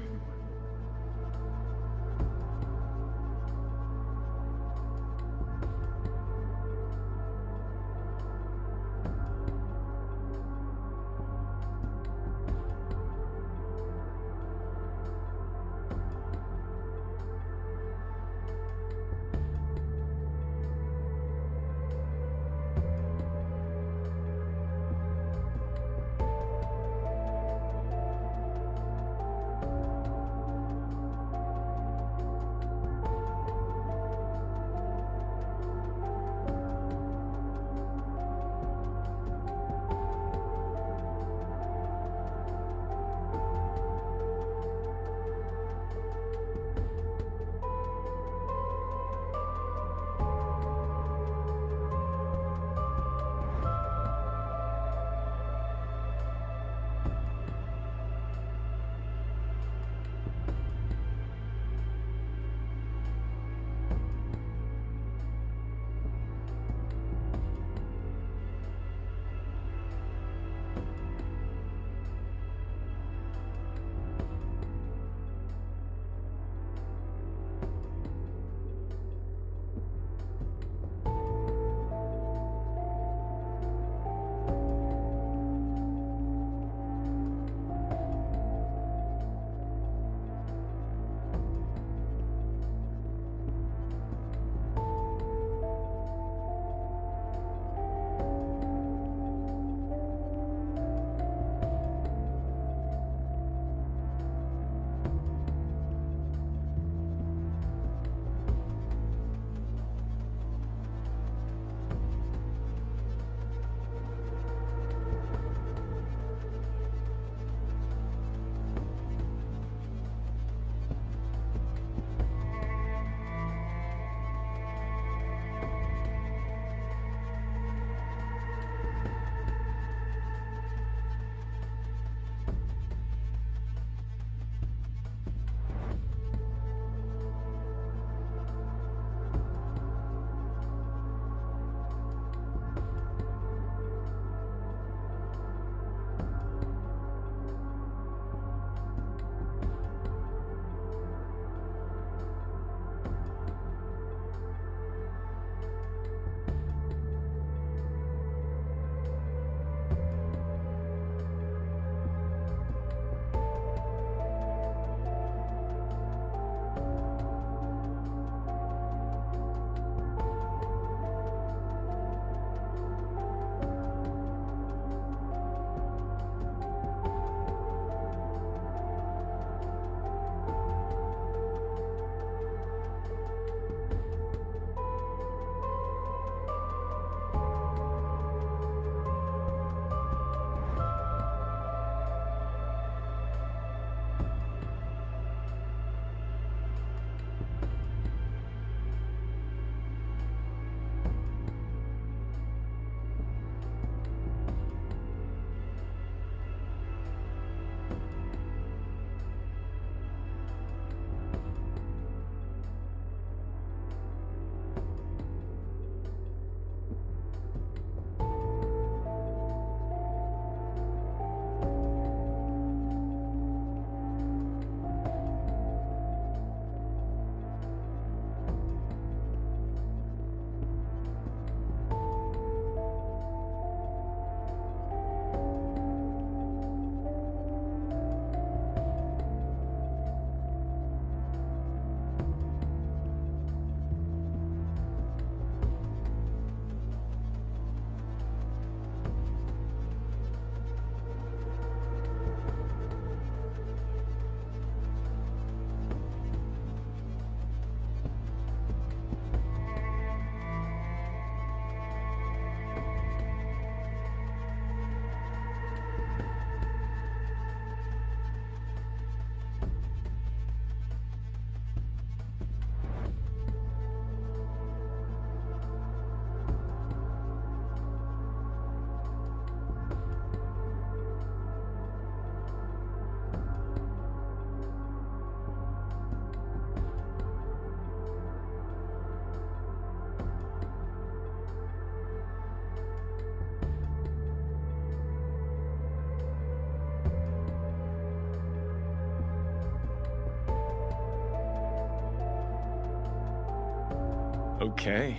Okay,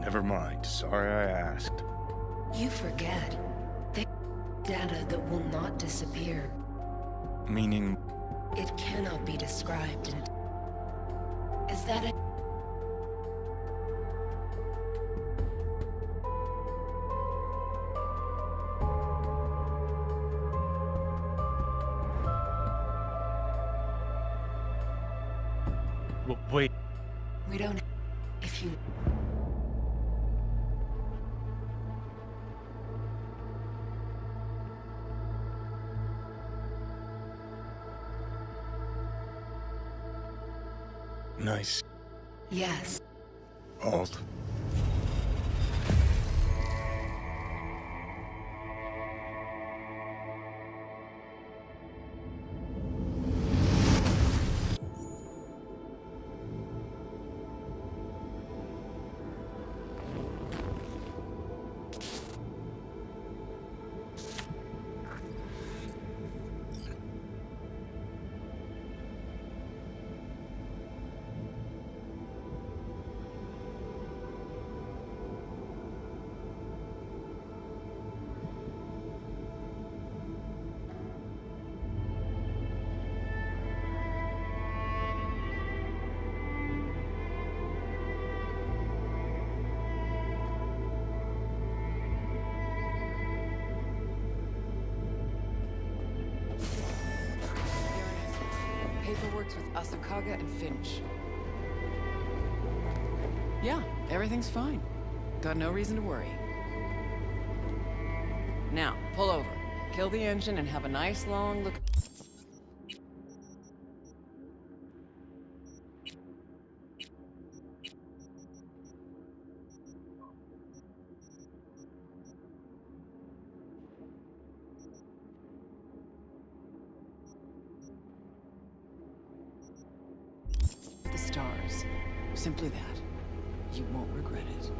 never mind. Sorry I asked. You forget. They data that will not disappear. Meaning... It cannot be described in... Is that it? Wait. We don't... If you... Nice. Yes. Alt. Paperwork's with Asakaga and Finch. Yeah, everything's fine. Got no reason to worry. Now, pull over. Kill the engine and have a nice long look. The stars. Simply that. You won't regret it.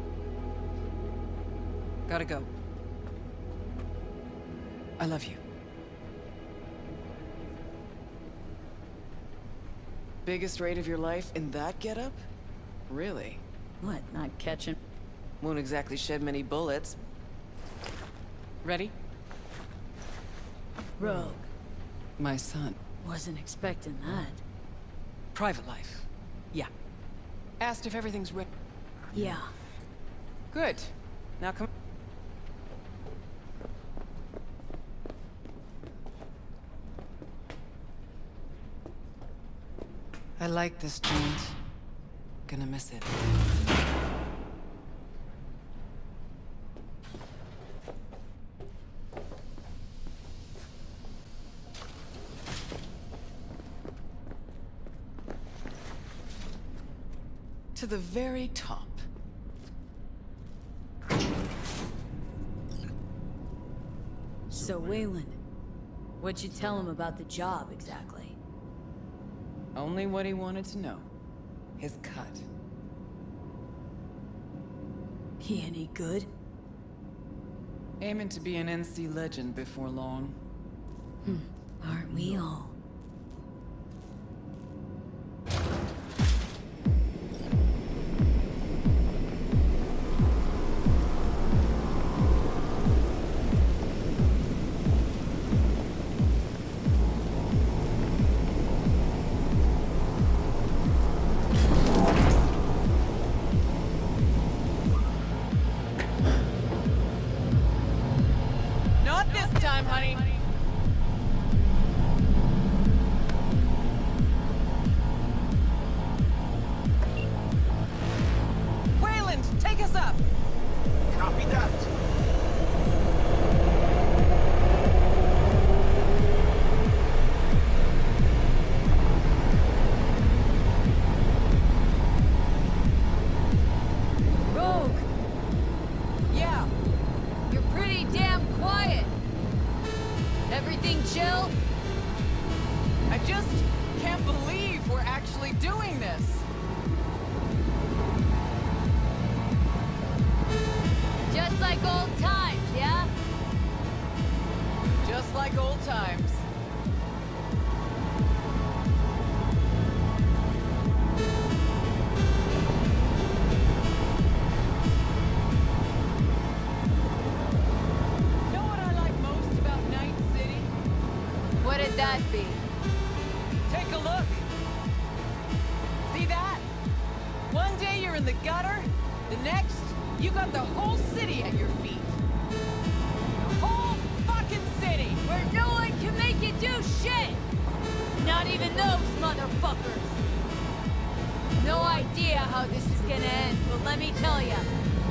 Gotta go. I love you. Biggest raid of your life in that getup? Really? What, not catching? Won't exactly shed many bullets. Ready? Rogue. My son. Wasn't expecting that. Private life. Yeah. Asked if everything's ready. Yeah. Good. Now come. I like this joint. Gonna miss it. To the very top. So, Waylon, what'd you tell him about the job, exactly? Only what he wanted to know. His cut. He any good? Aiming to be an NC legend before long. Aren't we all? Not this time, honey. Wayland, take us up. Copy that. Rogue! Yeah. You're pretty damn quiet. Everything chill? I just can't believe we're actually doing this. Just like old times, yeah? Just like old times. did that be? Take a look. See that? One day you're in the gutter, the next, you got the whole city at your feet. The whole fucking city! Where no one can make you do shit! Not even those motherfuckers! No idea how this is gonna end, but let me tell ya,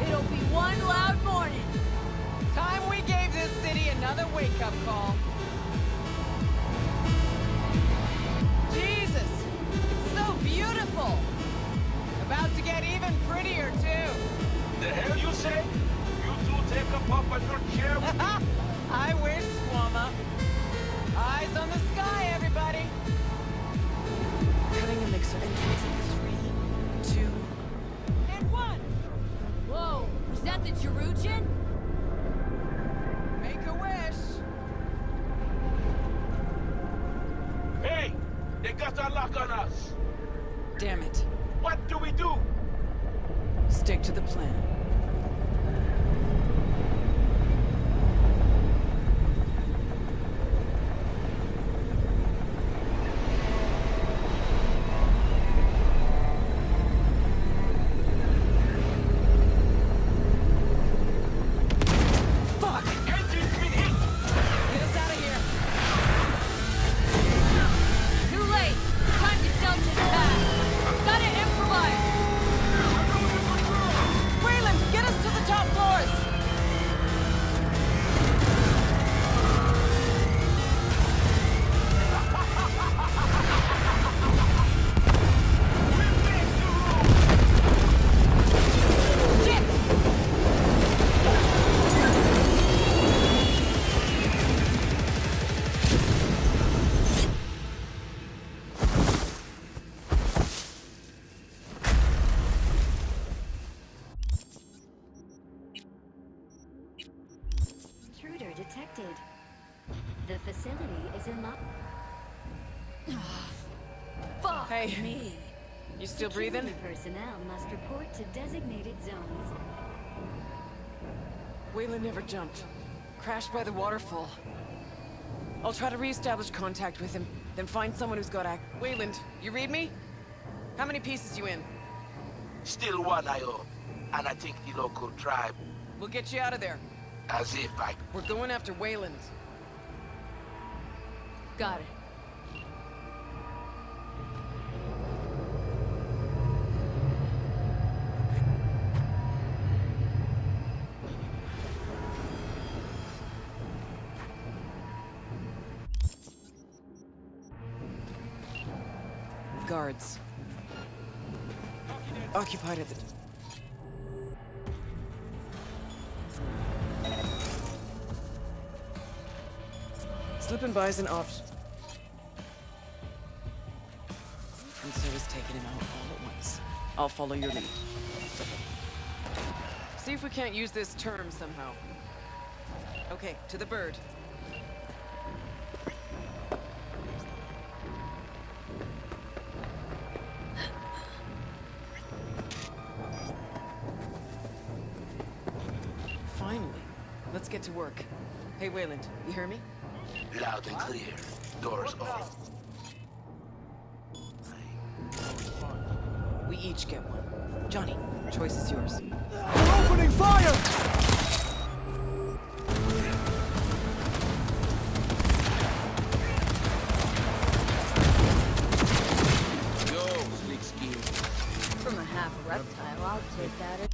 it'll be one loud morning. Time we gave this city another wake-up call. Jesus! It's so beautiful! About to get even prettier, too. The hell you say? You two take a puff on your chair? I wish, Swama. Eyes on the sky, everybody! Cutting a mixer entrance in 3, 2, and 1! Whoa, was that the Jerujan? Make a wish! Hey! They got a lock on us! Damn it. What do we do? Stick to the plan. Detected. The facility is in lock. Fuck Hey, me. You still breathing? Security personnel must report to designated zones. Wayland never jumped. Crashed by the waterfall. I'll try to re-establish contact with him, then find someone who's got Wayland, you read me? How many pieces you in? Still one I owe. And I think the local tribe. We'll get you out of there. As if I... We're going after Wayland. Got it. Guards. Occupied at the... Slipping by is an option. And so is taking him out all at once. I'll follow your lead. See if we can't use this term somehow. Okay, to the bird. Finally. Let's get to work. Hey, Wayland, you hear me? Loud and clear. Doors off. We each get one. Johnny, choice is yours. We're opening fire! Yo, slick scheme. From a half reptile, I'll take that.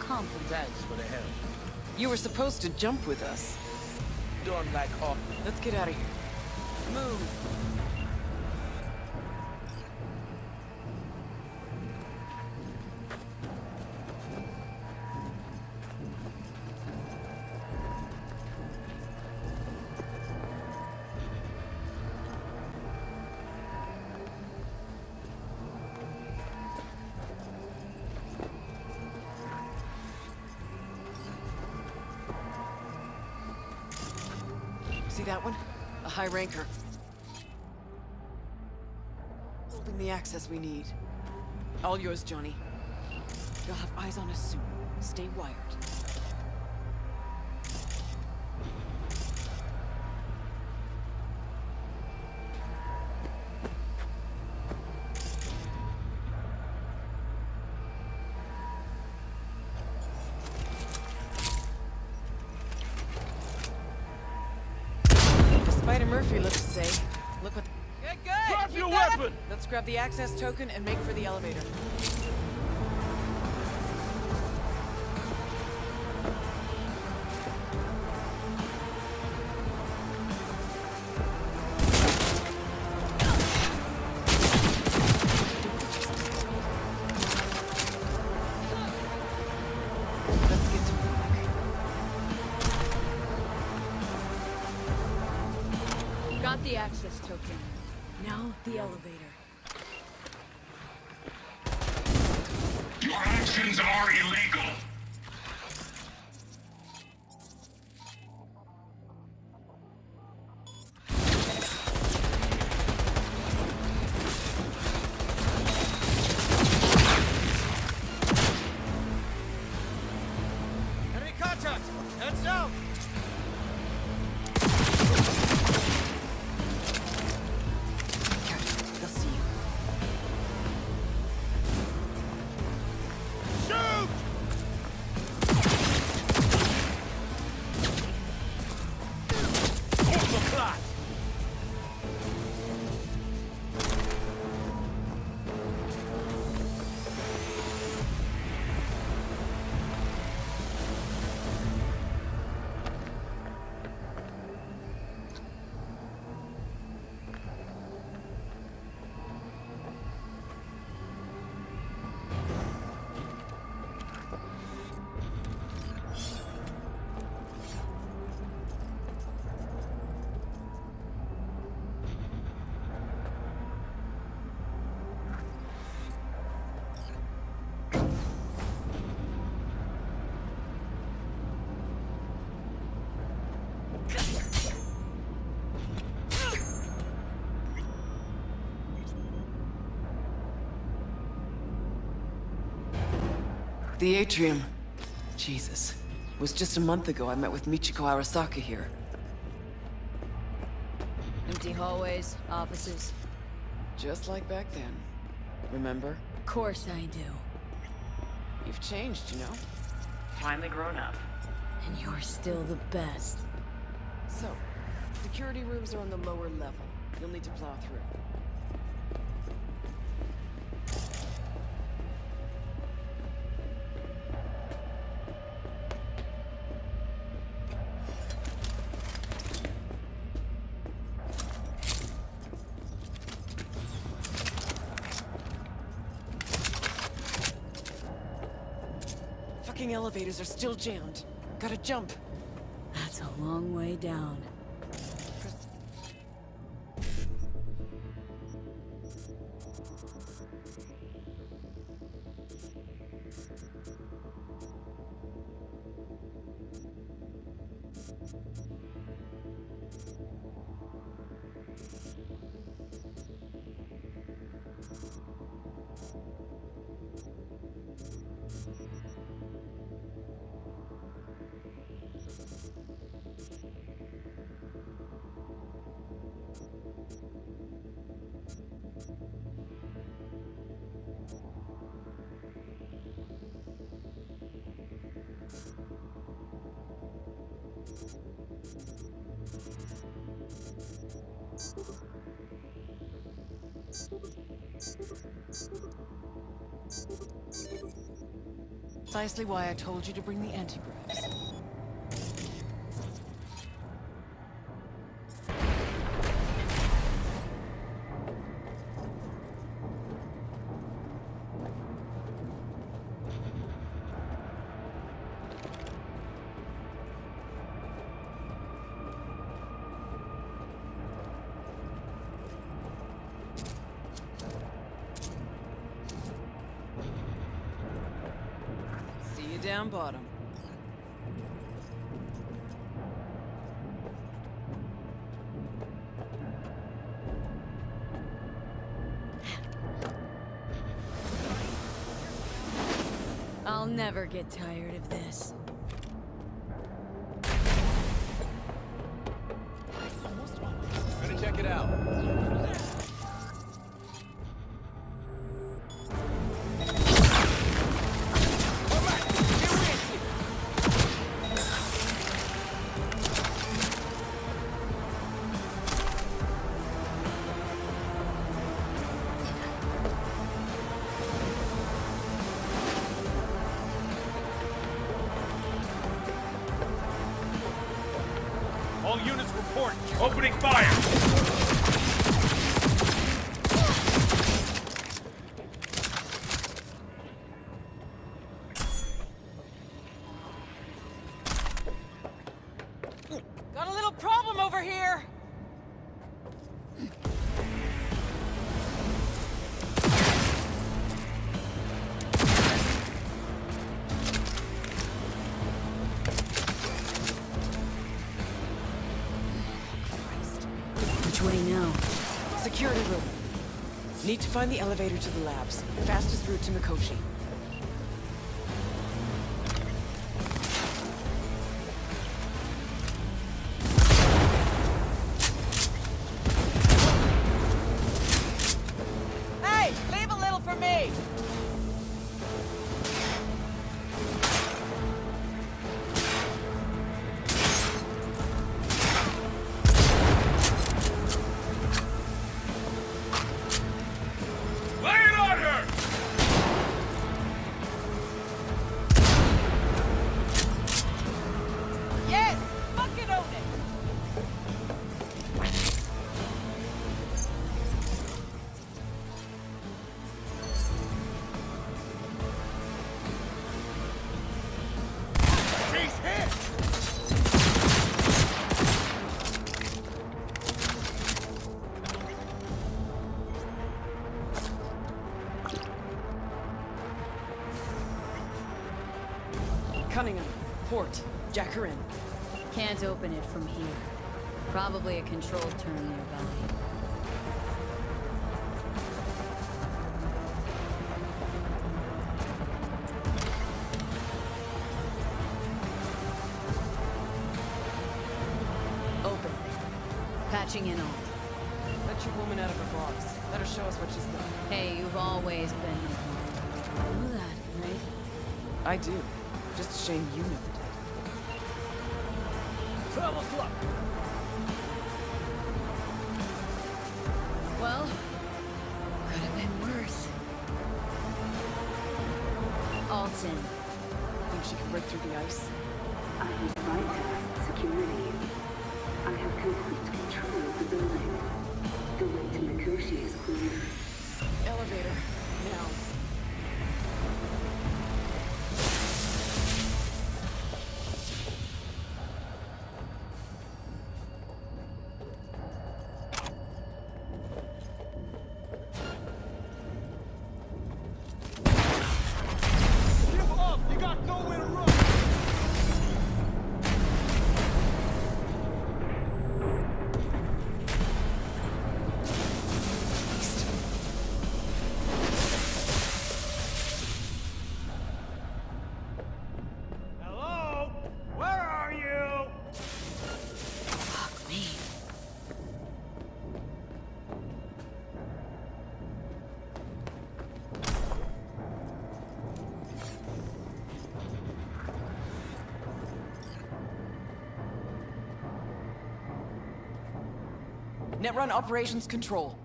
compliment. Thanks for the help. You were supposed to jump with us. Don't like off. Let's get out of here. Move! See that one? A high ranker. Holding the access we need. All yours, Johnny. You'll have eyes on us soon. Stay wired. Murphy looks to say, look what... Good, good! Drop your weapon! Let's grab the access token and make for the elevator. Let's get to work. Got the access token. Now the elevator. Your actions are illegal. Enemy contact! Heads down! They'll see you. Shoot! Hold the flat! The atrium. Jesus. It was just a month ago I met with Michiko Arasaka here. Empty hallways, offices. Just like back then. Remember? Of course I do. You've changed, you know? Finally grown up. And you're still the best. So, security rooms are on the lower level. You'll need to plow through. Fucking elevators are still jammed. Gotta jump. That's a long way down. precisely why I told you to bring the anti-gravs. Down bottom. I'll never get tired of this. Better check it out. All units report. Opening fire! Got a little problem over here! Which way now? Security room. Need to find the elevator to the labs. Fastest route to Mikoshi. Hey! Leave a little for me! Yes! Fucking own it! She's hit! Cunningham. Port. Jack her in. Can't open it from here. Probably a control turn nearby. Open. Patching in on. Let your woman out of her box. Let her show us what she's done. Hey, you've always been the one. You know that, right? I do. Just a shame you never did. Travel club. Well, could have been worse. Alton. Think she can break through the ice? I have bypassed security. I have complete control of the building. The way to Mikoshi is clear. Elevator. Now. Give up! You got nowhere to run! Hello? Where are you? Fuck me. Netrun Operations Control.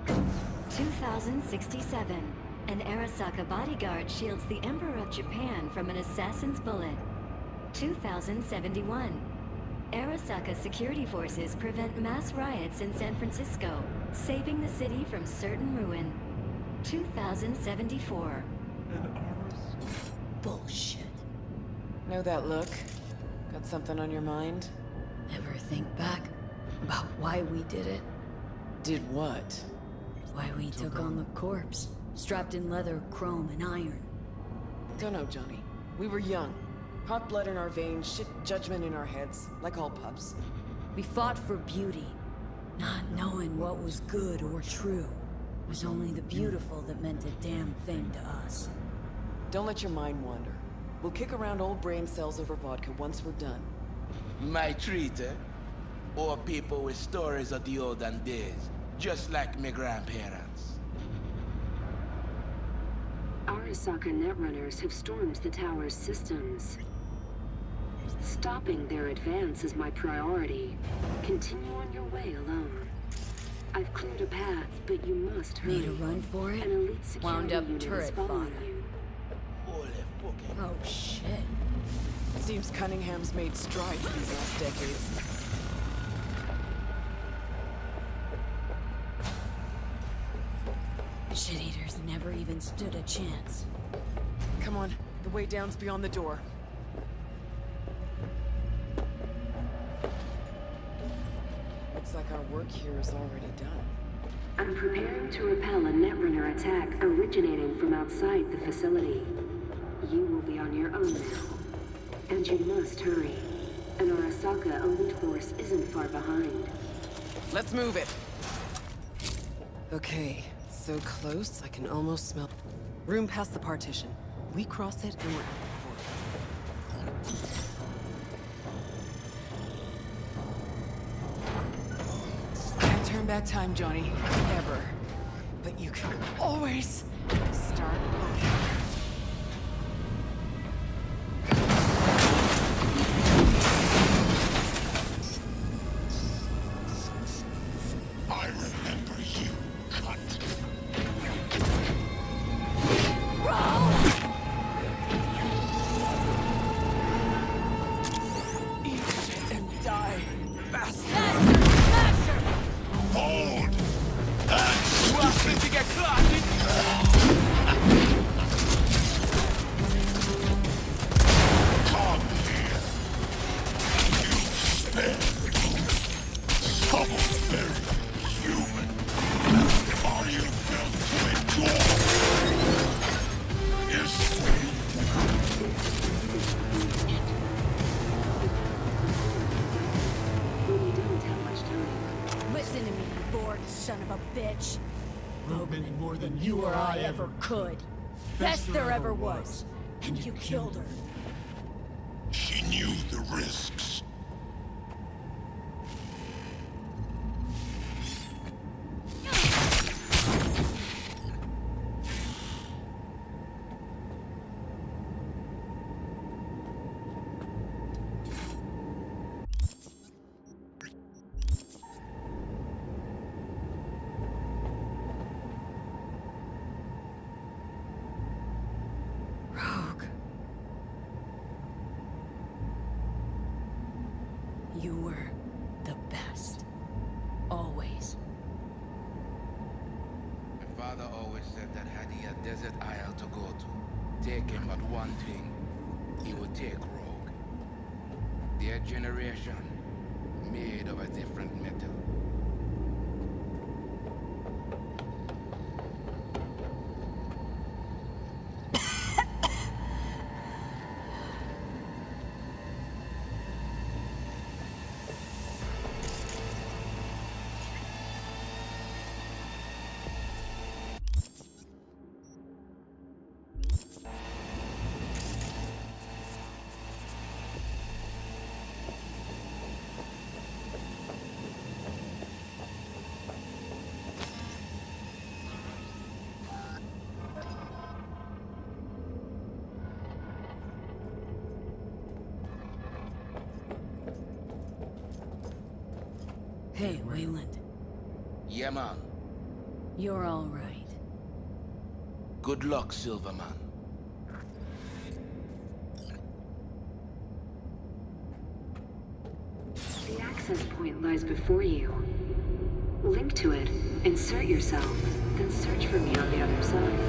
2067. An Arasaka bodyguard shields the Emperor of Japan from an assassin's bullet. 2071. Arasaka security forces prevent mass riots in San Francisco, saving the city from certain ruin. 2074. Bullshit. Know that look? Got something on your mind? Ever think back about why we did it? Did what? Why we took on the corpse, strapped in leather, chrome, and iron. Don't know, Johnny. We were young. Hot blood in our veins, shit judgment in our heads, like all pups. We fought for beauty, not knowing what was good or true. It was only the beautiful that meant a damn thing to us. Don't let your mind wander. We'll kick around old brain cells over vodka once we're done. My treat, eh? Or people with stories of the olden days, just like my grandparents. Arasaka netrunners have stormed the tower's systems. Stopping their advance is my priority. Continue on your way alone. I've cleared a path, but you must hurry. Made a run for it? An elite security Wound up unit is turret following fodder. you. Oh shit. Seems Cunningham's made strides these last decades. Shit-eaters never even stood a chance. Come on, the way down's beyond the door. Looks like our work here is already done. I'm preparing to repel a netrunner attack originating from outside the facility. You will be on your own now. And you must hurry. An Arasaka elite force isn't far behind. Let's move it! Okay, so close I can almost smell... Room past the partition. We cross it and we're out the door. Can't turn back time, Johnny. Ever. But you can always start over. I remember you, cunt. Eat and die, bastard! Hold! That's Welcome to get clocked! Come here. You spare some very human. Are you built to endure? Yes, We don't have much time. Listen to me, you bored son of a bitch. Logan more than you or I ever could. Best there ever was. And you killed her. she knew the risks. Rogue. You were the best. Always. My father always said that had he a desert isle to go to, take him but one thing, he would take Rogue. Their generation, made of a different metal. Hey, Wayland. Yeah, man. You're all right. Good luck, Silverman. The access point lies before you. Link to it, insert yourself, then search for me on the other side.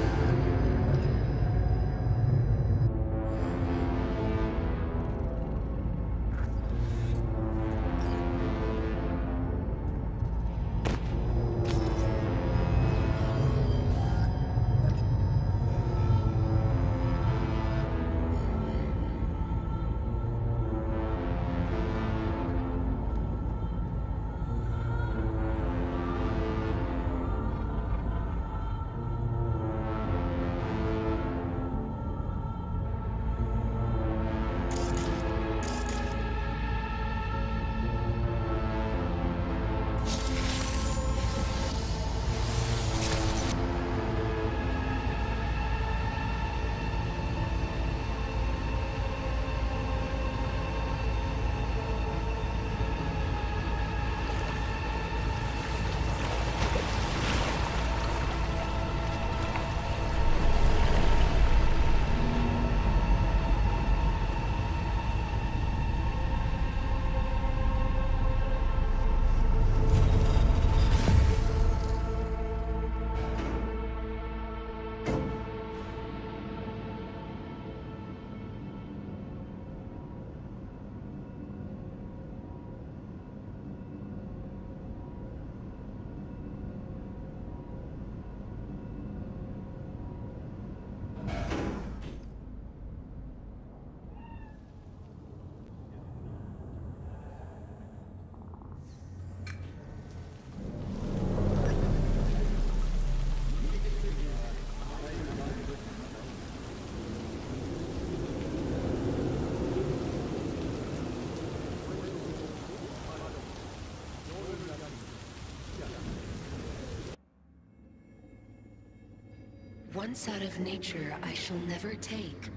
Once out of nature, I shall never take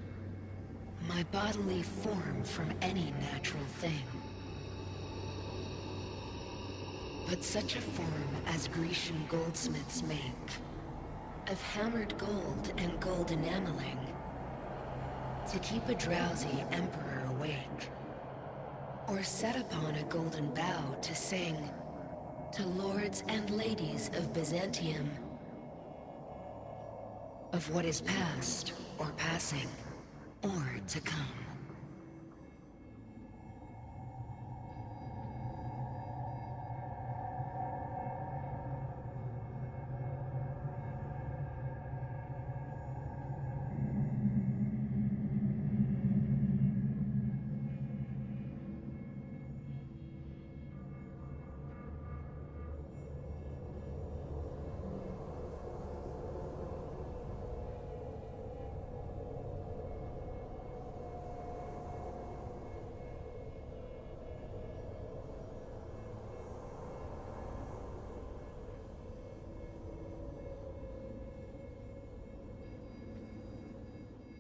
my bodily form from any natural thing. But such a form as Grecian goldsmiths make, of hammered gold and gold enameling, to keep a drowsy emperor awake, or set upon a golden bough to sing to lords and ladies of Byzantium, of what is past, or passing, or to come.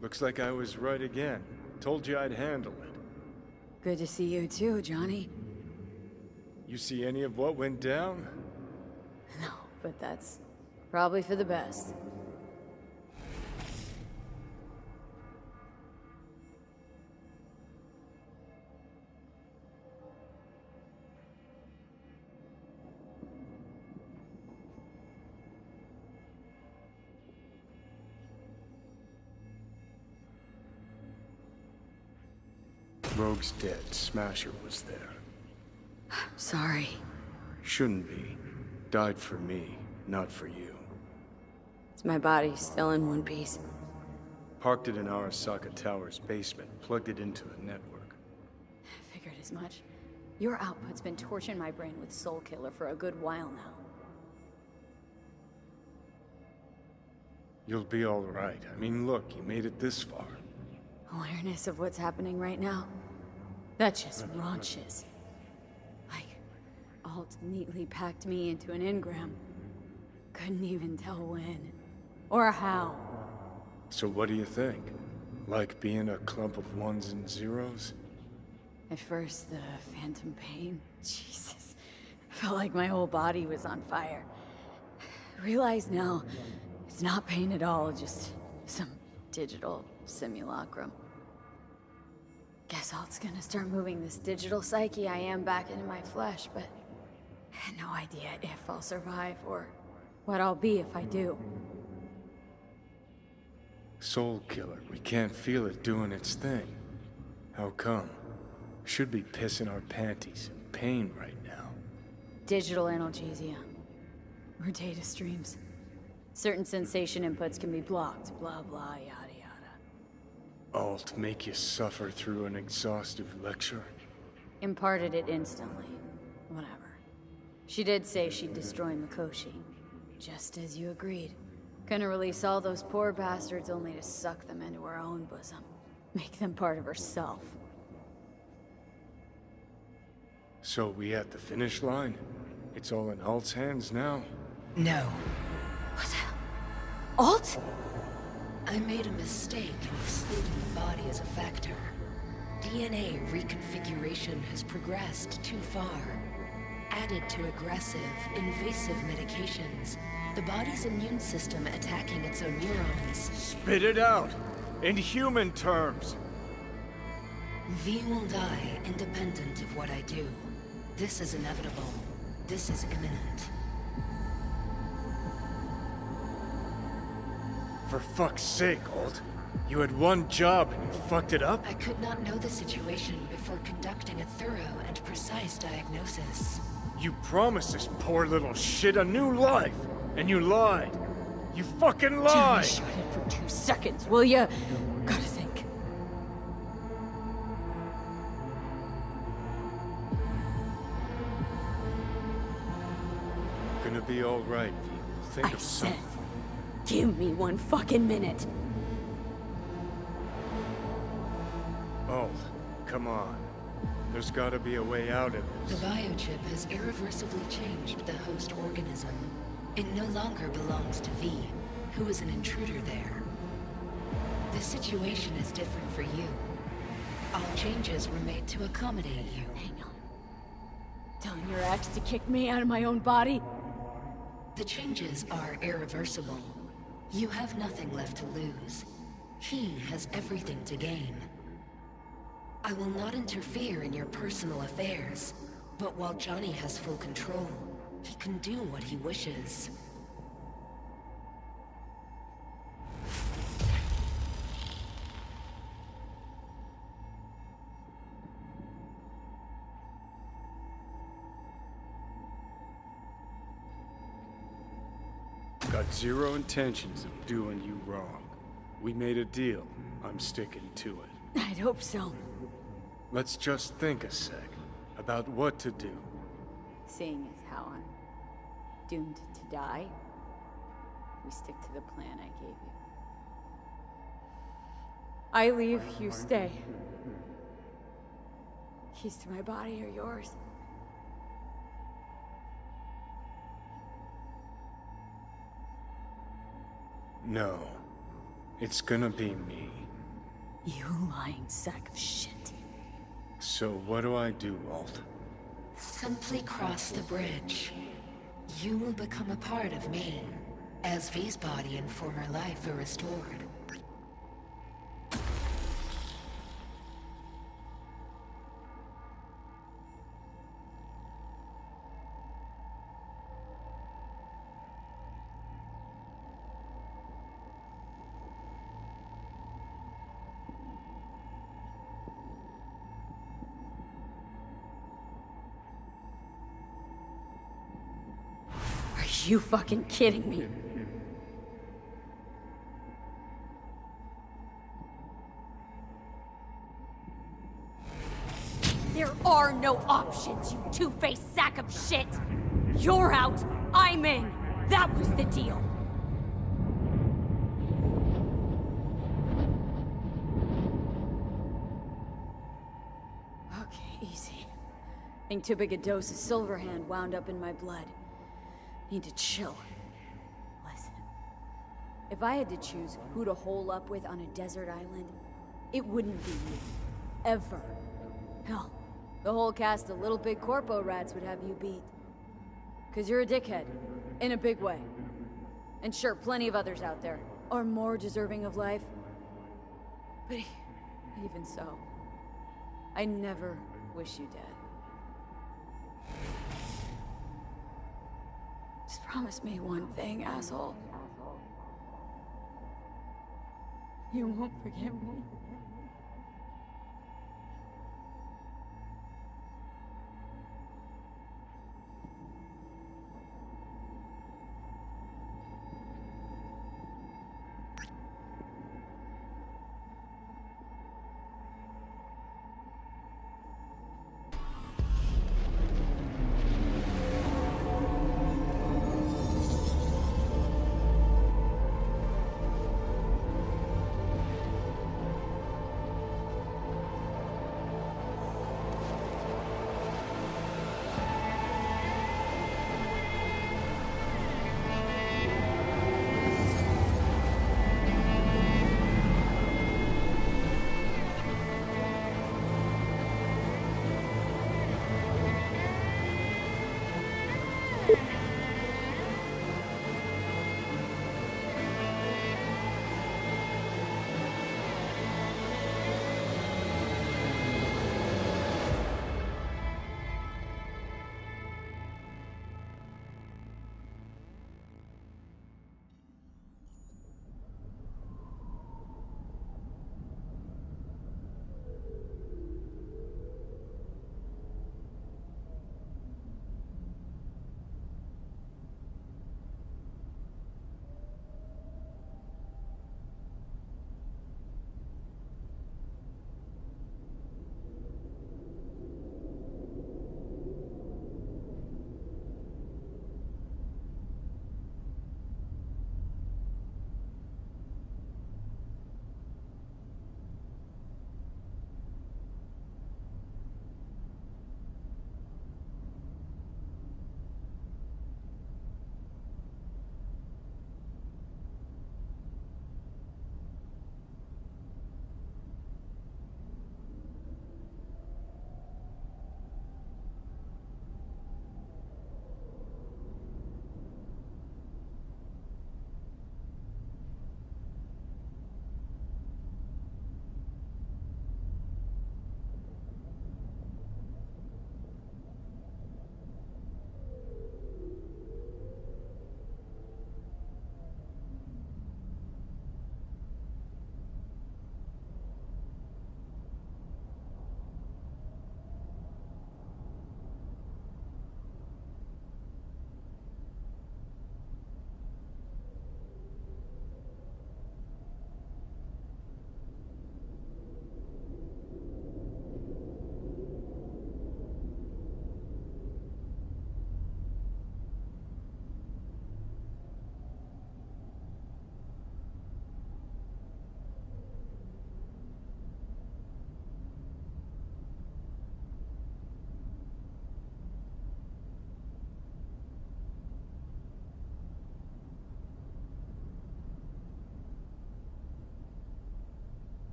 Looks like I was right again. Told you I'd handle it. Good to see you too, Johnny. You see any of what went down? No, but that's probably for the best. Rogue's dead. Smasher was there. I'm sorry. Shouldn't be. Died for me, not for you. Is my body still in one piece? Parked it in Arasaka Tower's basement, plugged it into the network. Figured as much. Your output's been torching my brain with Soul Killer for a good while now. You'll be all right. I mean, look, you made it this far. Awareness of what's happening right now? That just raunches. Like, Alt neatly packed me into an engram. Couldn't even tell when. Or how. So what do you think? Like being a clump of ones and zeros? At first, the phantom pain. Jesus. I felt like my whole body was on fire. Realize now, It's not pain at all, just some digital simulacrum. Guess Alt's gonna start moving this digital psyche I am back into my flesh, but I had no idea if I'll survive or what I'll be if I do. Soul killer, we can't feel it doing its thing. How come? Should be pissing our panties in pain right now. Digital analgesia. Or data streams. Certain sensation inputs can be blocked, blah blah, yada yada. Alt make you suffer through an exhaustive lecture? Imparted it instantly. Whatever. She did say she'd destroy Mikoshi. Just as you agreed. Gonna release all those poor bastards only to suck them into her own bosom. Make them part of herself. So we at the finish line? It's all in Alt's hands now? No. What the hell? Alt? I made a mistake in excluding the body as a factor. DNA reconfiguration has progressed too far. Added to aggressive, invasive medications, the body's immune system attacking its own neurons. Spit it out! In human terms! V will die independent of what I do. This is inevitable. This is imminent. For fuck's sake, Alt. You had one job and you fucked it up? I could not know the situation before conducting a thorough and precise diagnosis. You promised this poor little shit a new life, and you lied. You fucking lied! Shut it for 2 seconds, will ya? Gotta think. Gonna be alright, V. Think of something. Give me 1 fucking minute. Alt, come on. There's gotta be a way out of The this. biochip has irreversibly changed the host organism. It no longer belongs to V, who is an intruder there. The situation is different for you. All changes were made to accommodate you. Hang on. Telling your ex to kick me out of my own body? The changes are irreversible. You have nothing left to lose. He has everything to gain. I will not interfere in your personal affairs, but while Johnny has full control, he can do what he wishes. Got zero intentions of doing you wrong. We made a deal. I'm sticking to it. I'd hope so. Let's just think a sec about what to do. Seeing as how I'm doomed to die, we stick to the plan I gave you. I leave, you stay. Keys to my body are yours. No. It's gonna be me. You lying sack of shit. So what do I do, Alt? Simply cross the bridge. You will become a part of me, as V's body and former life are restored. Are you fucking kidding me? There are no options, you two-faced sack of shit! You're out, I'm in! That was the deal! Okay, easy. I think too big a dose of Silverhand wound up in my blood. Need to chill. Listen. If I had to choose who to hole up with on a desert island, it wouldn't be me. Ever. Hell, the whole cast of Little Big Corpo rats would have you beat. 'Cause you're a dickhead. In a big way. And sure, plenty of others out there are more deserving of life. But even so, I never wish you dead. Just promise me one thing, asshole. You won't forget me.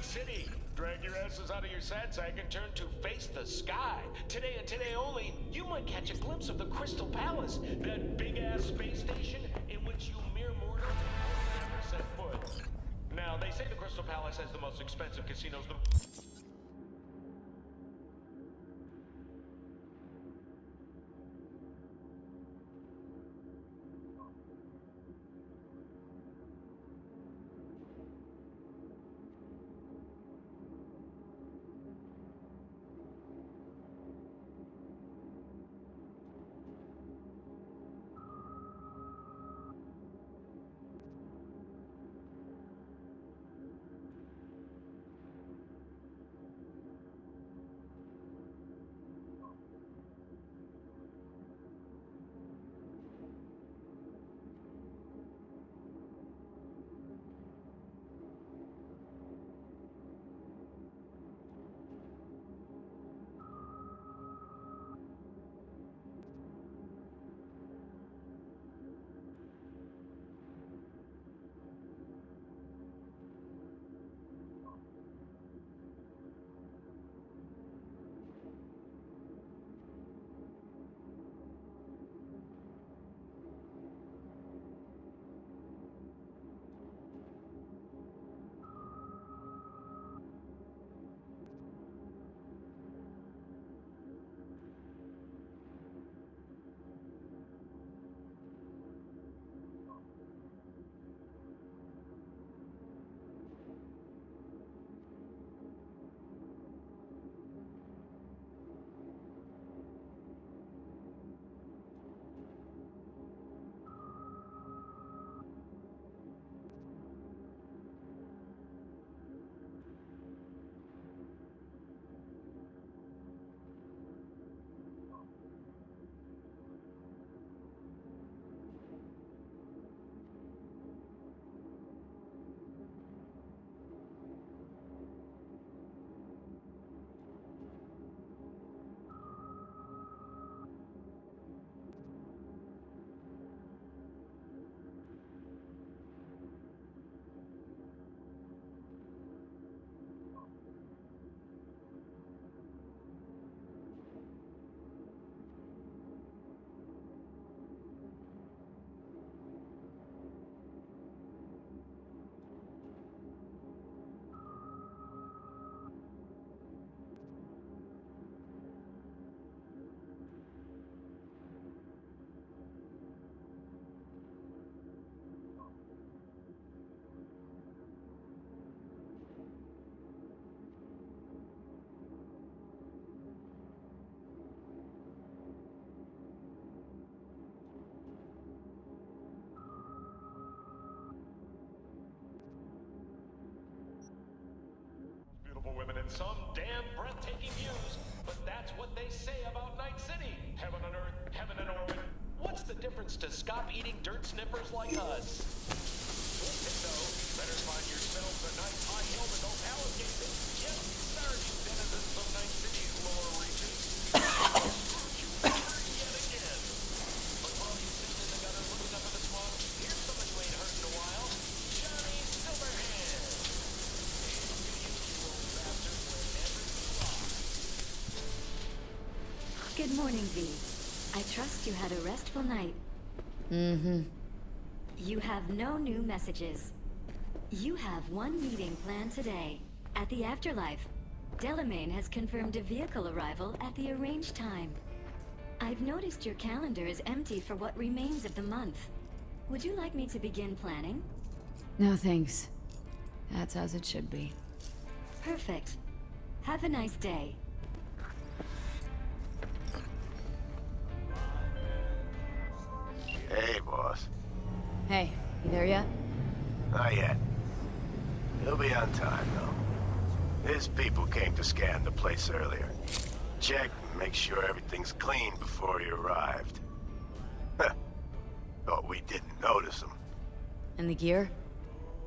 City. Drag your asses out of your sandsack and turn to face the sky. Today and today only, you might catch a glimpse of the Crystal Palace, that big-ass space station in which you mere mortals have never set foot. Now, Now, they say the Crystal Palace has the most expensive casinos. Women and some damn breathtaking views, but that's what they say about Night City. Heaven on earth, heaven in orbit. What's the difference to scop-eating dirt sniffers like us? So, better find yourselves a nice high helmet or alligator. Yes, sir, you denizens of Night City's lower reaches. Yet again. But while you sit in the gutter looking up at the smoke, here's someone you ain't heard in a while. Johnny Silverhand. Good morning, V. I trust you had a restful night. Mm-hmm. You have no new messages. You have one meeting planned today, at the Afterlife. Delamain has confirmed a vehicle arrival at the arranged time. I've noticed your calendar is empty for what remains of the month. Would you like me to begin planning? No thanks. That's as it should be. Perfect. Have a nice day. Hey, boss. Hey, you there yet? Not yet. He'll be on time, though. His people came to scan the place earlier. Check and make sure everything's clean before he arrived. Thought we didn't notice him. And the gear?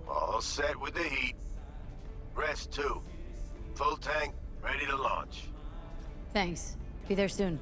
All set with the heat. Rest, too. Full tank, ready to launch. Thanks. Be there soon.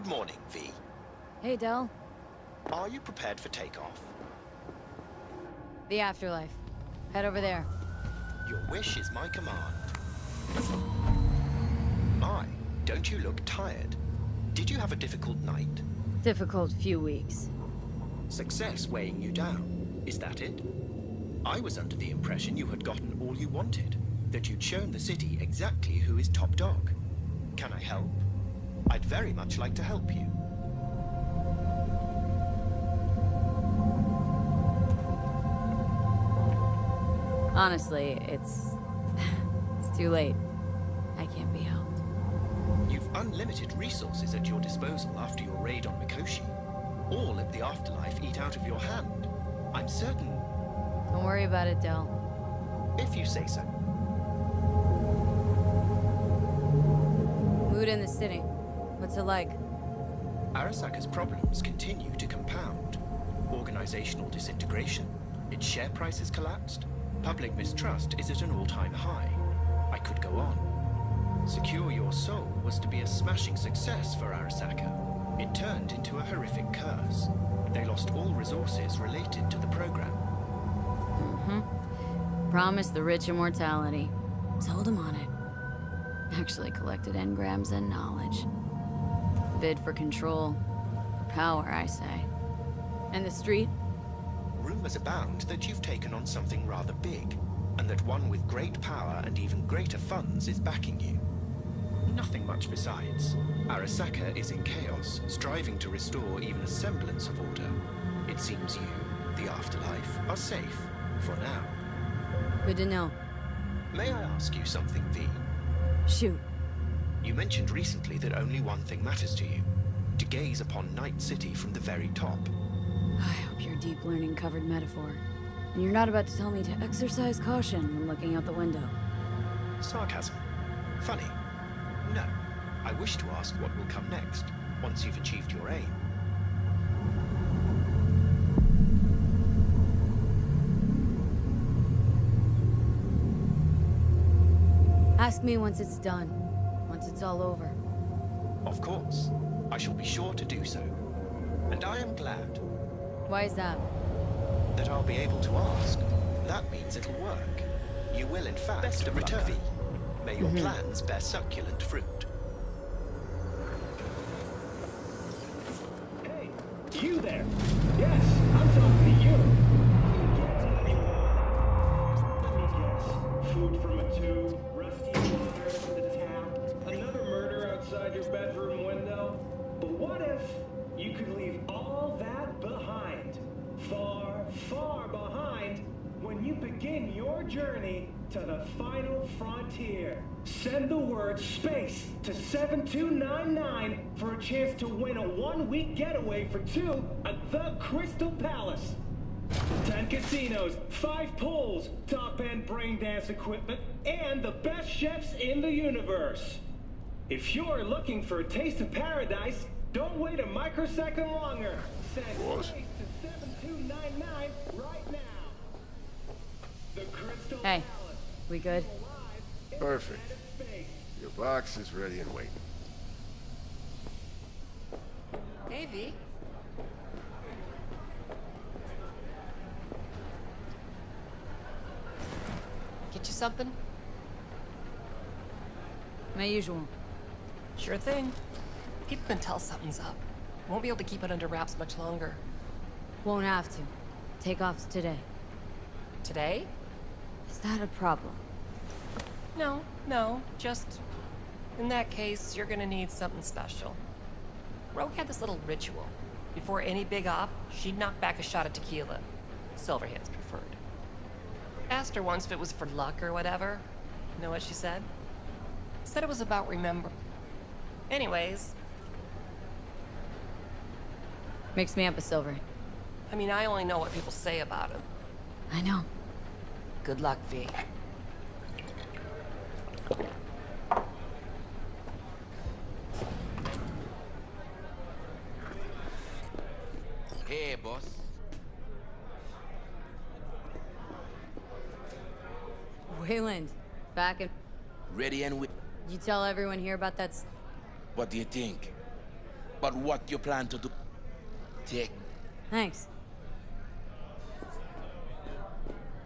Good morning, V. Hey, Del. Are you prepared for takeoff? The afterlife. Head over there. Your wish is my command. My, don't you look tired? Did you have a difficult night? Difficult few weeks. Success weighing you down. Is that it? I was under the impression you had gotten all you wanted. That you'd shown the city exactly who is top dog. Can I help? I'd very much like to help you. Honestly, it's too late. I can't be helped. You've unlimited resources at your disposal after your raid on Mikoshi. All let the afterlife eat out of your hand. I'm certain. Don't worry about it, Del. If you say so. Mood in the city. What's it like? Arasaka's problems continue to compound. Organizational disintegration. Its share price has collapsed. Public mistrust is at an all-time high. I could go on. Secure Your Soul was to be a smashing success for Arasaka. It turned into a horrific curse. They lost all resources related to the program. Promised the rich immortality. Sold him on it. Actually collected engrams and knowledge. Bid for control. For power, I say. And the street? Rumors abound that you've taken on something rather big, and that one with great power and even greater funds is backing you. Nothing much besides. Arasaka is in chaos, striving to restore even a semblance of order. It seems you, the afterlife, are safe, for now. Good to know. May I ask you something, V? Shoot. You mentioned recently that only one thing matters to you. To gaze upon Night City from the very top. I hope your deep learning covered metaphor. And you're not about to tell me to exercise caution when looking out the window. Sarcasm. Funny. No. I wish to ask what will come next, once you've achieved your aim. Ask me once it's done. Once it's all over. Of course. I shall be sure to do so. And I am glad. Why is that? That I'll be able to ask. That means it'll work. You will, in fact, return. May your plans bear succulent fruit. Hey, you there! Yes, I'm talking to you! Let me guess. Food from a tube, rusty water from the tap, another murder outside your bedroom window. But what if you could leave all that behind? Far, far behind when you begin your journey to the final frontier. Send the word SPACE to 7299 for a chance to win a one-week getaway for two at the Crystal Palace. 10 casinos, 5 pools, top-end brain dance equipment, and the best chefs in the universe. If you're looking for a taste of paradise, don't wait a microsecond longer. Send SPACE to 7299 right now. The Crystal Hey, we good? Perfect. Your box is ready and waiting. Hey, V. Get you something? My usual. Sure thing. People can tell something's up. Won't be able to keep it under wraps much longer. Won't have to. Takeoff's today. Today? Is that a problem? No, just... In that case, you're gonna need something special. Rogue had this little ritual. Before any big op, she'd knock back a shot of tequila. Silverhand's preferred. Asked her once if it was for luck or whatever. You know what she said? Said it was about remember. Anyways. Mix me up a silver. I mean, I only know what people say about him. I know. Good luck, V. Hey, boss. Wayland, back in... Ready and You tell everyone here about that... What do you think? But what you plan to do? Take. Thanks.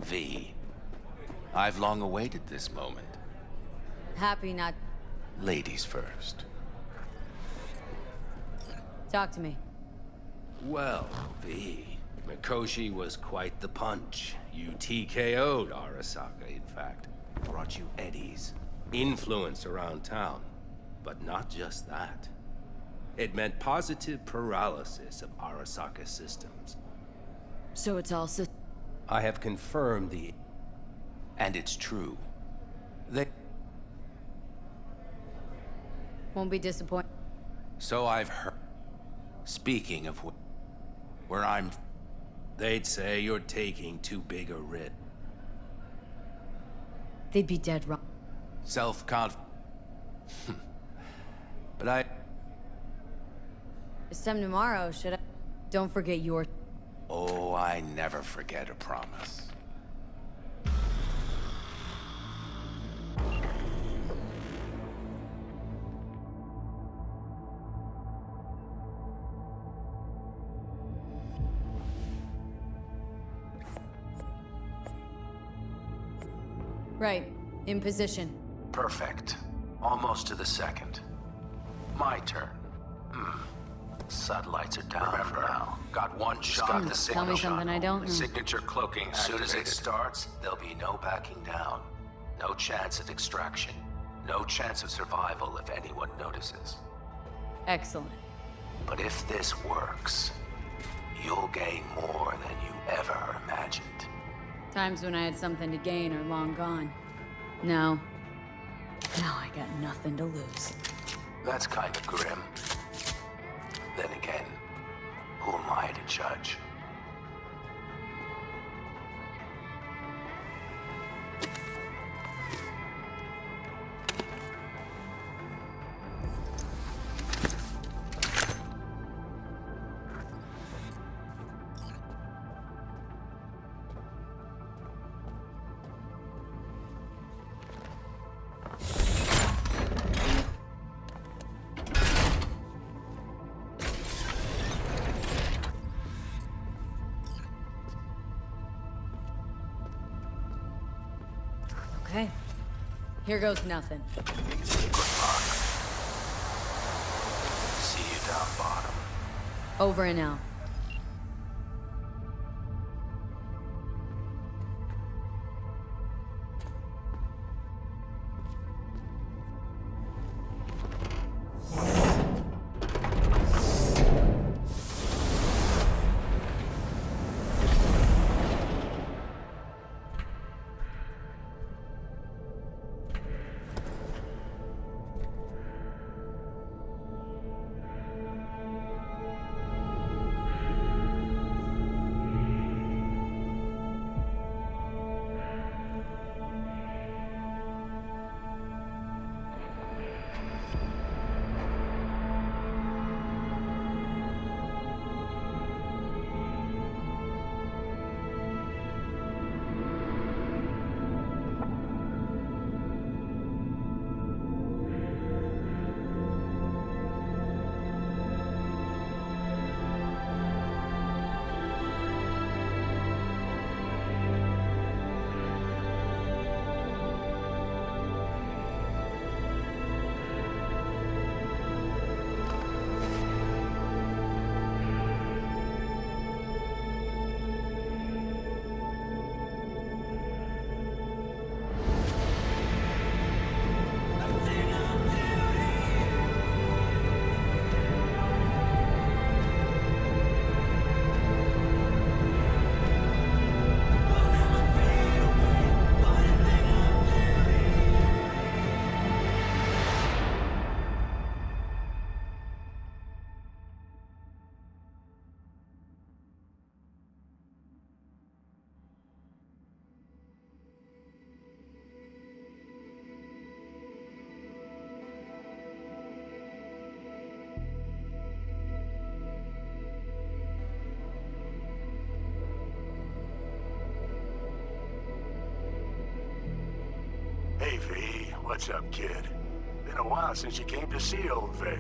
V, I've long awaited this moment. Happy not... Ladies first. Talk to me. Well, V, Mikoshi was quite the punch. You TKO'd Arasaka, in fact. Brought you eddies. Influence around town. But not just that. It meant positive paralysis of Arasaka's systems. So it's also... I have confirmed the... And it's true. They... Won't be disappointed. So I've heard. Speaking of where I'm... They'd say you're taking too big a risk. They'd be dead wrong. Self-conf... But I... This time tomorrow, should I... Don't forget your... Oh, I never forget a promise. Right. In position. Perfect. Almost to the second. My turn. Satellites are down for now. Got one shot at the signal. Tell me something I don't know. Signature cloaking. As soon as it starts, there'll be no backing down. No chance at extraction. No chance of survival if anyone notices. Excellent. But if this works, you'll gain more than you ever imagined. Times when I had something to gain are long gone. Now I got nothing to lose. That's kind of grim. Then again, who am I to judge? Okay. Here goes nothing. Good luck. See you down bottom. Over and out. Hey, V. What's up, kid? Been a while since you came to see old Vic.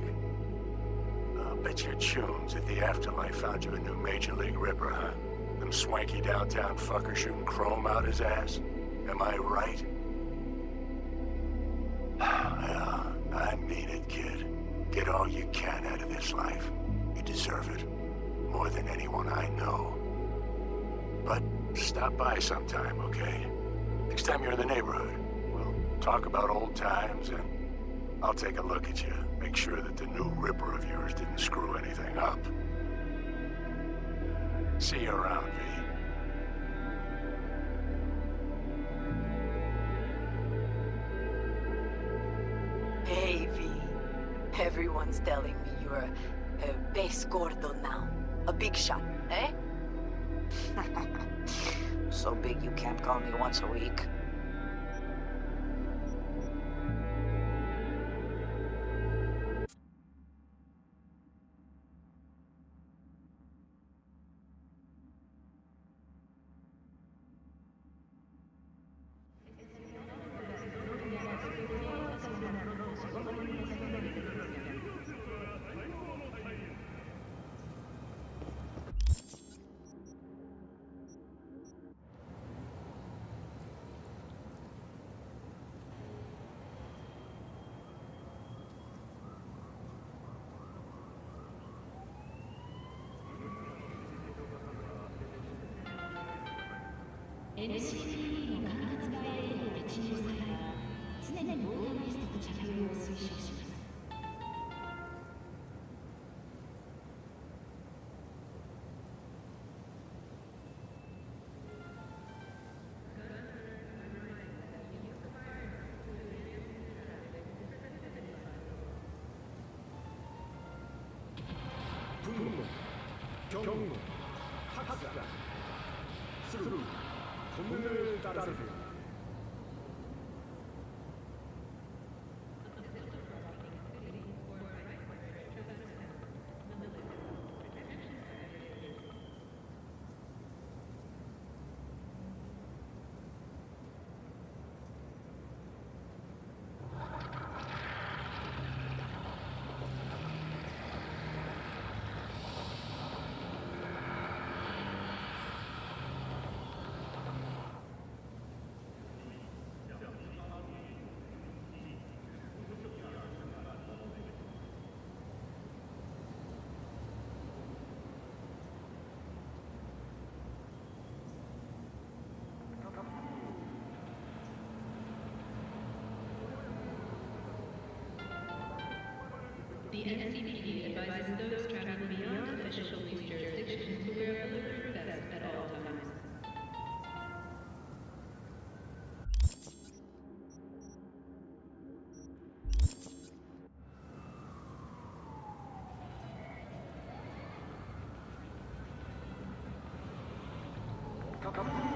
Bet your chums at the Afterlife found you a new Major League Ripper, huh? Them swanky downtown fuckers shooting chrome out his ass? Am I right? Yeah, I mean it, kid. Get all you can out of this life. You deserve it. More than anyone I know. But stop by sometime, okay? Next time you're in the neighborhood, we'll talk about old times and I'll take a look at you. Make sure that the new Ripper of yours didn't screw anything up. See you around, V. Hey, V. Everyone's telling me you're a pez gordo now. A big shot, eh? So big you can't call me once a week. NCPD の管轄外エリアで陳情されたら常に防弾ベストの着用を推奨します。분노, 경고, 학살, 스루, 본능을 따르세요. The NCPD advises those traveling beyond official police jurisdiction to wear a bulletproof vest at all times. Go.